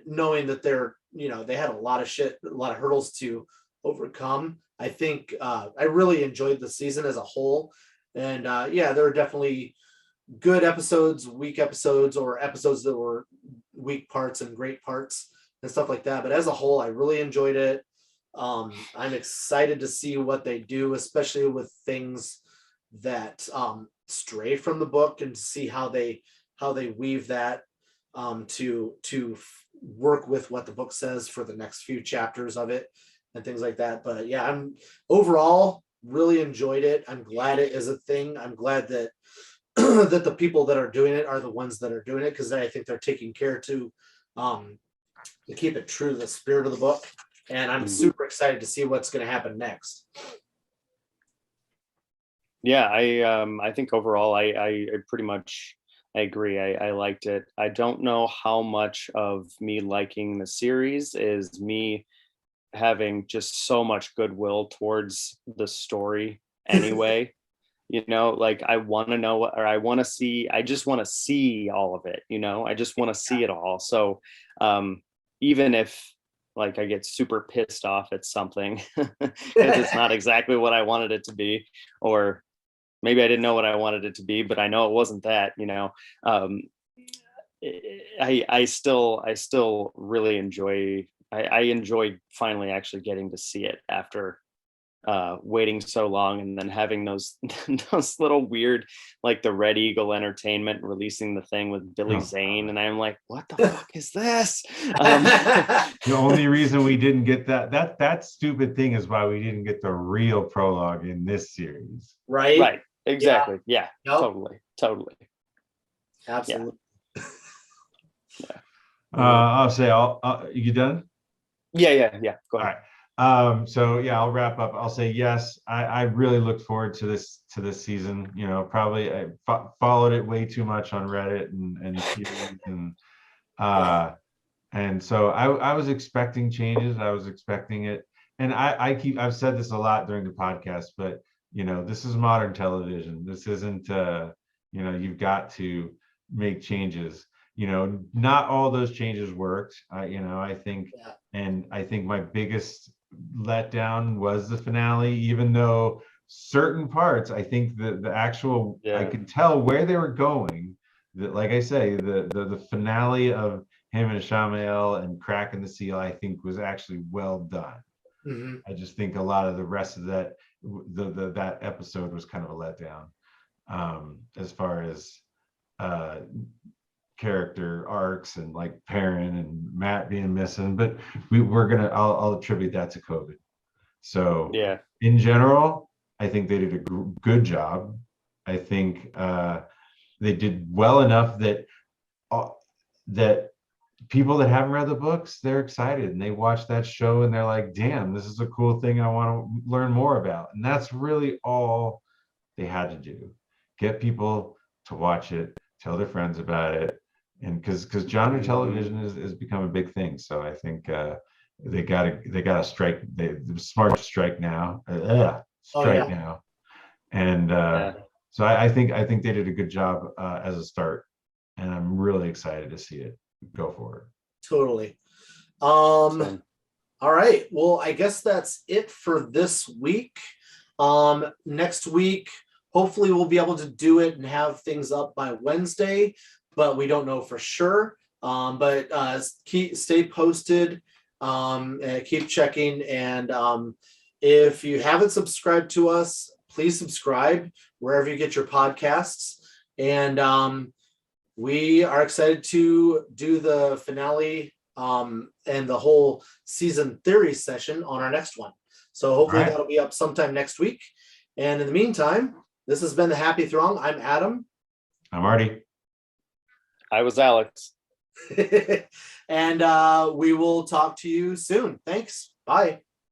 knowing that they had a lot of hurdles to overcome. I think I really enjoyed the season as a whole, and there were definitely good episodes, weak episodes, or episodes that were weak parts and great parts and stuff like that. But as a whole, I really enjoyed it. I'm excited to see what they do, especially with things that stray from the book, and to see how they weave that to work with what the book says for the next few chapters of it and things like that. But yeah, I'm overall really enjoyed it. I'm glad it is a thing. I'm glad that that the people that are doing it are the ones that are doing it, because I think they're taking care to keep it true to the spirit of the book. And I'm super excited to see what's going to happen next. Yeah, I think overall I pretty much agree. I liked it. I don't know how much of me liking the series is me having just so much goodwill towards the story anyway. You know, like I want to know what, or I want to see, I just want to see all of it, you know, I just want to see it all. So even if like I get super pissed off at something because it's not exactly what I wanted it to be, or maybe I didn't know what I wanted it to be, but I know it wasn't that, you know, I still really enjoy, I enjoyed finally actually getting to see it after waiting so long, and then having those little weird, like the Red Eagle Entertainment releasing the thing with Billy Zane, and I'm like, what the fuck is this? The only reason we didn't get that stupid thing is why we didn't get the real prologue in this series. Right, exactly. Yeah, yep. Totally, absolutely. Yeah. I'll say, you done? Yeah, go ahead. All right. So yeah, I'll wrap up. I'll say yes, I really look forward to this season. You know, probably I followed it way too much on Reddit and so I was expecting changes. I was expecting it, and I've said this a lot during the podcast, but you know, this is modern television. This isn't you know, you've got to make changes. You know, not all those changes worked. You know, I think, and I think my biggest letdown was the finale, even though certain parts, I think the actual, I could tell where they were going. That, like I say, the finale of him and Shamael and cracking the seal, I think was actually well done. Mm-hmm. I just think a lot of the rest of that, that episode was kind of a letdown, as far as character arcs and like Perrin and Matt being missing, but I'll attribute that to COVID. So yeah, in general, I think they did a good job. I think they did well enough that that people that haven't read the books, they're excited and they watch that show and they're like, damn, this is a cool thing I want to learn more about. And that's really all they had to do. Get people to watch it, tell their friends about it. And because genre television is become a big thing. So I think they gotta strike, they're smart to strike now. Strike now. And so I think they did a good job as a start. And I'm really excited to see it go forward. Totally. All right. Well, I guess that's it for this week. Next week, hopefully we'll be able to do it and have things up by Wednesday, but we don't know for sure. But stay posted, keep checking. And if you haven't subscribed to us, please subscribe wherever you get your podcasts. And we are excited to do the finale and the whole season theory session on our next one. So hopefully that'll be up sometime next week. And in the meantime, this has been the Happy Throng. I'm Adam. I'm Artie. I was Alex. And we will talk to you soon. Thanks. Bye.